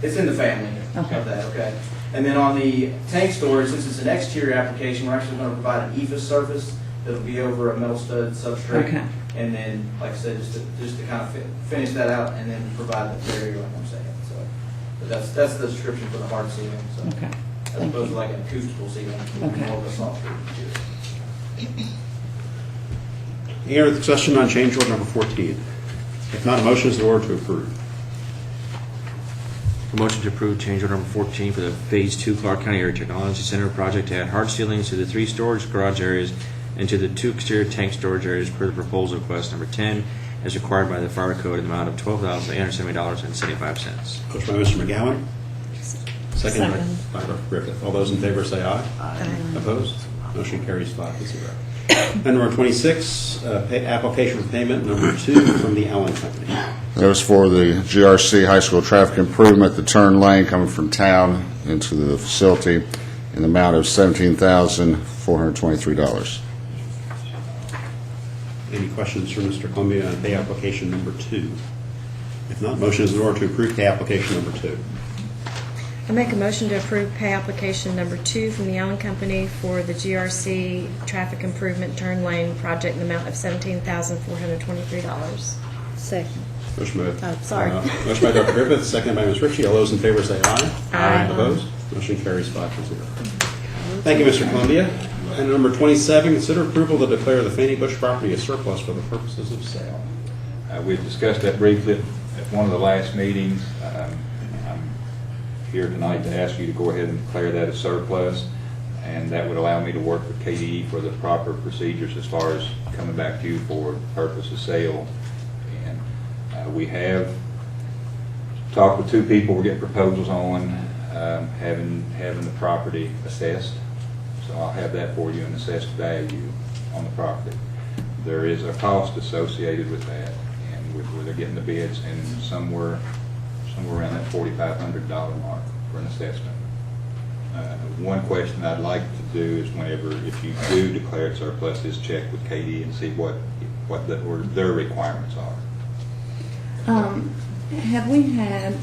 it's in the family of that, okay? And then on the tank storage, since it's an exterior application, we're actually going to provide an EIFS surface that'll be over a metal stud substrate. Okay. And then, like I said, just to kind of finish that out and then provide the barrier, like I'm saying. So, but that's the description for the hard ceiling. So, Okay. as opposed to like an acoustical ceiling, Okay. more of a soft material. Any other discussion on change order number 14? If not, motion is in order to approve. A motion to approve change order number 14 for the Phase 2 Clark County Area Technology Center project to add hard ceilings to the 3 storage garage areas and to the 2 exterior tank storage areas per the proposal request number 10, as required by the fire code in the amount of $12,870.75. Motion by Mr. McGowan. Second by Dr. Griffith. All those in favor say aye. Aye. Opposed? Motion carries 5-0. Item number 26, application for payment number 2 from the Allen Company. That was for the GRC High School traffic improvement, the turn lane coming from town into the facility in the amount of $17,423. Any questions for Mr. Columbia on pay application number 2? If not, motion is in order to approve pay application number 2. I make a motion to approve pay application number 2 from the Allen Company for the GRC traffic improvement turn lane project in the amount of $17,423. Second. Motion by, sorry. Motion by Dr. Griffith, second by Ms. Ritchie. All those in favor say aye. Aye. Opposed? Motion carries 5-0. Thank you, Mr. Columbia. Item number 27, consider approval to declare the Fanny Bush property as surplus for the purposes of sale. We've discussed that briefly at one of the last meetings. I'm here tonight to ask you to go ahead and declare that as surplus, and that would allow me to work with KDE for the proper procedures as far as coming back to you for the purpose of sale. And we have talked with 2 people. We're getting proposals on having the property assessed. So I'll have that for you, an assessed value on the property. There is a cost associated with that, and where they're getting the bids, and somewhere around that $4,500 mark for an assessment. One question I'd like to do is if you do declare it surplus, is check with KD and see what their requirements are. Have we had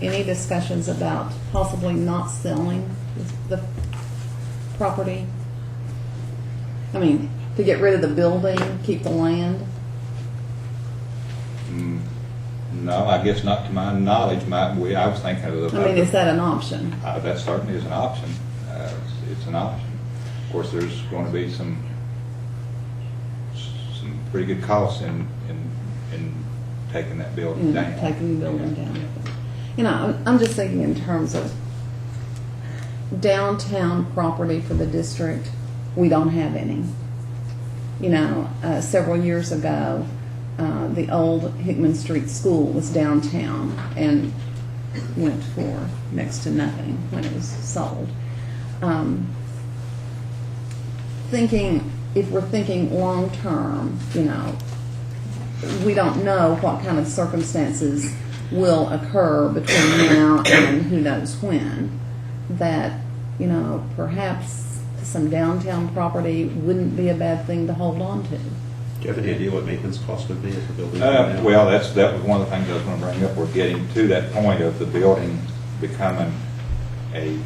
any discussions about possibly not selling the property? I mean, to get rid of the building, keep the land? No, I guess not to my knowledge. I was thinking of the. I mean, is that an option? That certainly is an option. It's an option. Of course, there's going to be some pretty good costs in taking that building down. Taking the building down. You know, I'm just thinking in terms of downtown property for the district. We don't have any. You know, several years ago, the old Hickman Street School was downtown and went for next to nothing when it was sold. If we're thinking long-term, you know, we don't know what kind of circumstances will occur between now and who knows when, that, you know, perhaps some downtown property wouldn't be a bad thing to hold on to. Do you have any idea what maintenance cost would be if the building? Well, that was one of the things I was going to bring up. We're getting to that point of the building becoming a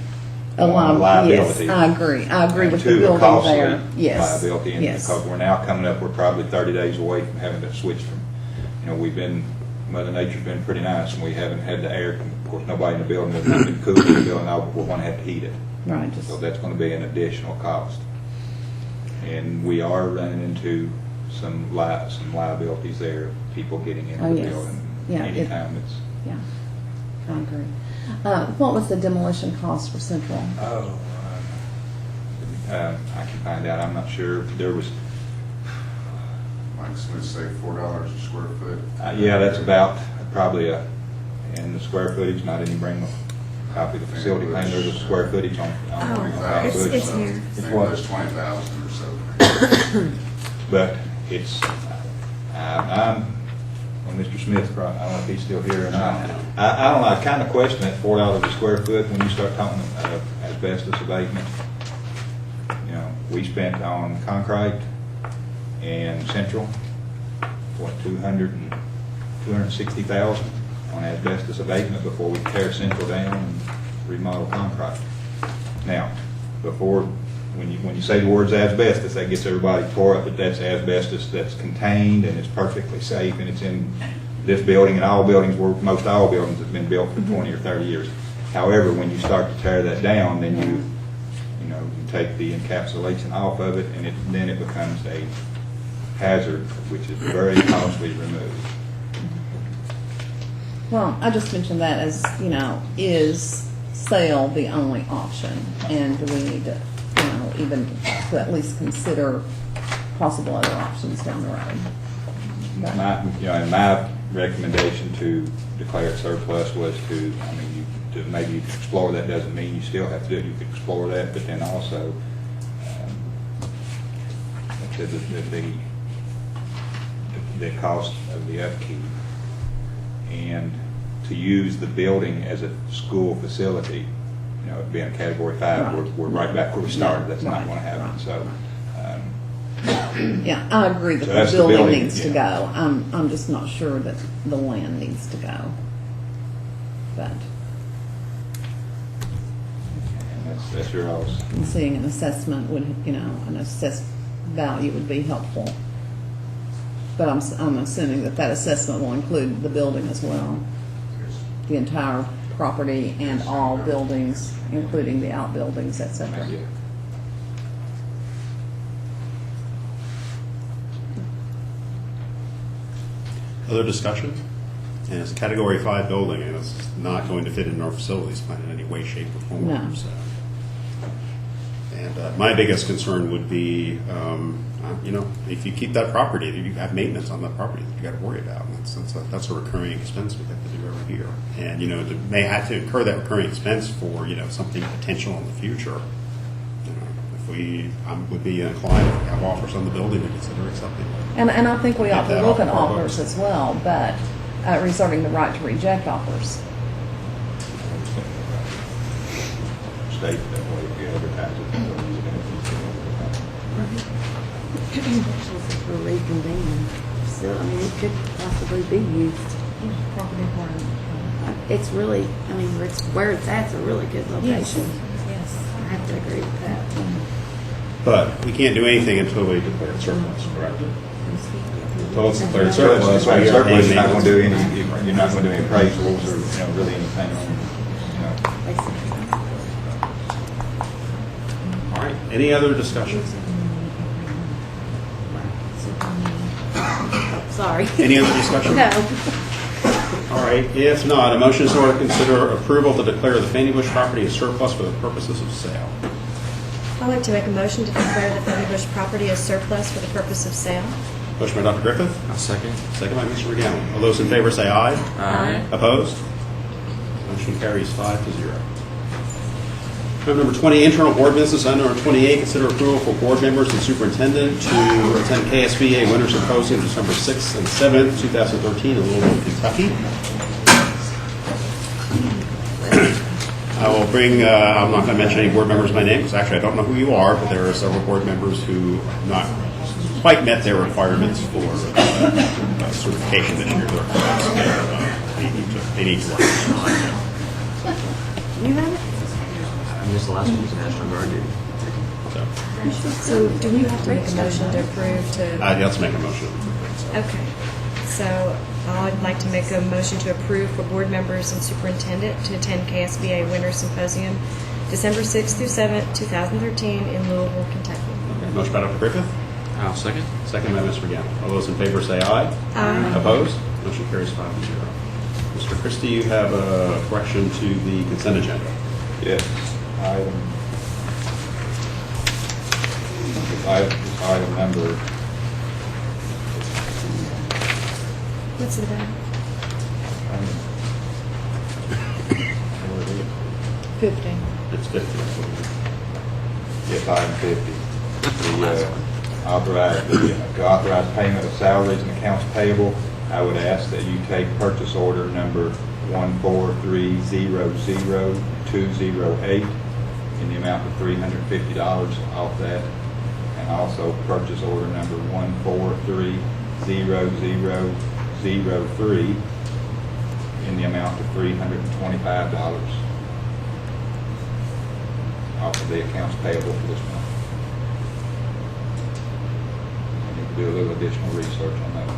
liability. Yes, I agree. I agree with the to a building costly there. Yes. liability, and Yes. because we're now coming up, we're probably 30 days away from having to switch from. You know, Mother Nature's been pretty nice, and we haven't had the air. Of course, nobody in the building has been cool in the building. But we're going to have to heat it. Right. So that's going to be an additional cost, and we are running into some liabilities there. People getting into the yes. building Yeah, anytime it's. Yeah, I agree. What was the demolition cost for Central? Oh, I can find out. I'm not sure. There was. Mike Smith say $4 a square foot. Yeah, that's about probably and the square footage. And I didn't bring a copy of the facility plan. There's a square footage on it's here. It's what? There's 20,000 or so. But it's. Mr. Smith, I don't know if he's still here or not. I don't know. I kind of question that $4 a square foot when you start talking asbestos abatement. You know, we spent on concrete and Central, what, $260,000 on asbestos abatement before we tear Central down and remodel concrete. Now, when you say the words asbestos, that gets everybody tore up, but that's asbestos that's contained and it's perfectly safe, and it's in this building and all buildings, most all buildings have been built for 20 or 30 years. However, when you start to tear that down, then you take the encapsulation off of it, and then it becomes a hazard, which is very costly to remove. Well, I just mentioned that as, you know, is sale the only option? And do we need to, you know, even to at least consider possible other options down the road? My recommendation to declare it surplus was to maybe explore that. Doesn't mean you still have to do it. You could explore that, but then also the cost of the upkeep and to use the building as a school facility. You know, being a Category 5, we're right back where we started. That's not going to happen. So. Yeah, I agree that So the building needs to go. I'm just not sure that the land needs to go. But that's your house. Seeing an assessment would, an assessed value would be helpful. But I'm assuming that assessment will include the building as well, the entire property and all buildings, including the outbuildings, etc. Other discussion? And it's a Category 5 building, and it's not going to fit in our facilities plan in any way, shape, or form. No. So. And my biggest concern would be, if you keep that property, you have maintenance on that property that you got to worry about. That's a recurring expense we have to do every year. And, you may have to incur that recurring expense for, something potential in the future. I would be inclined to have offers on the building to consider accepting. And I think we ought to look at off our offers books. as well, but reserving the right to reject offers. State that way if you advertise it. For reconvening. So, it could possibly be used. It's really, where it's at's a really good location. Yes. I have to agree with that. But we can't do anything until we declare it surplus, correct? Well, it's declared surplus, so your surplus, you're not going to do any, you're not going to do any appraisals or, really anything on, All right, any other discussion? Sorry. Any other discussion? No. All right, if not, a motion is in order to consider approval to declare the Fanny Bush property as surplus for the purposes of sale. I'd like to make a motion to declare the Fanny Bush property as surplus for the purpose of sale. Motion by Dr. Griffith. I'll second. Second by Mr. McGowan. All those in favor say aye. Aye. Opposed? Motion carries 5-0. Item number 20, internal board business. Item number 28, consider approval for board members and superintendent to attend KSBA Winter Symposium December 6th and 7th, 2013 in Louisville, Kentucky. I will bring, I'm not going to mention any board members by name, because actually I don't know who you are, but there are several board members who have not quite met their requirements for certification this year. They need to work. You have it? I missed the last one, National Guard duty. So do we have to make a motion to approve to? Let's make a motion. Okay. So I'd like to make a motion to approve for board members and superintendent to attend KSBA Winter Symposium December 6th through 7th, 2013 in Louisville, Kentucky. Okay, motion by Dr. Griffith. I'll second. Second by Mr. McGowan. All those in favor say aye. Aye. Opposed? Motion carries 5-0. Mr. Christie, you have a correction to the consent agenda. Yes. Item number, What's it about? 15. It's 50. yes, item 50. The authorized payment of salaries and accounts payable. I would ask that you take purchase order number 143000208 in the amount of $350 off that, and also purchase order number 1430003 in the amount of $325 off of the accounts payable for this month. I need to do a little additional research on that.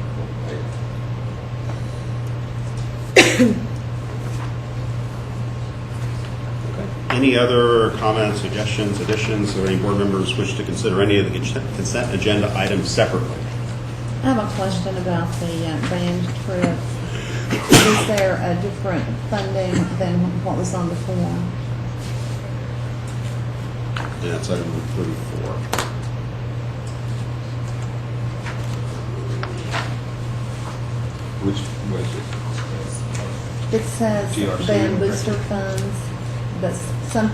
Any other comments, suggestions, additions, or any board members wish to consider any of the consent agenda items separately? I have a question about the band trip. Is there a different funding than what was on the form? Yeah, that's item 34. Which was it? It says GRC. band booster funds, but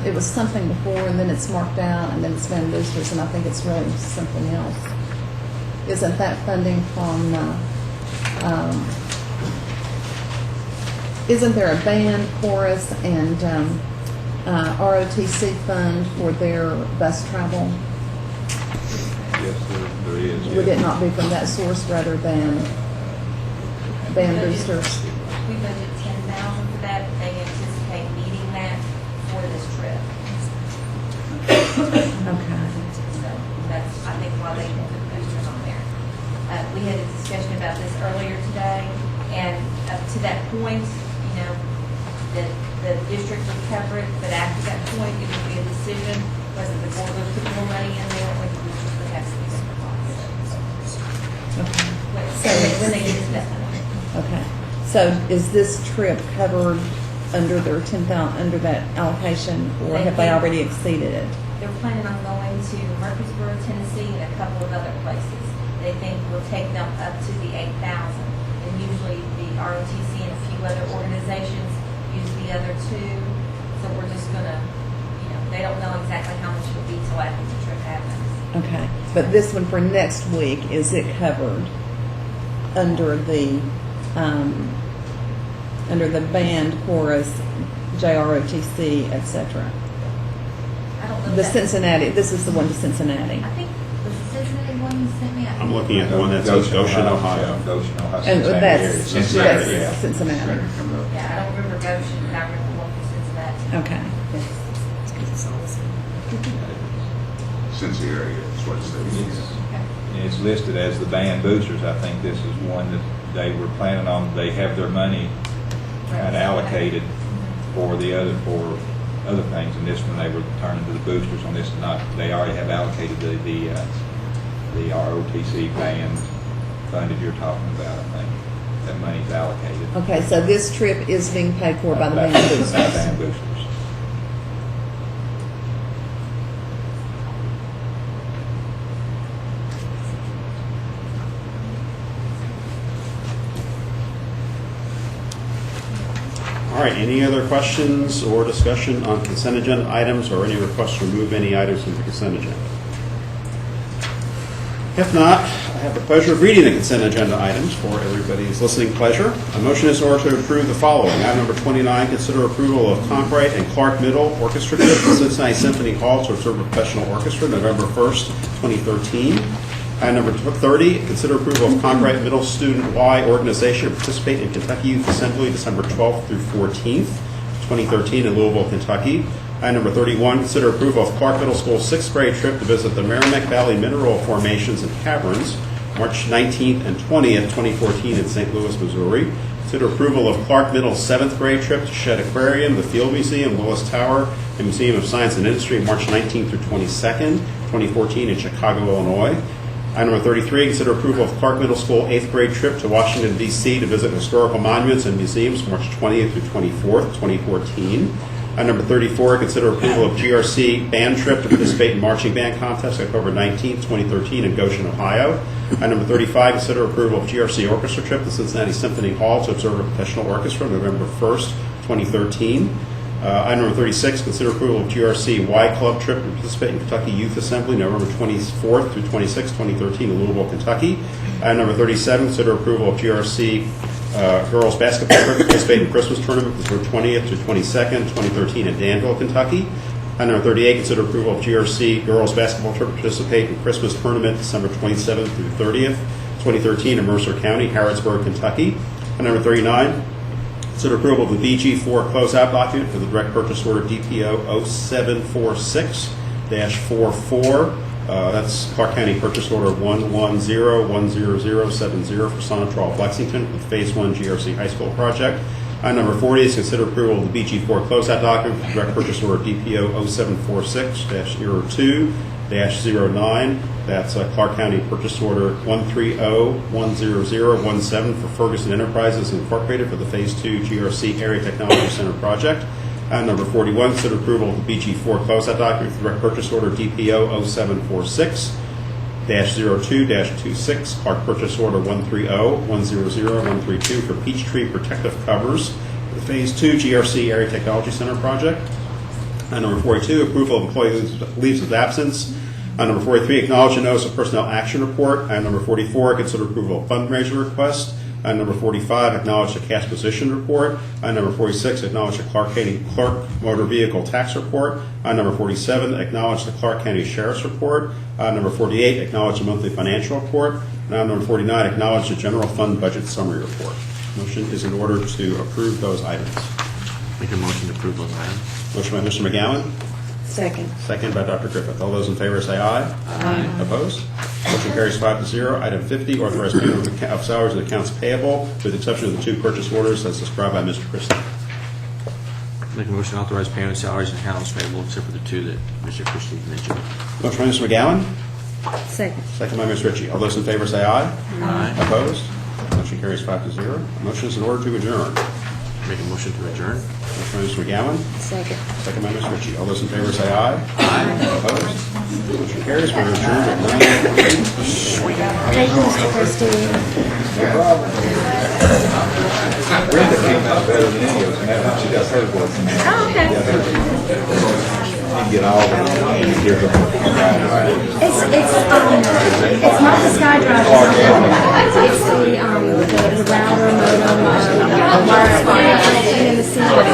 it was something before, and then it's marked out, and then it's band boosters, and I think it's really something else. Isn't that funding from, isn't there a band, chorus, and ROTC fund for their bus travel? Yes, there is. Would it not be from that source rather than band boosters? We budget $10,000 for that, but they anticipate needing that for this trip. Okay. So that's, I think, why they put boosters on there. We had a discussion about this earlier today, and up to that point, the district would cover it, but after that point, it would be a decision whether the board would put more money in there or the boosters would have to be supervised. Okay. When they get to that point. Okay. So is this trip covered under their 10,000, under that allocation, or have they already exceeded it? They're planning on going to Murfreesboro, Tennessee, and a couple of other places. They think we'll take them up to the 8,000. And usually the ROTC and a few other organizations use the other two. So we're just gonna, they don't know exactly how much it'll be till after the trip happens. Okay. But this one for next week, is it covered under the band, chorus, JROTC, etc.? I don't know. The Cincinnati, this is the one to Cincinnati. I think, was the Cincinnati one you sent me? I'm looking at the one that says Goshen, Ohio. Goshen, Ohio. And that's Cincinnati, yeah. Cincinnati. Yeah, I don't remember Goshen, but I remember one for Cincinnati. Okay. Cincy area, is what it says. And it's listed as the band boosters. I think this is one that they were planning on, they have their money kind of allocated for other things, and this one they were turning to the boosters on this, and not, they already have allocated the ROTC band funded you're talking about, I think. That money's allocated. Okay, so this trip is being paid for by the band boosters. By band boosters. All right, any other questions or discussion on consent agenda items, or any requests to remove any items from the consent agenda? If not, I have the pleasure of reading the consent agenda items for everybody's listening pleasure. A motion is in order to approve the following. Item number 29, consider approval of Conkright and Clark Middle Orchestra trip to Cincinnati Symphony Hall to observe a professional orchestra, November 1st, 2013. Item number 30, consider approval of Conkright Middle Student Y organization to participate in Kentucky Youth Assembly, December 12th through 14th, 2013 in Louisville, Kentucky. Item number 31, consider approval of Clark Middle School 6th grade trip to visit the Merrimack Valley Mineral Formations and Caverns, March 19th and 20th, 2014 in St. Louis, Missouri. Consider approval of Clark Middle 7th grade trip to Shedd Aquarium, the Field Museum, Willis Tower, and Museum of Science and Industry, March 19th through 22nd, 2014 in Chicago, Illinois. Item number 33, consider approval of Clark Middle School 8th grade trip to Washington, D.C. to visit historical monuments and museums, March 20th through 24th, 2014. Item number 34, consider approval of GRC band trip to participate in marching band contest, October 19th, 2013 in Goshen, Ohio. Item number 35, consider approval of GRC orchestra trip to Cincinnati Symphony Hall to observe a professional orchestra, November 1st, 2013. Item number 36, consider approval of GRC Y Club trip to participate in Kentucky Youth Assembly, November 24th through 26th, 2013 in Louisville, Kentucky. Item number 37, consider approval of GRC girls basketball trip to participate in Christmas tournament, December 20th through 22nd, 2013 in Danville, Kentucky. Item number 38, consider approval of GRC girls basketball trip to participate in Christmas tournament, December 27th through 30th, 2013 in Mercer County, Harrodsburg, Kentucky. Item number 39, consider approval of the BG4 closeout document for the direct purchase order DPO 0746-44. That's Clark County Purchase Order 110-10070 for Sonatrol Lexington for the Phase 1 GRC High School project. Item number 40 is consider approval of the BG4 closeout document for the direct purchase order DPO 0746-02-09. That's Clark County Purchase Order 130-10017 for Ferguson Enterprises Incorporated for the Phase 2 GRC Area Technology Center project. Item number 41, consider approval of the BG4 closeout document for direct purchase order DPO 0746-02-26, Clark Purchase Order 130-100-132 for Peachtree Protective Covers for the Phase 2 GRC Area Technology Center project. Item number 42, approval of employee leaves of absence. Item number 43, acknowledge and notice of personnel action report. Item number 44, consider approval of fundraiser request. Item number 45, acknowledge the cash position report. Item number 46, acknowledge the Clark County Clerk Motor Vehicle Tax Report. Item number 47, acknowledge the Clark County Sheriff's Report. Item number 48, acknowledge the monthly financial report. And item number 49, acknowledge the general fund budget summary report. Motion is in order to approve those items. Make a motion to approve those items. Motion by Mr. McGowan. Second. Second by Dr. Griffith. All those in favor say aye. Aye. Opposed? Motion carries 5-0. Item 50, authorize payment of salaries and accounts payable, with the exception of the two purchase orders as described by Mr. Christie. Make a motion to authorize payment of salaries and accounts payable, except for the two that Mr. Christie mentioned. Motion by Mr. McGowan. Second. Second by Ms. Ritchie. All those in favor say aye. Aye. Opposed? Motion carries 5-0. Motion is in order to adjourn. Make a motion to adjourn. Motion by Mr. McGowan. Second. Second by Ms. Ritchie. All those in favor say aye. Aye. Opposed? Motion carries. We're adjourned at 9:14. Thank you, Mr. Christie. Brenda came out better than any of us, and that's how she does her voice. Oh, okay. You get all the years of It's not the SkyDrive. It's the router modem, wire connecting in the ceiling.